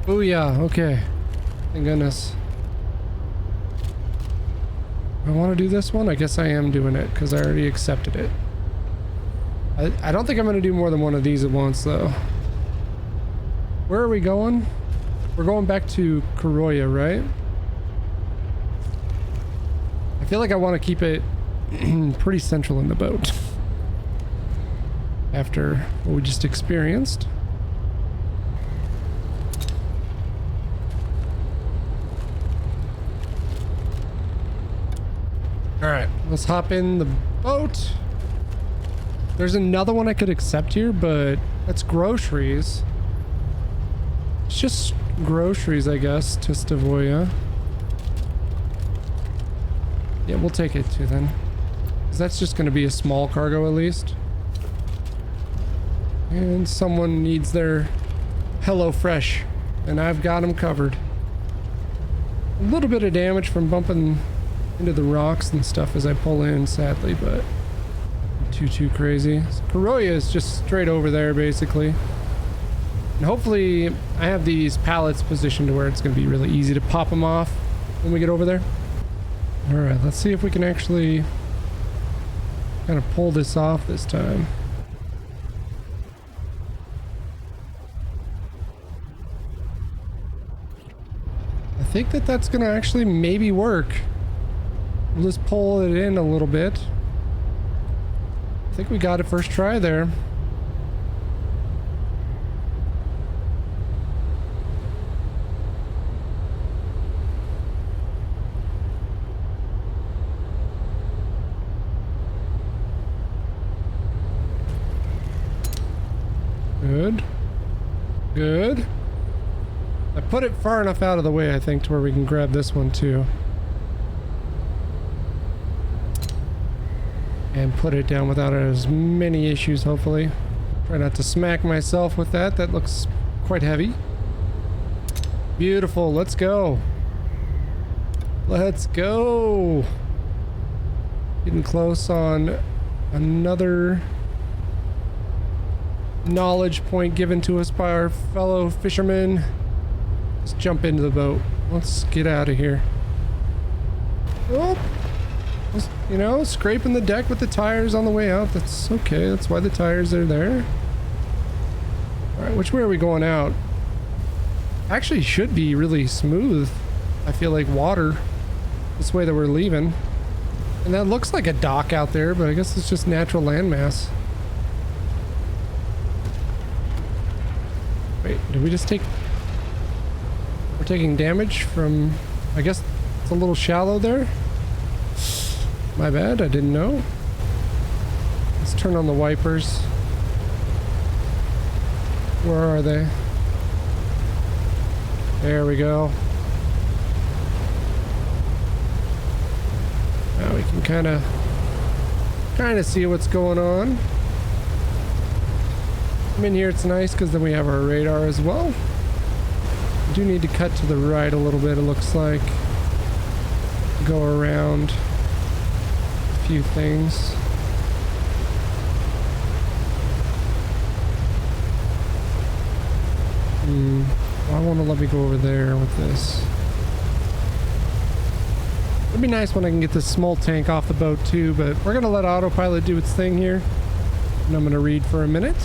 Oh yeah, okay. Thank goodness. I want to do this one. I guess I am doing it because I already accepted it. I don't think I'm going to do more than one of these at once though. Where are we going? We're going back to Koroya, right? I feel like I want to keep it pretty central in the boat. After what we just experienced. Alright, let's hop in the boat. There's another one I could accept here, but that's groceries. It's just groceries, I guess, to Stavoya. Yeah, we'll take it too then. Because that's just going to be a small cargo at least. And someone needs their HelloFresh, and I've got them covered. A little bit of damage from bumping into the rocks and stuff as I pull in, sadly, but too crazy. So Koroya is just straight over there, basically. And hopefully I have these pallets positioned to where it's going to be really easy to pop them off when we get over there. Alright, let's see if we can actually kind of pull this off this time. I think that that's going to actually maybe work. We'll just pull it in a little bit. I think we got it first try there. Good. Good. I put it far enough out of the way, I think, to where we can grab this one too. And put it down without as many issues, hopefully. Try not to smack myself with that. That looks quite heavy. Beautiful. Let's go. Let's go. Getting close on another knowledge point given to us by our fellow fishermen. Let's jump into the boat. Let's get out of here. Oh, you know, scraping the deck with the tires on the way out. That's okay. That's why the tires are there. All right, which way are we going out? Actually, should be really smooth. I feel like water. This way that we're leaving. And that looks like a dock out there, but I guess it's just natural landmass. Wait, did we just take... We're taking damage from... I guess it's a little shallow there. My bad, I didn't know. Let's turn on the wipers. Where are they? There we go. Now we can kind of see what's going on. Come in here, it's nice because then we have our radar as well. We do need to cut to the right a little bit, it looks like. Go around a few things. Well, I want to let me go over there with this. It'd be nice when I can get this small tank off the boat too, but we're going to let autopilot do its thing here. And I'm going to read for a minute.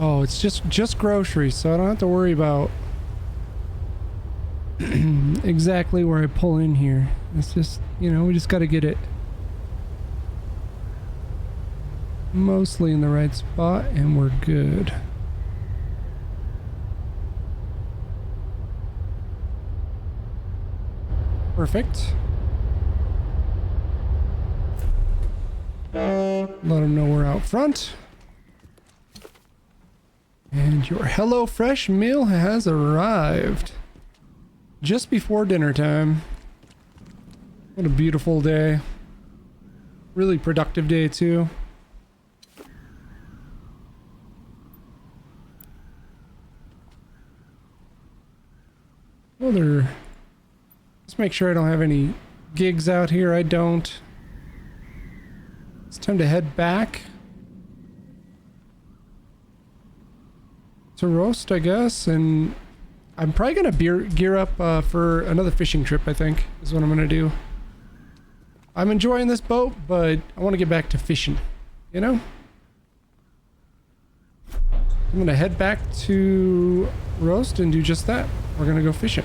Oh, it's just groceries, so I don't have to worry about exactly where I pull in here. It's just, you know, we just got to get it mostly in the right spot and we're good. Perfect. Let them know we're out front. And your HelloFresh meal has arrived. Just before dinner time. What a beautiful day. Really productive day too. Well, let's make sure I don't have any gigs out here. I don't. It's time to head back to roast, I guess, and I'm probably gonna gear up for another fishing trip. I think is what I'm gonna do. I'm enjoying this boat, but I want to get back to fishing, you know? I'm gonna head back to Roast and do just that. We're gonna go fishing.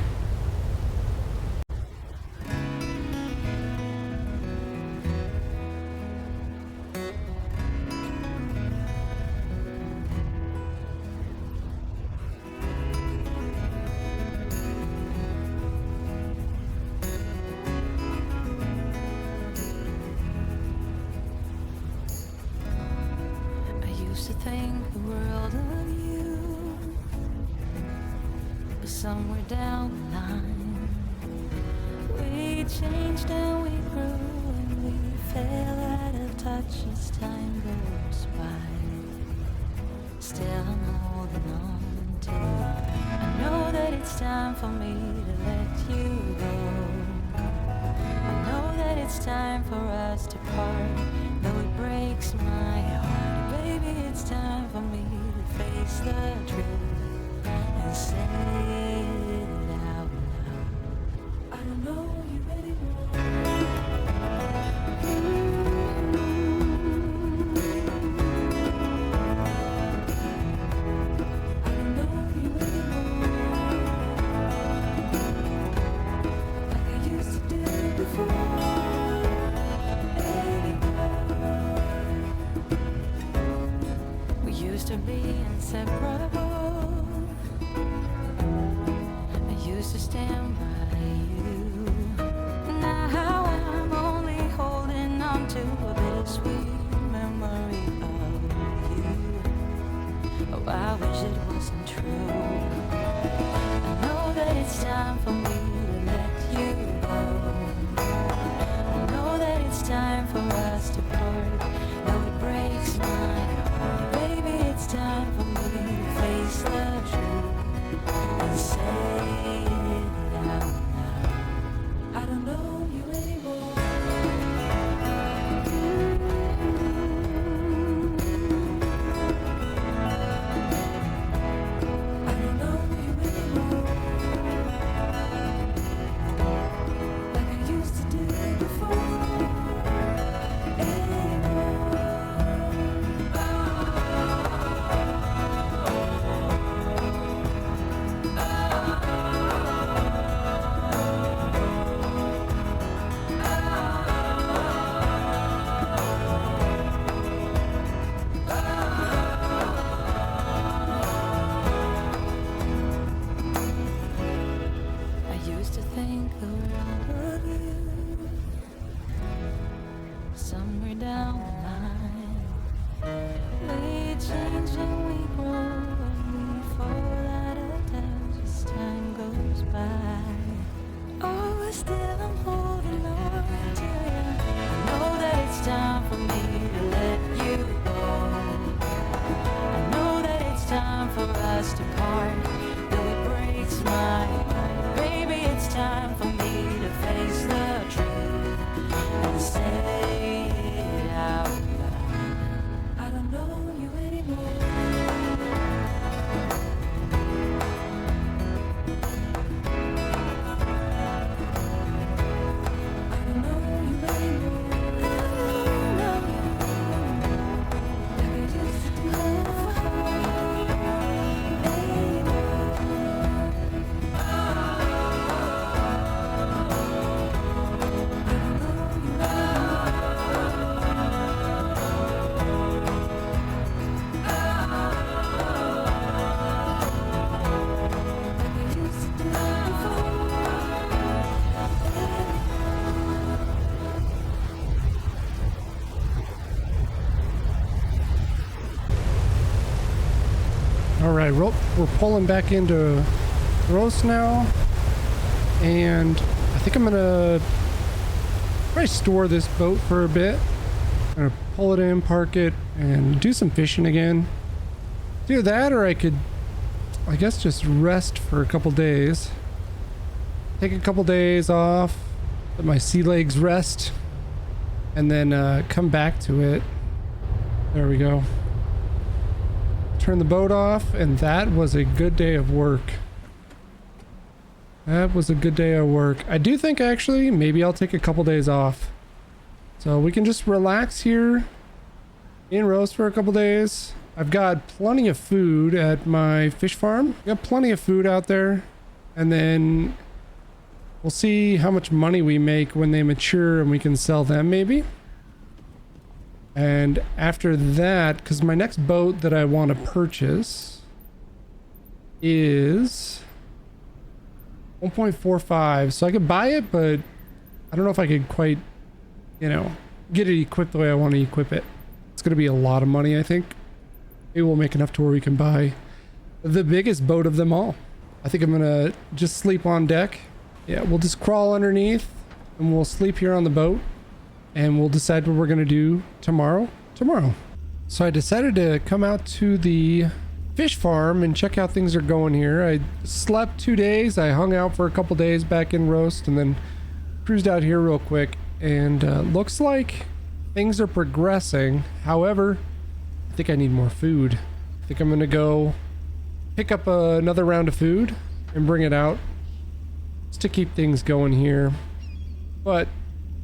To think the world of you, but somewhere down the line we changed and we grew and we fell out of touch as time goes by. Still I'm holding on to you. I know that it's time for me to let you go. I know that it's time for us to part, though it breaks my heart. Baby, it's time for me to face the truth and say it out loud. I don't know you anymore. I don't know you anymore. Like I used to do before. Used to be inseparable. I used to stand by you. Now I'm only holding on to a bittersweet memory of you. Oh, I wish it wasn't true. I know that it's time for me to let you go. I know that it's time for us to part, though it breaks my heart. It's time for me to face the truth and say it out loud. I don't know you anymore. I don't know you anymore. Like I used to do before. Somewhere down the line, we change and we grow and we fall out of touch as time goes by. Oh, still I'm holding on to you. I know that it's time for me to let you go. I know that it's time for us to part, though it breaks my heart. Baby, it's time for me to face the truth and say it out loud. I don't know you anymore. I don't know you anymore. I don't know you like I used to do before All right, we're pulling back into Roast now, and I think I'm gonna probably store this boat for a bit. I'm gonna pull it in, park it, and do some fishing again. Do that, or I could, I guess, just rest for a couple days. Take a couple days off, let my sea legs rest, and then come back to it. There we go. Turn the boat off, and that was a good day of work. That was a good day of work. I do think actually maybe I'll take a couple days off, so we can just relax here in Roast for a couple days, I've got plenty of food at my fish farm. Got plenty of food out there. And then we'll see how much money we make when they mature and we can sell them maybe. And after that, because my next boat that I want to purchase is 1.45. So I could buy it, but I don't know if I could quite, you know, get it equipped the way I want to equip it. It's going to be a lot of money, I think. Maybe we'll make enough to where we can buy the biggest boat of them all. I think I'm going to just sleep on deck. Yeah, we'll just crawl underneath and we'll sleep here on the boat. And we'll decide what we're going to do tomorrow. So I decided to come out to the fish farm and check how things are going here. I slept 2 days. I hung out for a couple days back in Roast and then cruised out here real quick. And looks like things are progressing. However, I think I need more food. I think I'm going to go pick up another round of food and bring it out just to keep things going here. But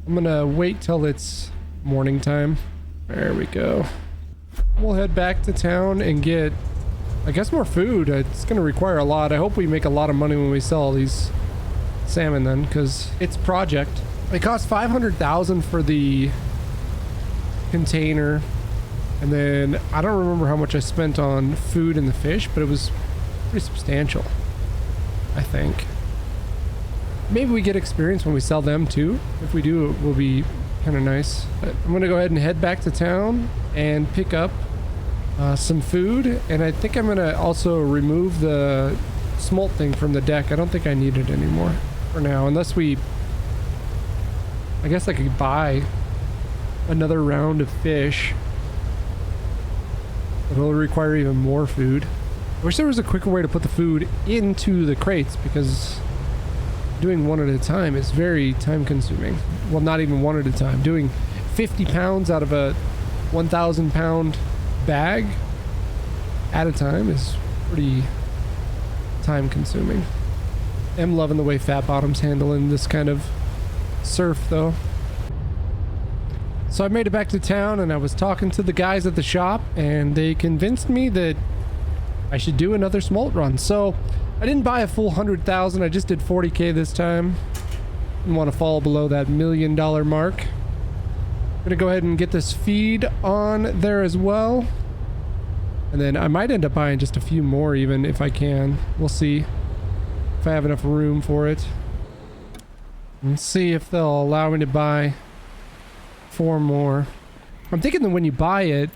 I'm gonna wait till it's morning time. There we go. We'll head back to town and get, I guess, more food. It's gonna require a lot. I hope we make a lot of money when we sell all these salmon then, because it's a project. It cost 500,000 for the container, and then I don't remember how much I spent on food and the fish, but it was pretty substantial, I think. Maybe we get experience when we sell them too. If we do, it will be kind of nice. But I'm gonna go ahead and head back to town and pick up some food, and I think I'm gonna also remove the smolt thing from the deck. I don't think I need it anymore for now, unless we, I guess I could buy another round of fish. It'll require even more food. I wish there was a quicker way to put the food into the crates, because doing one at a time is very time consuming. Well, not even one at a time. Doing 50 pounds out of a 1,000 pound bag at a time is pretty time consuming. I'm loving the way Fat Bottom's handling this kind of surf though. So I made it back to town and I was talking to the guys at the shop and they convinced me that I should do another smolt run. So I didn't buy a full 100,000. I just did 40K this time. Didn't want to fall below that $1 million mark. I'm gonna go ahead and get this feed on there as well. And then I might end up buying just a few more even if I can. We'll see if I have enough room for it. Let's see if they'll allow me to buy 4 more. I'm thinking that when you buy it,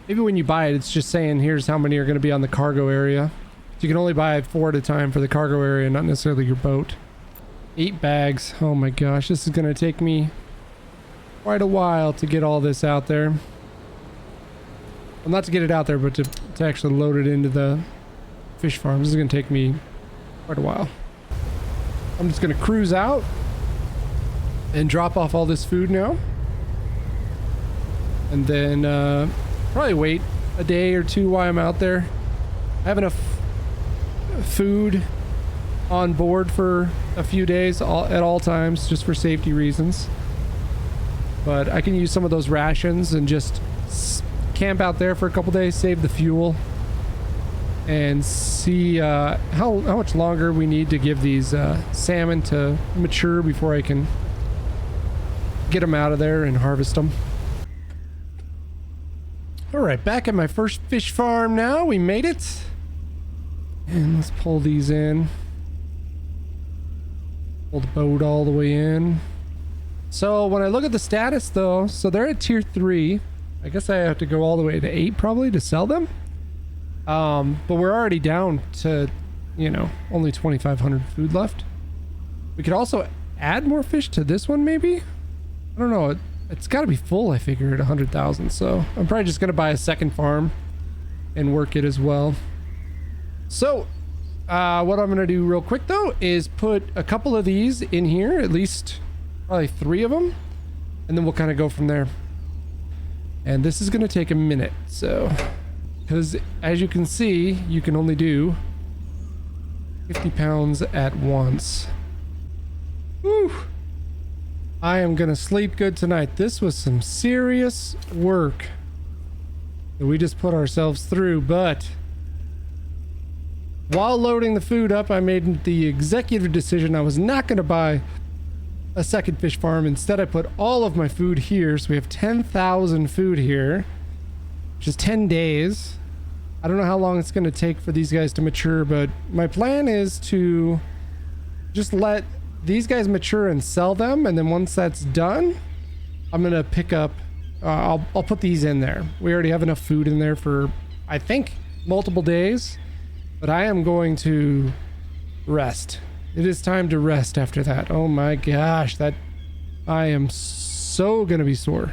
maybe when you buy it, it's just saying here's how many are going to be on the cargo area. So you can only buy 4 at a time for the cargo area, not necessarily your boat. 8 bags. Oh my gosh, this is going to take me quite a while to get all this out there. Well, not to get it out there, but to actually load it into the fish farm. This is going to take me quite a while. I'm just going to cruise out and drop off all this food now. And then probably wait a day or 2 while I'm out there. I have enough food on board for a few days at all times, just for safety reasons. But I can use some of those rations and just camp out there for a couple days, save the fuel, and see how much longer we need to give these salmon to mature before I can get them out of there and harvest them. All right, back at my first fish farm now. We made it. And let's pull these in. Pull the boat all the way in. So when I look at the status though, so they're at tier 3. I guess I have to go all the way to 8 probably to sell them. But we're already down to, you know, only 2,500 food left. We could also add more fish to this one maybe? I don't know. It's got to be full, I figure, at 100,000. So I'm probably just going to buy a second farm and work it as well. So what I'm going to do real quick though is put a couple of these in here, at least probably 3 of them, and then we'll kind of go from there. And this is going to take a minute, so because as you can see, you can only do 50 pounds at once. Whew. I am going to sleep good tonight. This was some serious work. that we just put ourselves through. But while loading the food up, I made the executive decision I was not going to buy a second fish farm. Instead, I put all of my food here. So we have 10,000 food here, which is 10 days. I don't know how long it's going to take for these guys to mature, but my plan is to just let these guys mature and sell them. And then once that's done, I'm going to pick up, I'll put these in there. We already have enough food in there for, I think, multiple days, but I am going to rest. It is time to rest after that. Oh my gosh, I am so going to be sore.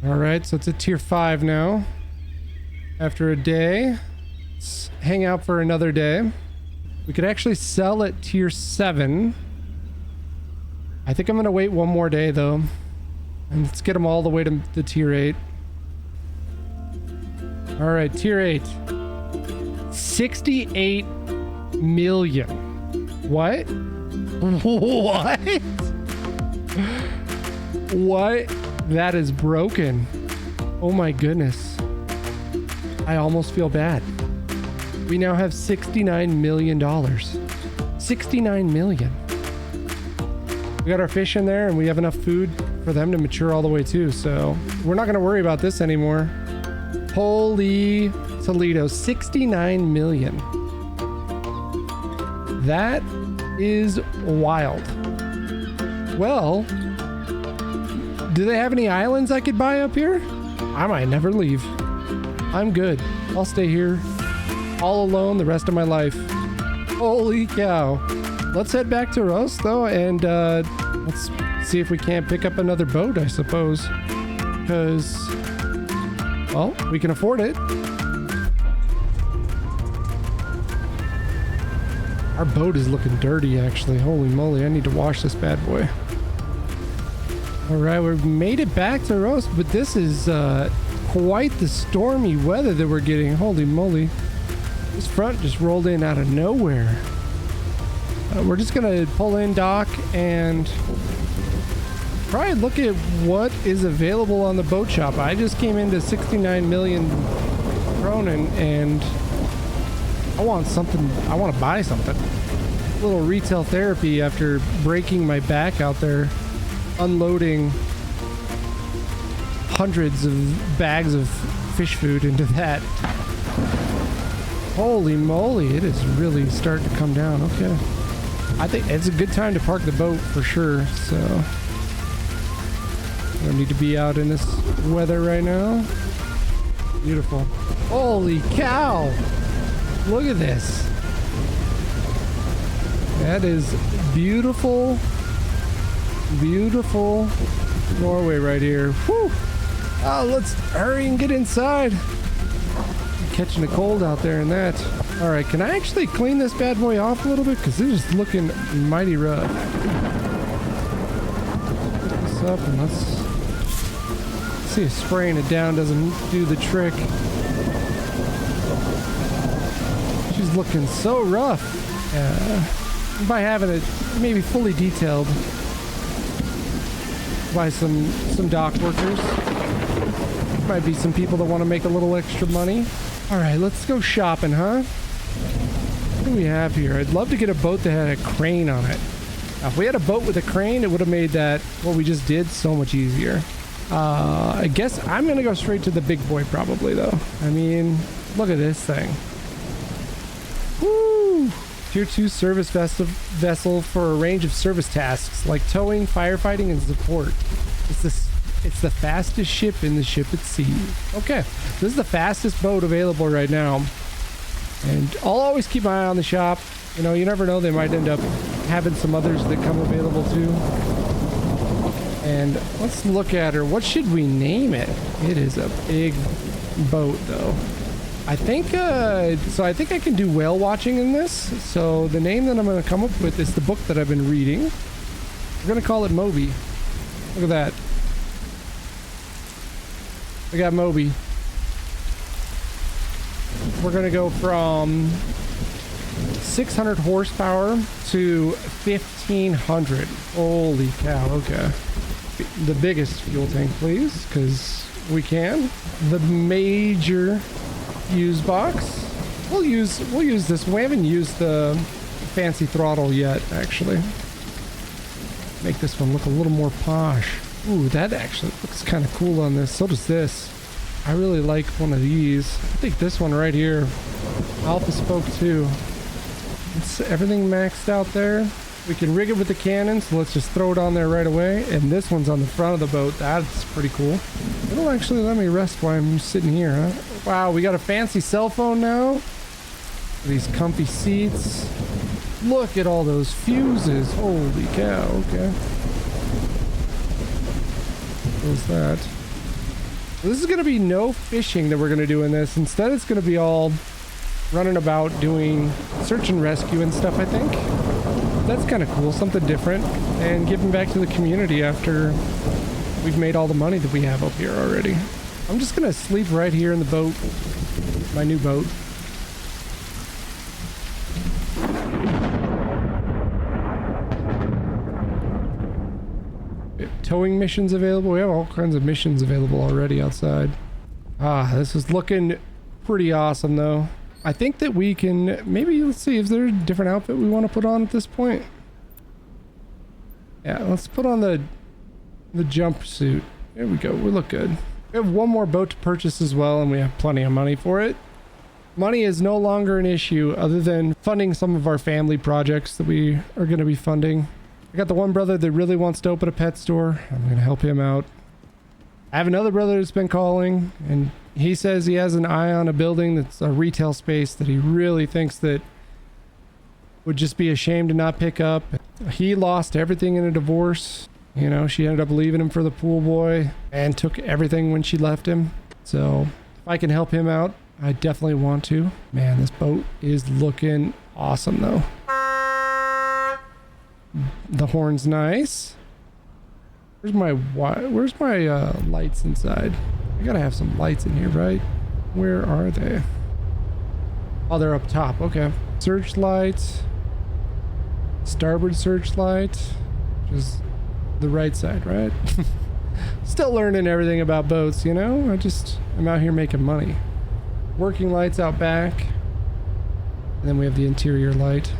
All right, so it's a tier 5 now. After a day, let's hang out for another day. We could actually sell at tier 7. I think I'm going to wait one more day though. And let's get them all the way to the tier 8. All right, tier 8. 68 million. What? What? What? That is broken. Oh my goodness. I almost feel bad. We now have $69 million. 69 million. We got our fish in there and we have enough food for them to mature all the way too. So we're not going to worry about this anymore. Holy Toledo, 69 million. That is wild. Well, do they have any islands I could buy up here? I might never leave. I'm good. I'll stay here all alone the rest of my life. Holy cow. Let's head back to Ross though, and let's see if we can't pick up another boat, I suppose. Because, well, we can afford it. Our boat is looking dirty, actually. Holy moly, I need to wash this bad boy. All right, we've made it back to Ross, but this is quite the stormy weather that we're getting. Holy moly. This front just rolled in out of nowhere. We're just gonna pull in, dock, and probably look at what is available on the boat shop. I just came into 69 million kronen and I want something. I want to buy something. A little retail therapy after breaking my back out there unloading hundreds of bags of fish food into that. Holy moly, it is really starting to come down. Okay. I think it's a good time to park the boat for sure, so I don't need to be out in this weather right now. Beautiful. Holy cow! Look at this. That is beautiful, beautiful Norway right here. Whew! Oh, let's hurry and get inside. I'm catching a cold out there in that. All right, can I actually clean this bad boy off a little bit? Because it's just looking mighty rough. Pick this up and let's see if spraying it down doesn't do the trick. She's looking so rough. By having it maybe fully detailed by some dock workers. Might be some people that want to make a little extra money. All right, let's go shopping, huh? What do we have here? I'd love to get a boat that had a crane on it. Now, if we had a boat with a crane, it would have made that, what we just did, so much easier. I guess I'm going to go straight to the big boy probably, though. I mean, look at this thing. Woo! Tier 2 service vessel for a range of service tasks like towing, firefighting, and support. It's the fastest ship in the ship at sea. Okay, this is the fastest boat available right now. And I'll always keep my eye on the shop. You know, you never know, they might end up having some others that come available too. And let's look at her. What should we name it? It is a big boat though. I think I think I can do whale watching in this. So the name that I'm going to come up with is the book that I've been reading. We're going to call it Moby. Look at that. We got Moby. We're going to go from 600 horsepower to 1500. Holy cow. Okay. The biggest fuel tank, please, because we can. The major fuse box. We'll use this. We haven't used the fancy throttle yet, actually. Make this one look a little more posh. Ooh, that actually looks kind of cool on this. So does this. I really like one of these. I think this one right here. Alpha spoke too. It's everything maxed out there. We can rig it with the cannon, so let's just throw it on there right away. And this one's on the front of the boat. That's pretty cool. It'll actually let me rest while I'm sitting here, huh? Wow, we got a fancy cell phone now. These comfy seats. Look at all those fuses. Holy cow, okay. What was that? This is going to be no fishing that we're going to do in this. Instead, it's going to be all running about doing search and rescue and stuff, I think. That's kind of cool, something different, and giving back to the community after we've made all the money that we have up here already. I'm just gonna sleep right here in the boat, my new boat. Towing missions available. We have all kinds of missions available already outside. Ah, this is looking pretty awesome though. I think that we can, maybe, let's see, is there a different outfit we want to put on at this point? Yeah, let's put on the jumpsuit. There we go, we look good. We have one more boat to purchase as well, and we have plenty of money for it. Money is no longer an issue other than funding some of our family projects that we are going to be funding. I got the one brother that really wants to open a pet store. I'm going to help him out. I have another brother that's been calling, and he says he has an eye on a building that's a retail space that he really thinks that would just be a shame to not pick up. He lost everything in a divorce. You know, she ended up leaving him for the pool boy and took everything when she left him. So if I can help him out, I definitely want to. Man, this boat is looking awesome though. The horn's nice. Where's my lights inside? I gotta have some lights in here, right? Where are they? Oh, they're up top. Okay. Searchlight. Starboard searchlight. Which is the right side, right? Still learning everything about boats, you know? I'm out here making money. Working lights out back. And then we have the interior light.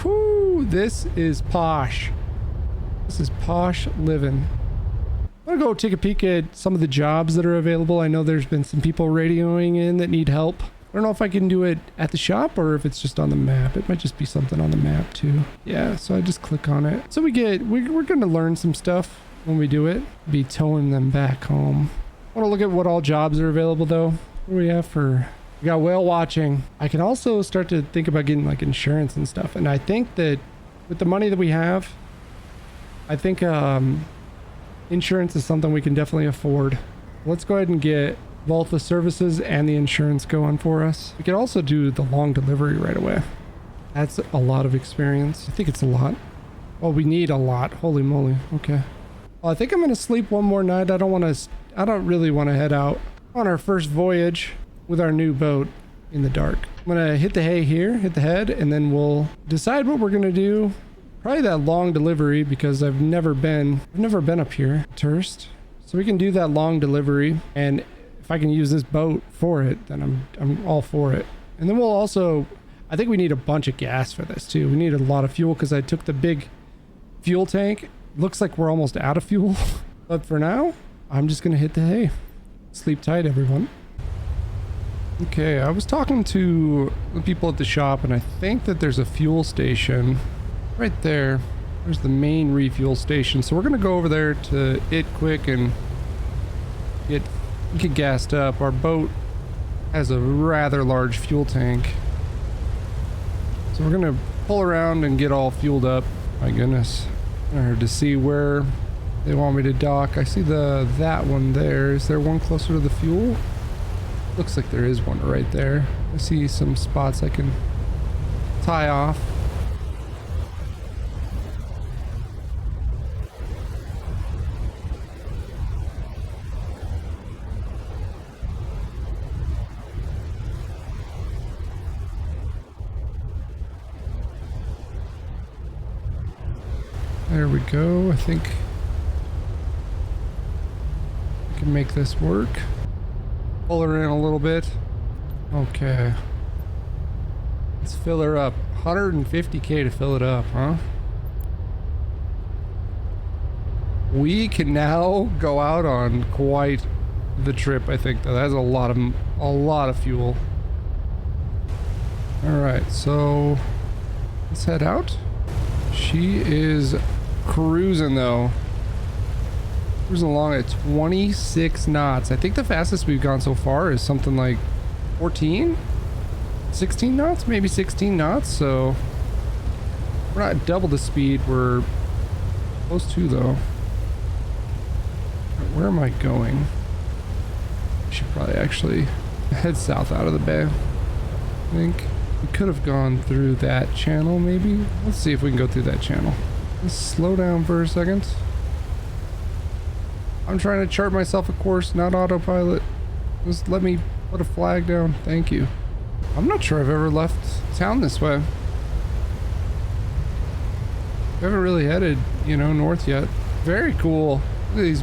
Whew, this is posh. This is posh living. I'm gonna go take a peek at some of the jobs that are available. I know there's been some people radioing in that need help. I don't know if I can do it at the shop or if it's just on the map. It might just be something on the map too. Yeah, so I just click on it. So we're gonna learn some stuff when we do it. Be towing them back home. I wanna look at what all jobs are available though. What do we have for? We got whale watching. I can also start to think about getting like insurance and stuff. And I think that with the money that we have, I think insurance is something we can definitely afford. Let's go ahead and get both the services and the insurance going for us. We could also do the long delivery right away. That's a lot of experience. I think it's a lot. Well, we need a lot. Holy moly. Okay. Well, I think I'm going to sleep one more night. I don't really want to head out on our first voyage with our new boat in the dark. I'm going to hit the hay here, hit the head, and then we'll decide what we're going to do. Probably that long delivery because I've never been up here, tourist. So we can do that long delivery, and if I can use this boat for it, then I'm all for it. And then we'll also, I think we need a bunch of gas for this too. We need a lot of fuel because I took the big fuel tank. Looks like we're almost out of fuel, but for now, I'm just gonna hit the hay. Sleep tight, everyone. Okay, I was talking to the people at the shop, and I think that there's a fuel station right there. There's the main refuel station. So we're gonna go over there to it quick and get gassed up. Our boat has a rather large fuel tank. So we're gonna pull around and get all fueled up. My goodness. To see where they want me to dock. I see that one there. Is there one closer to the fuel? Looks like there is one right there. I see some spots I can tie off. There we go. I think I can make this work. Pull her in a little bit. Okay. Let's fill her up. 150k to fill it up, huh? We can now go out on quite the trip, I think. That's a lot of fuel. All right, so let's head out. She is cruising though. Cruising along at 26 knots. I think the fastest we've gone so far is something like 14, 16 knots, maybe 16 knots. So we're not double the speed. We're close to though. Where am I going? I should probably actually head south out of the bay. I think we could have gone through that channel maybe. Let's see if we can go through that channel. Let's slow down for a second. I'm trying to chart myself a course, not autopilot. Just let me put a flag down. Thank you. I'm not sure I've ever left town this way. We haven't really headed, you know, north yet. Very cool. Look at these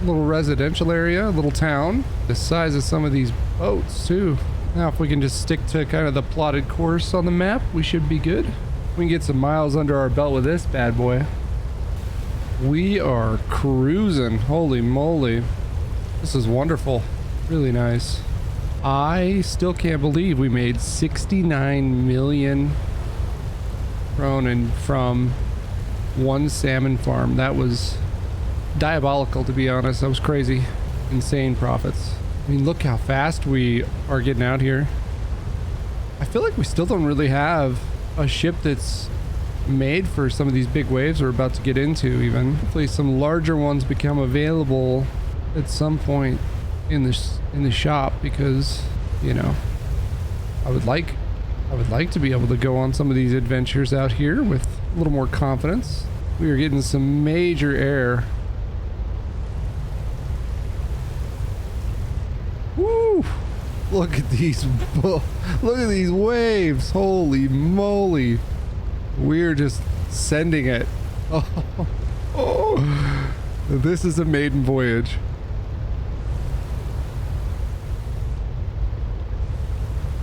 little residential area, little town. The size of some of these boats too. Now if we can just stick to kind of the plotted course on the map, we should be good. We can get some miles under our belt with this bad boy. We are cruising. Holy moly. This is wonderful. Really nice. I still can't believe we made 69 million kronen from one salmon farm. That was diabolical, to be honest. That was crazy. Insane profits. I mean, look how fast we are getting out here. I feel like we still don't really have a ship that's made for some of these big waves we're about to get into even. Hopefully some larger ones become available at some point in the shop, because, you know, I would like to be able to go on some of these adventures out here with a little more confidence. We are getting some major air. Woo! Look at these waves. Holy moly. We're just sending it. Oh, this is a maiden voyage.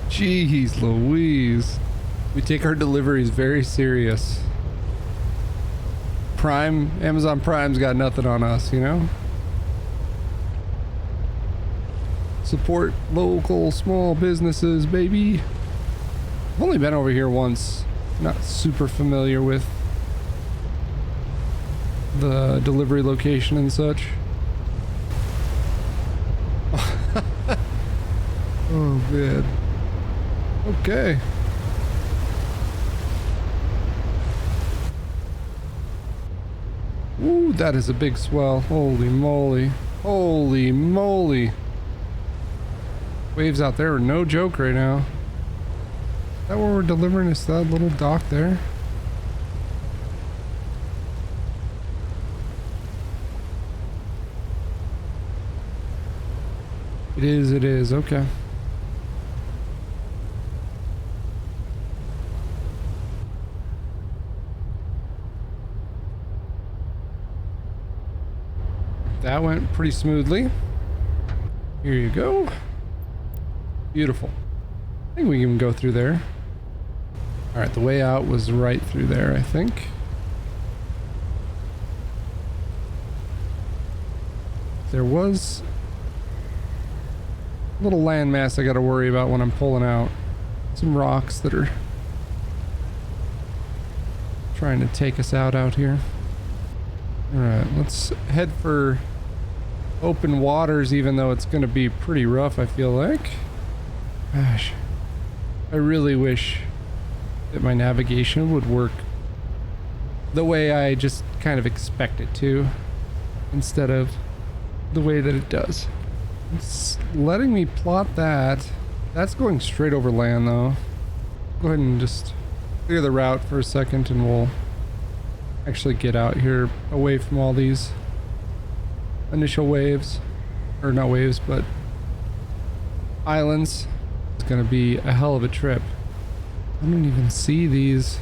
Jeez Louise. We take our deliveries very serious. Amazon Prime's got nothing on us, you know? Support local small businesses, baby. I've only been over here once. Not super familiar with the delivery location and such. Oh man. Okay. Ooh, that is a big swell. Holy moly. Holy moly. Waves out there are no joke right now. Is that where we're delivering? Is that little dock there? It is, okay. That went pretty smoothly. Here you go. Beautiful. I think we can go through there. All right, the way out was right through there, I think. There was a little landmass I got to worry about when I'm pulling out. Some rocks that are trying to take us out here. All right, let's head for open waters, even though it's going to be pretty rough, I feel like. Gosh, I really wish that my navigation would work the way I just kind of expect it to, instead of the way that it does. It's letting me plot that. That's going straight over land though. Go ahead and just clear the route for a second and we'll actually get out here away from all these initial waves. Or not waves, but islands. It's gonna be a hell of a trip. I don't even see these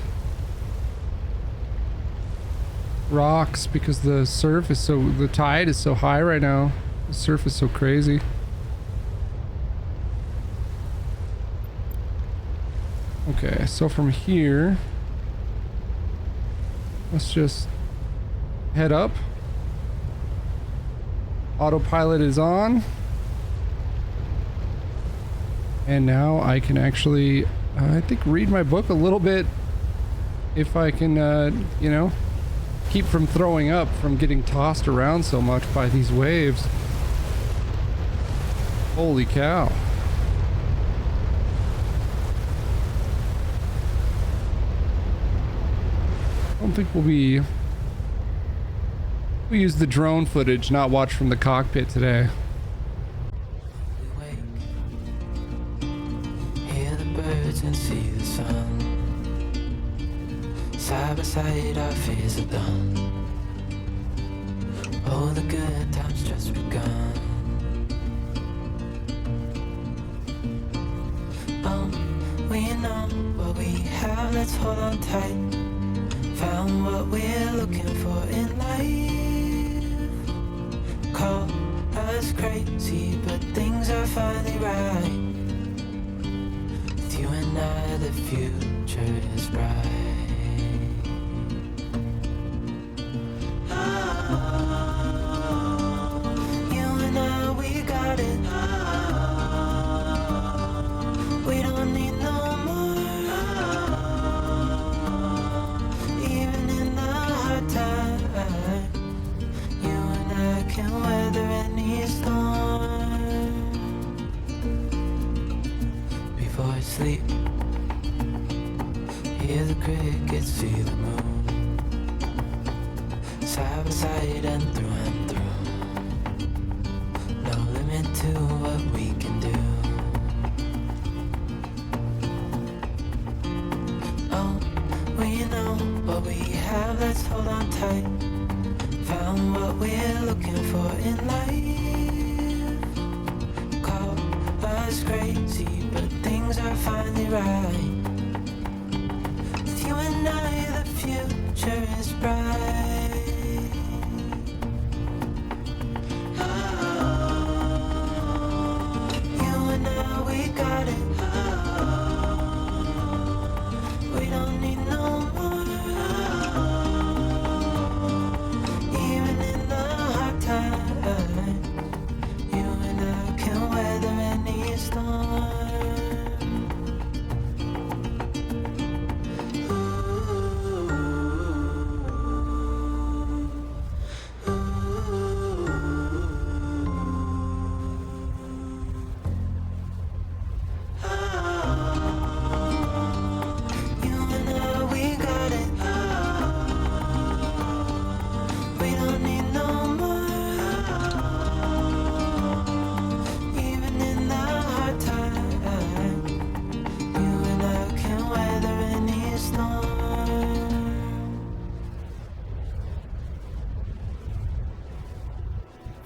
rocks because the surf is the tide is so high right now. the surf is so crazy. Okay, so from here, let's just head up. Autopilot is on. And now I can actually, I think, read my book a little bit if I can, you know, keep from throwing up from getting tossed around so much by these waves. Holy cow. I don't think we use the drone footage, not watch from the cockpit today. We wake, hear the birds and see the sun. Side by side our fears are done. Oh, the good times just begun. We know what we have, let's hold on tight. Found what we're looking for in life. Call us crazy, but things are finally right. With you and I, the future is bright. You and I, we got it. We don't need no more. Even in the hard time, you and I can weather any storm. Before I sleep, hear the crickets, see the moon. Side by side and through. No limit to what we can do. We know what we have, let's hold on tight. Found what we're looking for in life. Call us crazy, but things are finally right. With you and I, the future is bright. You and I, we got it. We don't need no more. Even in the hard time, you and I can weather any storm.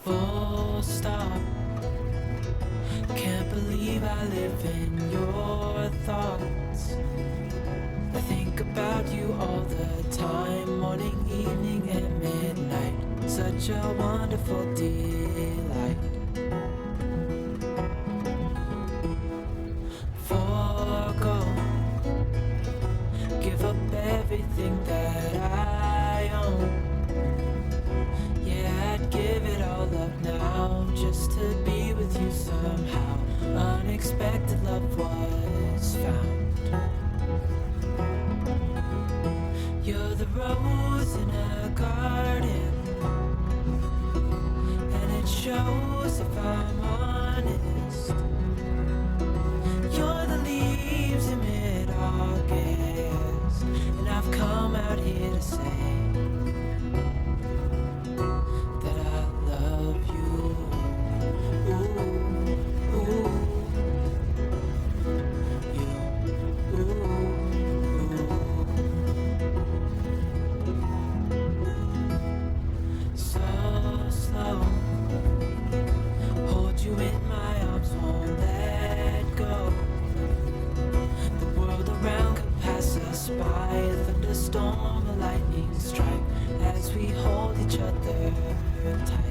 Full stop. Can't believe I live in your thoughts. I think about you all the time, morning, evening, and midnight. Such a wonderful delight. Forgo, give up everything that I own. Yeah, I'd give it all up now, just to be with you somehow. Unexpected love was found. You're the rose in a garden, and it shows if I'm honest. You're the leaves in mid-August, and I've come out here to say that I love you. Ooh, ooh, you, ooh, so slow. Hold you in my arms, won't let go. The world around could pass us by, a thunderstorm, a lightning strike, as we hold each other tight.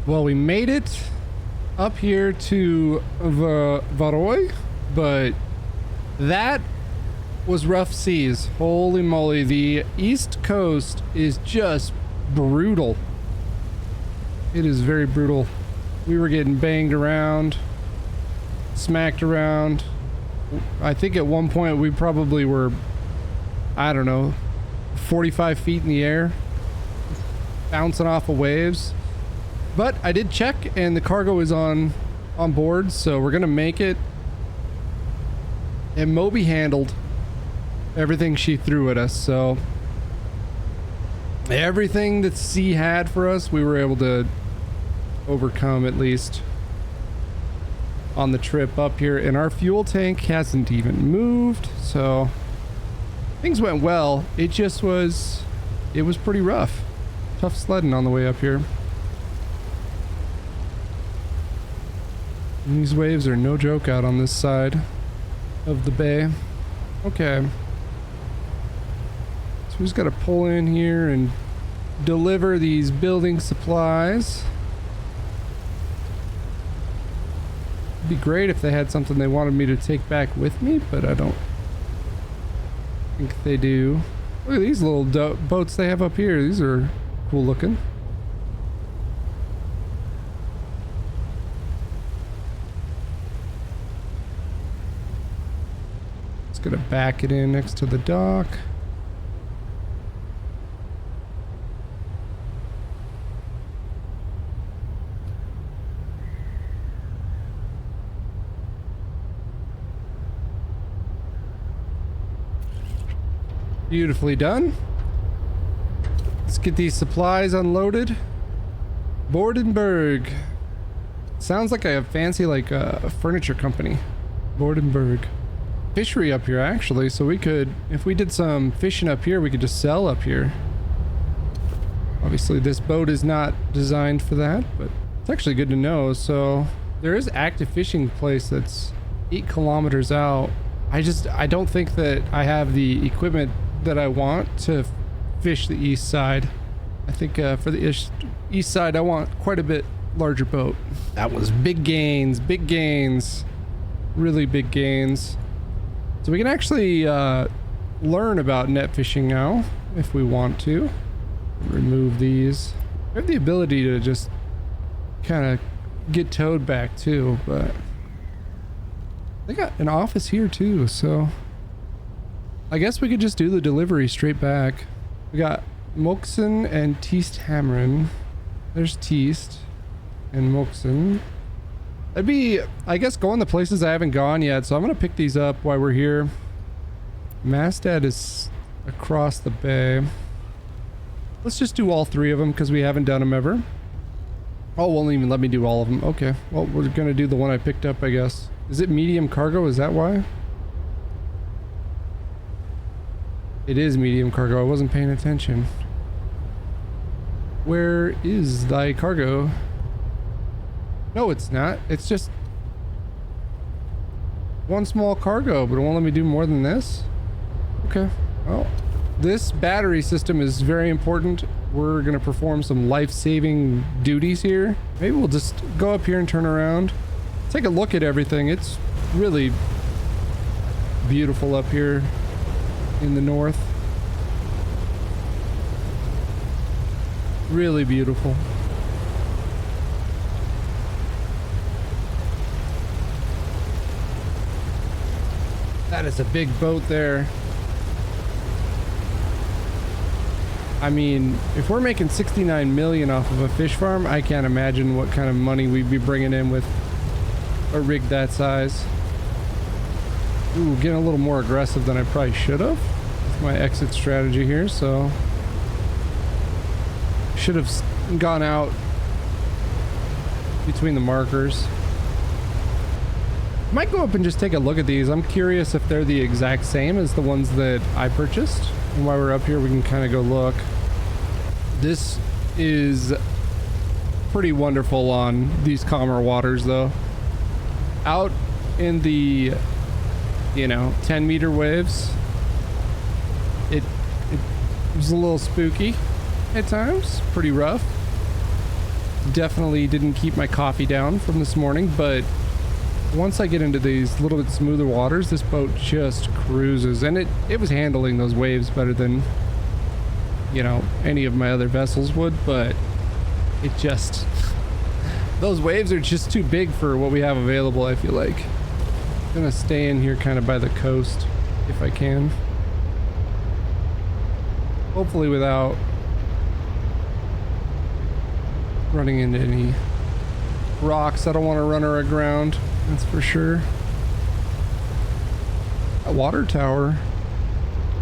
Well, we made it up here to Varoy, but that was rough seas. Holy moly, the east coast is just brutal. It is very brutal. We were getting banged around, smacked around. I think at one point we probably were, I don't know, 45 feet in the air, bouncing off of waves. But I did check and the cargo is on board, so we're gonna make it. And Moby handled everything she threw at us, so everything that sea had for us, we were able to overcome, at least on the trip up here. And our fuel tank hasn't even moved, so things went well. It was pretty rough. Tough sledding on the way up here. And these waves are no joke out on this side of the bay. Okay. So we just gotta pull in here and deliver these building supplies. It'd be great if they had something they wanted me to take back with me, but I don't think they do. Look at these little boats they have up here. These are cool looking. Just gonna back it in next to the dock. Beautifully done. Let's get these supplies unloaded. Bordenberg. Sounds like a fancy, like a furniture company. Bordenberg. Fishery up here, actually, so we could, if we did some fishing up here, we could just sell up here. Obviously, this boat is not designed for that, but it's actually good to know. So there is active fishing place that's 8 kilometers out. I don't think that I have the equipment that I want to fish the east side. I think for the east side I want quite a bit larger boat. That was big gains, really big gains. So we can actually learn about net fishing now if we want to. Remove these. I have the ability to just kind of get towed back too, but they got an office here too, so I guess we could just do the delivery straight back. We got Moxon and Teest Hamren. There's Teest and Moxon. I'd be, I guess, going the places I haven't gone yet, so I'm gonna pick these up while we're here. Mastad is across the bay. Let's just do all 3 of them because we haven't done them ever. Oh, won't even let me do all of them. Okay, well, we're gonna do the one I picked up, I guess. Is it medium cargo? Is that why? It is medium cargo. I wasn't paying attention. Where is thy cargo? No, it's not. It's just one small cargo, but it won't let me do more than this. Okay. Well, this battery system is very important. We're gonna perform some life-saving duties here. Maybe we'll just go up here and turn around. Take a look at everything. It's really beautiful up here in the north. Really beautiful. That is a big boat there. I mean, if we're making 69 million off of a fish farm, I can't imagine what kind of money we'd be bringing in with a rig that size. Ooh, getting a little more aggressive than I probably should have. That's my exit strategy here, so should have gone out between the markers. Might go up and just take a look at these. I'm curious if they're the exact same as the ones that I purchased. And while we're up here, we can kind of go look. This is pretty wonderful on these calmer waters, though. Out in the, 10-meter waves, it was a little spooky at times, pretty rough. Definitely didn't keep my coffee down from this morning, but once I get into these little bit smoother waters, this boat just cruises, and it was handling those waves better than, you know, any of my other vessels would, but it just, those waves are just too big for what we have available, I feel like. I'm gonna stay in here kind of by the coast if I can. Hopefully without running into any rocks. I don't want to run her aground, that's for sure. A water tower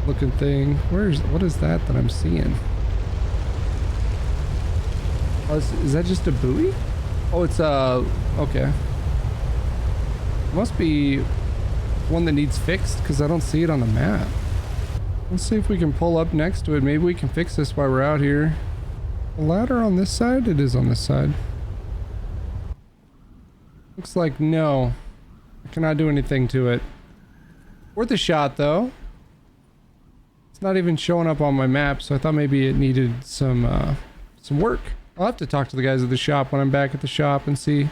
looking thing. What is that I'm seeing? Oh, is that just a buoy? Oh, it's okay. Must be one that needs fixed because I don't see it on the map. Let's see if we can pull up next to it. Maybe we can fix this while we're out here. A ladder on this side? It is on this side. Looks like no. I cannot do anything to it. Worth a shot though. It's not even showing up on my map, so I thought maybe it needed some work. I'll have to talk to the guys at the shop when I'm back at the shop and see.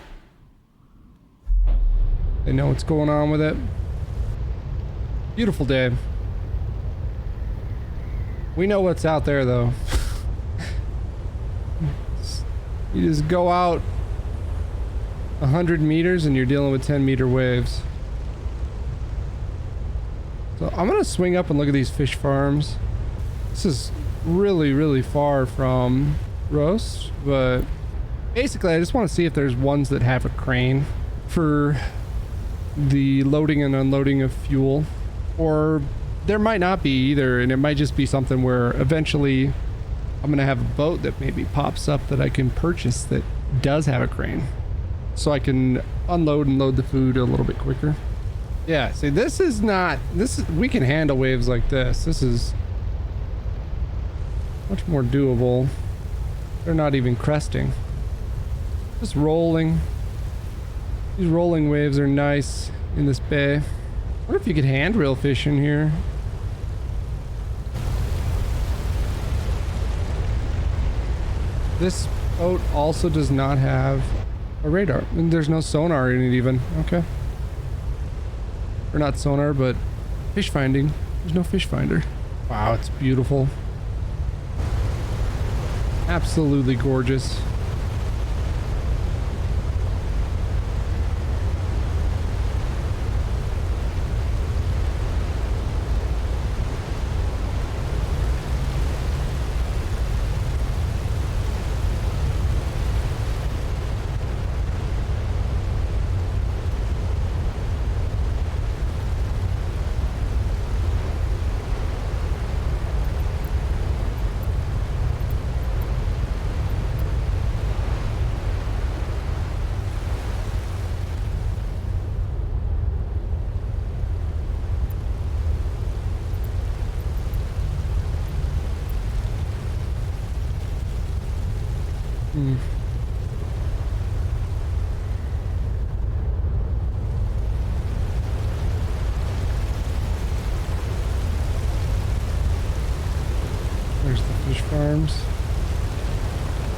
They know what's going on with it. Beautiful day. We know what's out there though. You just go out 100 meters and you're dealing with 10-meter waves. So I'm gonna swing up and look at these fish farms. This is really, really far from Roast, but basically I just want to see if there's ones that have a crane for the loading and unloading of fuel, or there might not be either, and it might just be something where eventually I'm gonna have a boat that maybe pops up that I can purchase that does have a crane, so I can unload and load the food a little bit quicker. Yeah, see, we can handle waves like this. This is much more doable. They're not even cresting, just rolling. These rolling waves are nice in this bay. I wonder if you could handrail fish in here. This boat also does not have a radar, and there's no sonar in it even. Okay. Or not sonar, but fish finding. There's no fish finder. Wow, it's beautiful. Absolutely gorgeous. There's the fish farms.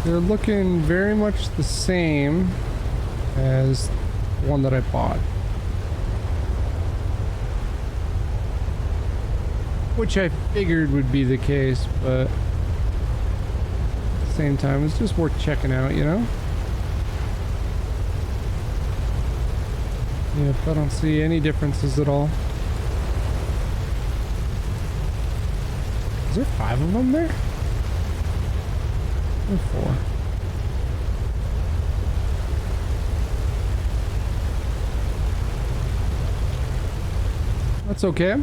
They're looking very much the same as the one that I bought, which I figured would be the case, but at the same time it's just worth checking out, you know? Yep, I don't see any differences at all. Is there 5 of them there? Or 4? That's okay.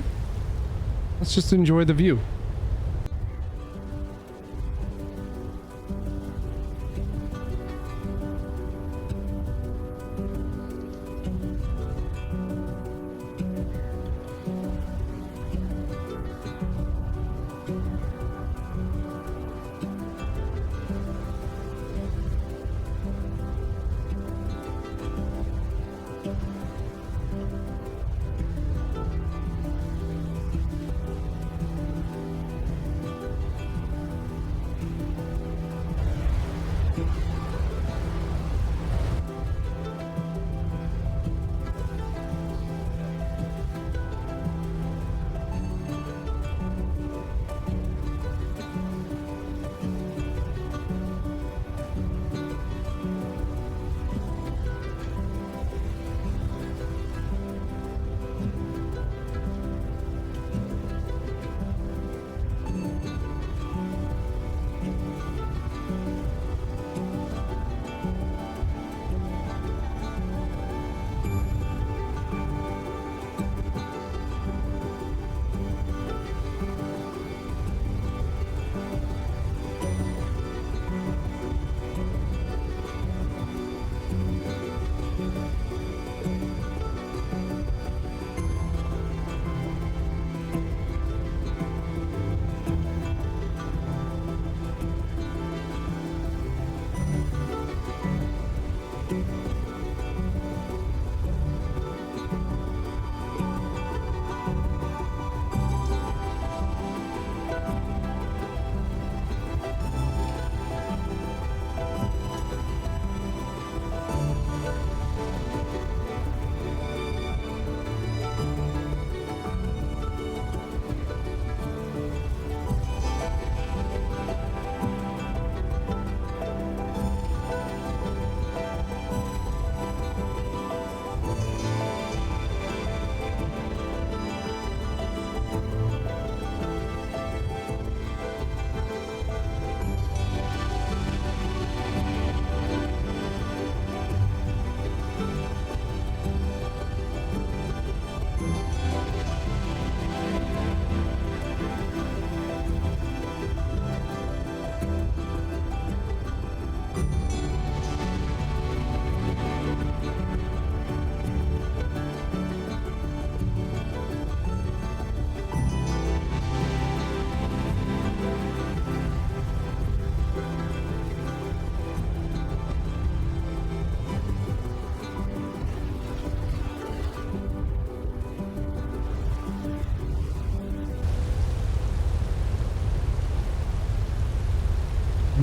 Let's just enjoy the view.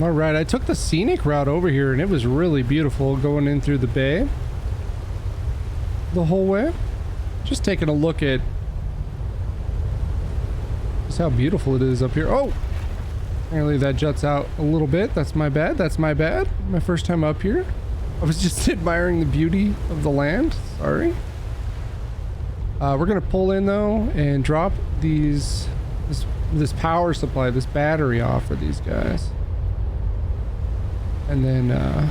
All right, I took the scenic route over here and it was really beautiful going in through the bay the whole way. Just taking a look at just how beautiful it is up here. Oh, apparently that juts out a little bit. That's my bad. That's my bad. My first time up here. I was just admiring the beauty of the land. Sorry. We're gonna pull in though and drop this power supply, this battery off for these guys. And then I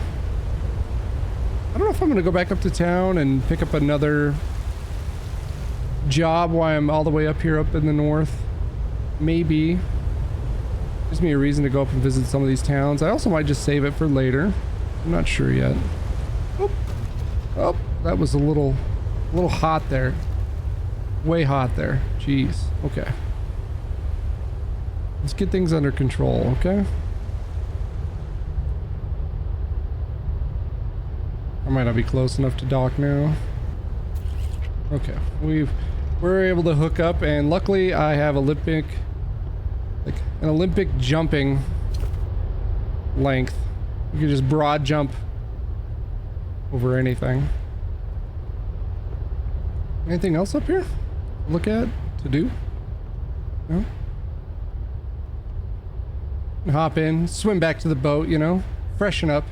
don't know if I'm gonna go back up to town and pick up another job while I'm all the way up here up in the north. Maybe. Gives me a reason to go up and visit some of these towns. I also might just save it for later. I'm not sure yet. Oh, oh, that was a little hot there. Way hot there. Jeez. Okay. Let's get things under control, okay? I might not be close enough to dock now. Okay. We're able to hook up, and luckily I have an Olympic jumping length. You can just broad jump over anything. Anything else up here to look at, to do? No? Hop in, swim back to the boat, you know, freshen up.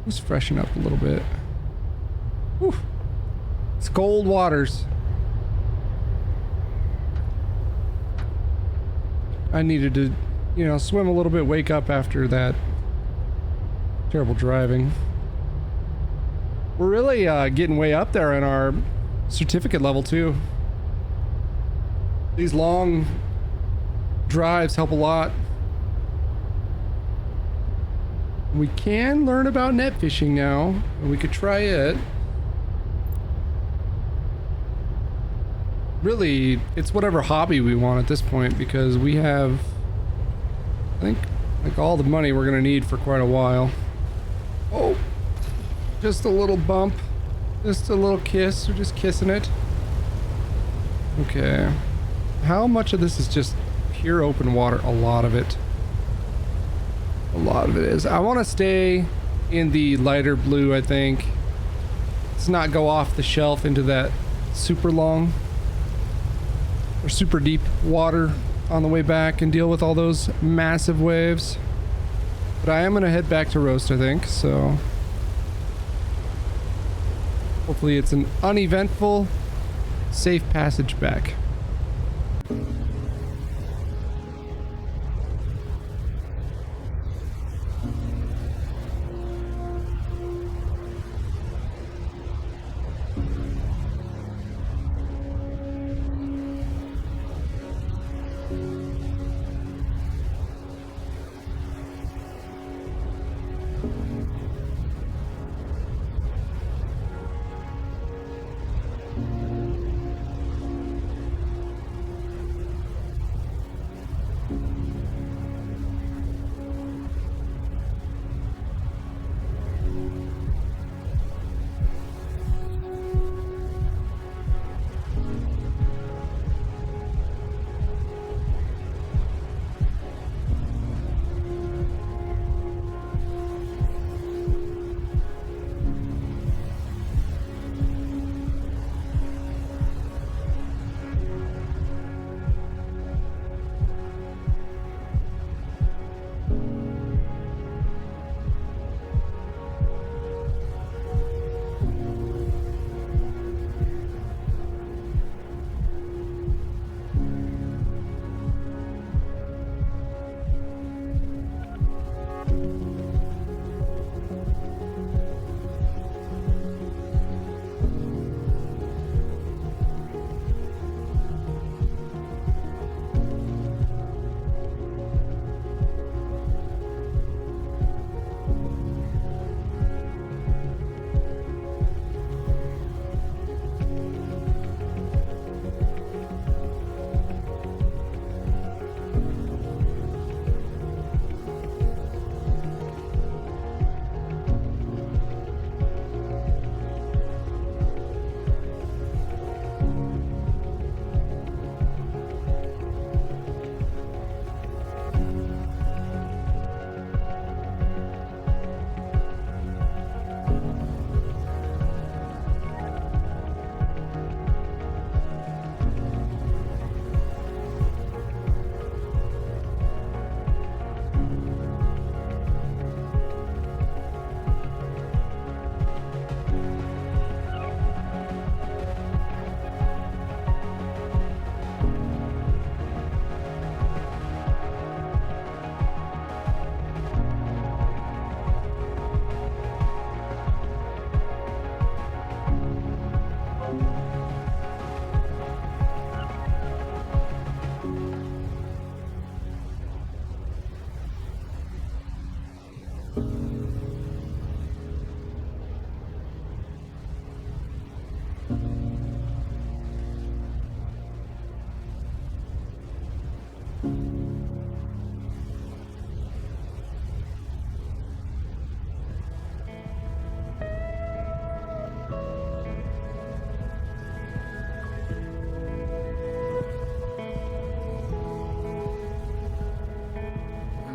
Let's freshen up a little bit. Whew. It's cold waters. I needed to, you know, swim a little bit, wake up after that terrible driving. We're really getting way up there in our certificate level too. These long drives help a lot. We can learn about net fishing now, and we could try it. Really, it's whatever hobby we want at this point, because we have, I think, like all the money we're gonna need for quite a while. Oh, just a little bump, just a little kiss. We're just kissing it. Okay, how much of this is just pure open water? A lot of it. A lot of it is. I want to stay in the lighter blue, I think. Let's not go off the shelf into that super long or super deep water on the way back and deal with all those massive waves. But I am going to head back to roast, I think, so hopefully it's an uneventful, safe passage back.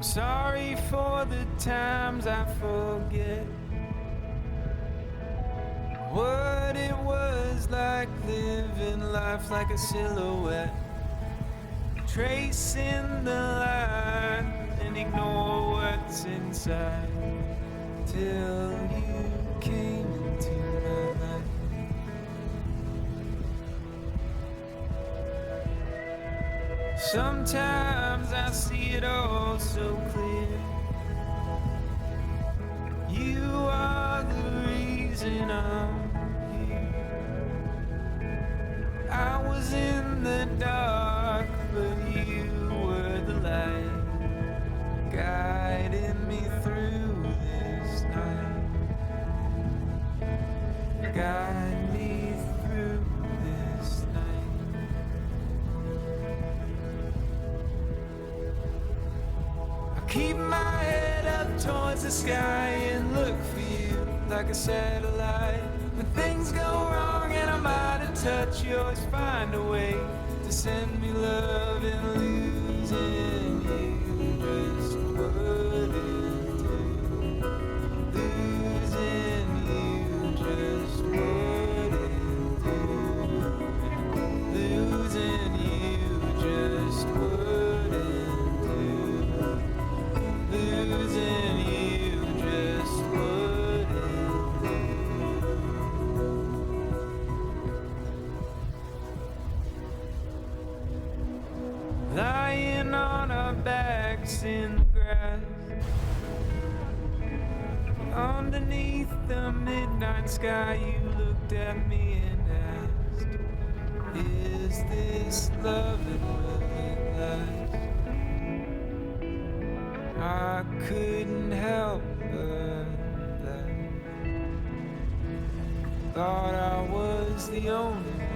Sorry for the times I forget what it was like living life like a silhouette, tracing the line and ignore what's inside till you came into my life. Sometimes I see it all so clear. You are the reason I'm here. I was in the dark, but you were the light, guiding me through this night. Guide me through this night. I keep my head up towards the sky and look for you like a satellite. When things go wrong and I'm out of touch, you always find a way to send me love, and losing you just wouldn't do. Losing you just wouldn't do. Losing you just wouldn't do. Losing you just wouldn't do. Lying on our backs in the grass, underneath the midnight sky, you looked at me and asked, is this love and will it last? I couldn't help but laugh. Thought I was the only one wondering.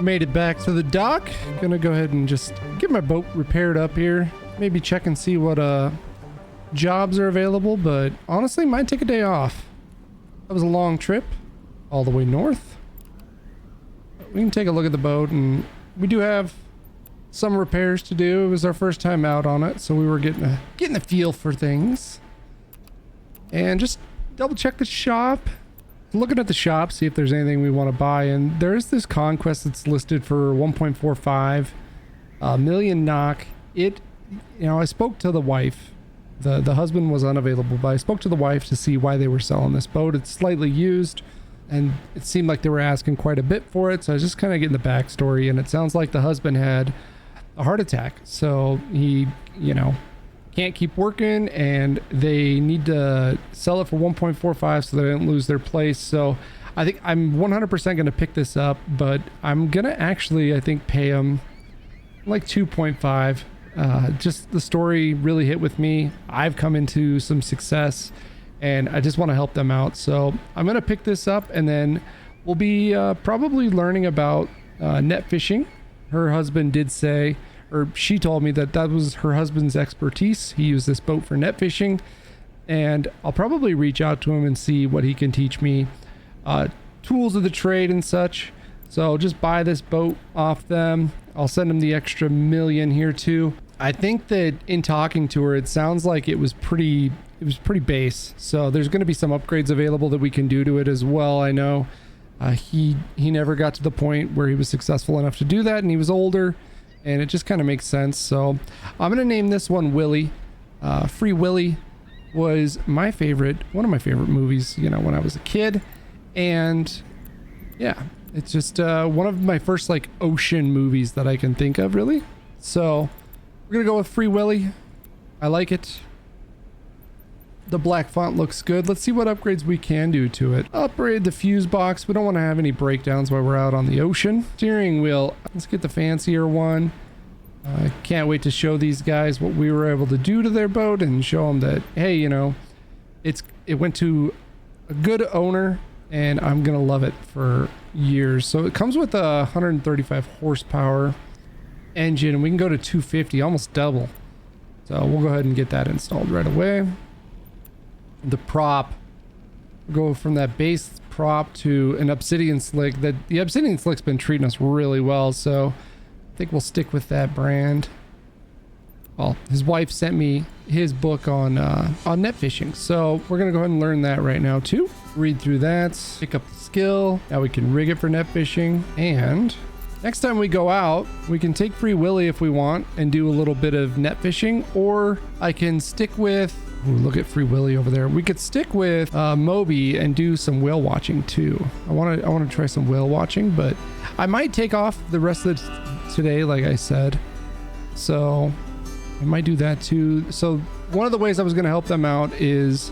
Made it back to the dock. Gonna go ahead and just get my boat repaired up here. Maybe check and see what jobs are available, but honestly might take a day off. That was a long trip all the way north. We can take a look at the boat, and we do have some repairs to do. It was our first time out on it, so we were getting the feel for things. And just double check the shop. Looking at the shop, see if there's anything we want to buy. And there's this conquest that's listed for 1.45 million knock. I spoke to the wife. The husband was unavailable, but I spoke to the wife to see why they were selling this boat. It's slightly used, and it seemed like they were asking quite a bit for it. So I was just kind of getting the backstory, and it sounds like the husband had a heart attack. So he, can't keep working, and they need to sell it for 1.45 so they don't lose their place. So I think I'm 100% going to pick this up, but I'm going to actually, I think, pay them like 2.5. Just the story really hit with me. I've come into some success, and I just want to help them out. So I'm going to pick this up, and then we'll be probably learning about net fishing. Her husband did say, or she told me that was her husband's expertise. He used this boat for net fishing, and I'll probably reach out to him and see what he can teach me, tools of the trade and such. So I'll just buy this boat off them. I'll send him the extra million here too. I think that in talking to her, it sounds like it was pretty base. So there's going to be some upgrades available that we can do to it as well. I know he never got to the point where he was successful enough to do that, and he was older. And it just kind of makes sense. So I'm going to name this one Willie. Free Willy was one of my favorite movies, when I was a kid. And yeah, it's just one of my first like ocean movies that I can think of, really. So we're going to go with Free Willy. I like it. The black font looks good. Let's see what upgrades we can do to it. Upgrade the fuse box. We don't want to have any breakdowns while we're out on the ocean. Steering wheel. Let's get the fancier one. I can't wait to show these guys what we were able to do to their boat and show them that, hey, it went to a good owner, and I'm going to love it for years. So it comes with a 135 horsepower engine, and we can go to 250, almost double. So we'll go ahead and get that installed right away. The prop, go from that base prop to an obsidian slick. The obsidian slick's been treating us really well, so I think we'll stick with that brand. Well, his wife sent me his book on net fishing, so we're gonna go ahead and learn that right now too. Read through that, pick up the skill. Now we can rig it for net fishing, and next time we go out, we can take Free Willy if we want and do a little bit of net fishing, or I can stick with. Ooh, look at Free Willy over there. We could stick with Moby and do some whale watching too. I want to try some whale watching, but I might take off the rest of today, like I said. So I might do that too. So one of the ways I was going to help them out is,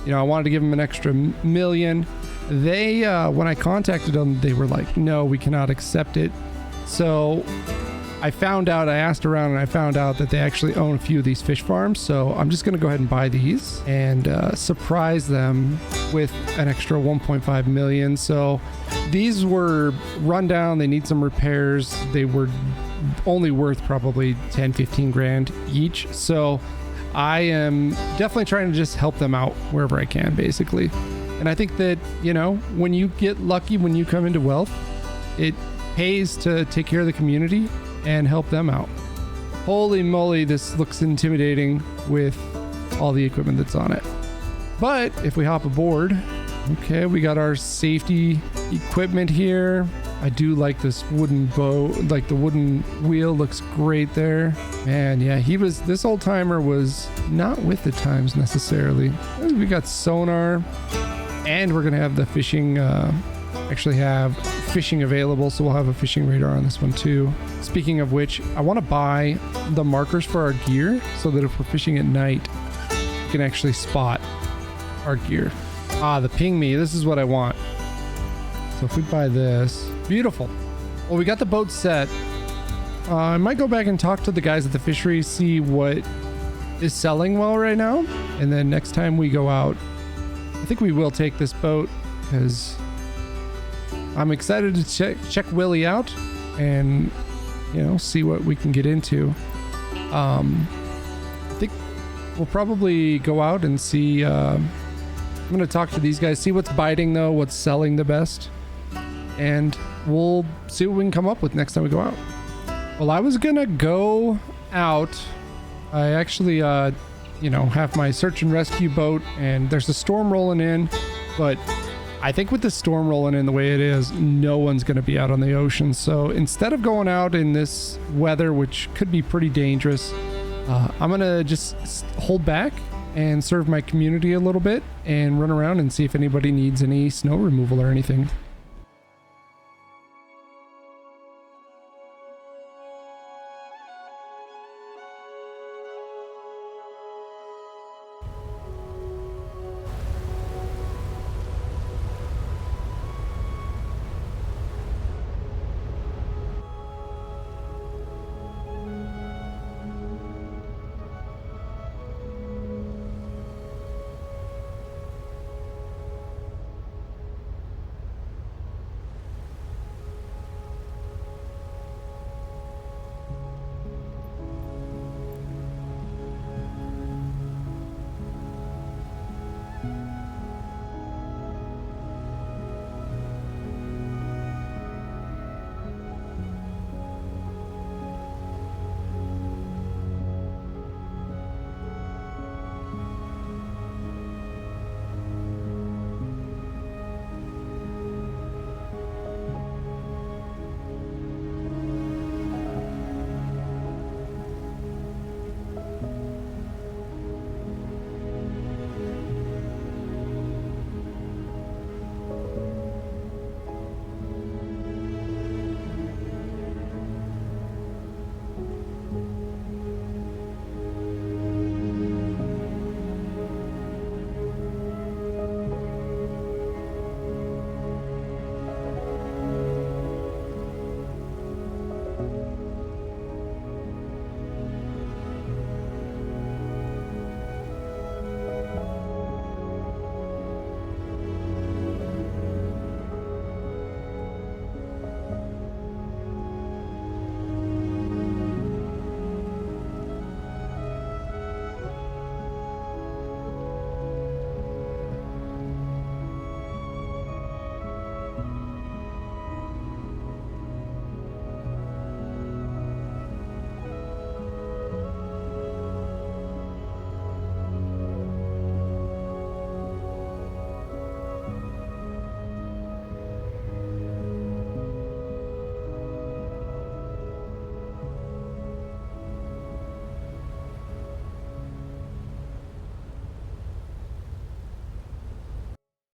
I wanted to give them an extra million. They, when I contacted them, they were like, no, we cannot accept it. So I asked around, and I found out that they actually own a few of these fish farms. So I'm just going to go ahead and buy these and surprise them with an extra 1.5 million. So these were run down. They need some repairs. They were only worth probably 10, 15 grand each. So I am definitely trying to just help them out wherever I can, basically. And I think that, when you get lucky, when you come into wealth, it pays to take care of the community and help them out. Holy moly, this looks intimidating with all the equipment that's on it. But if we hop aboard, okay, we got our safety equipment here. I do like this wooden boat, like the wooden wheel looks great there. Man, yeah, this old timer was not with the times necessarily. We got sonar, and we're gonna have the fishing, actually have fishing available, so we'll have a fishing radar on this one too. Speaking of which, I want to buy the markers for our gear so that if we're fishing at night, we can actually spot our gear. The ping me, this is what I want. So if we buy this, beautiful. Well, we got the boat set. I might go back and talk to the guys at the fishery, see what is selling well right now, and then next time we go out, I think we will take this boat because I'm excited to check Willie out. and, you know, see what we can get into. I think we'll probably go out and see. I'm going to talk to these guys, see what's biting though, what's selling the best, and we'll see what we can come up with next time we go out. Well, I was going to go out. I actually, you know, have my search and rescue boat, and there's a storm rolling in, but I think with the storm rolling in the way it is, no one's going to be out on the ocean. So instead of going out in this weather, which could be pretty dangerous, I'm going to just hold back and serve my community a little bit and run around and see if anybody needs any snow removal or anything.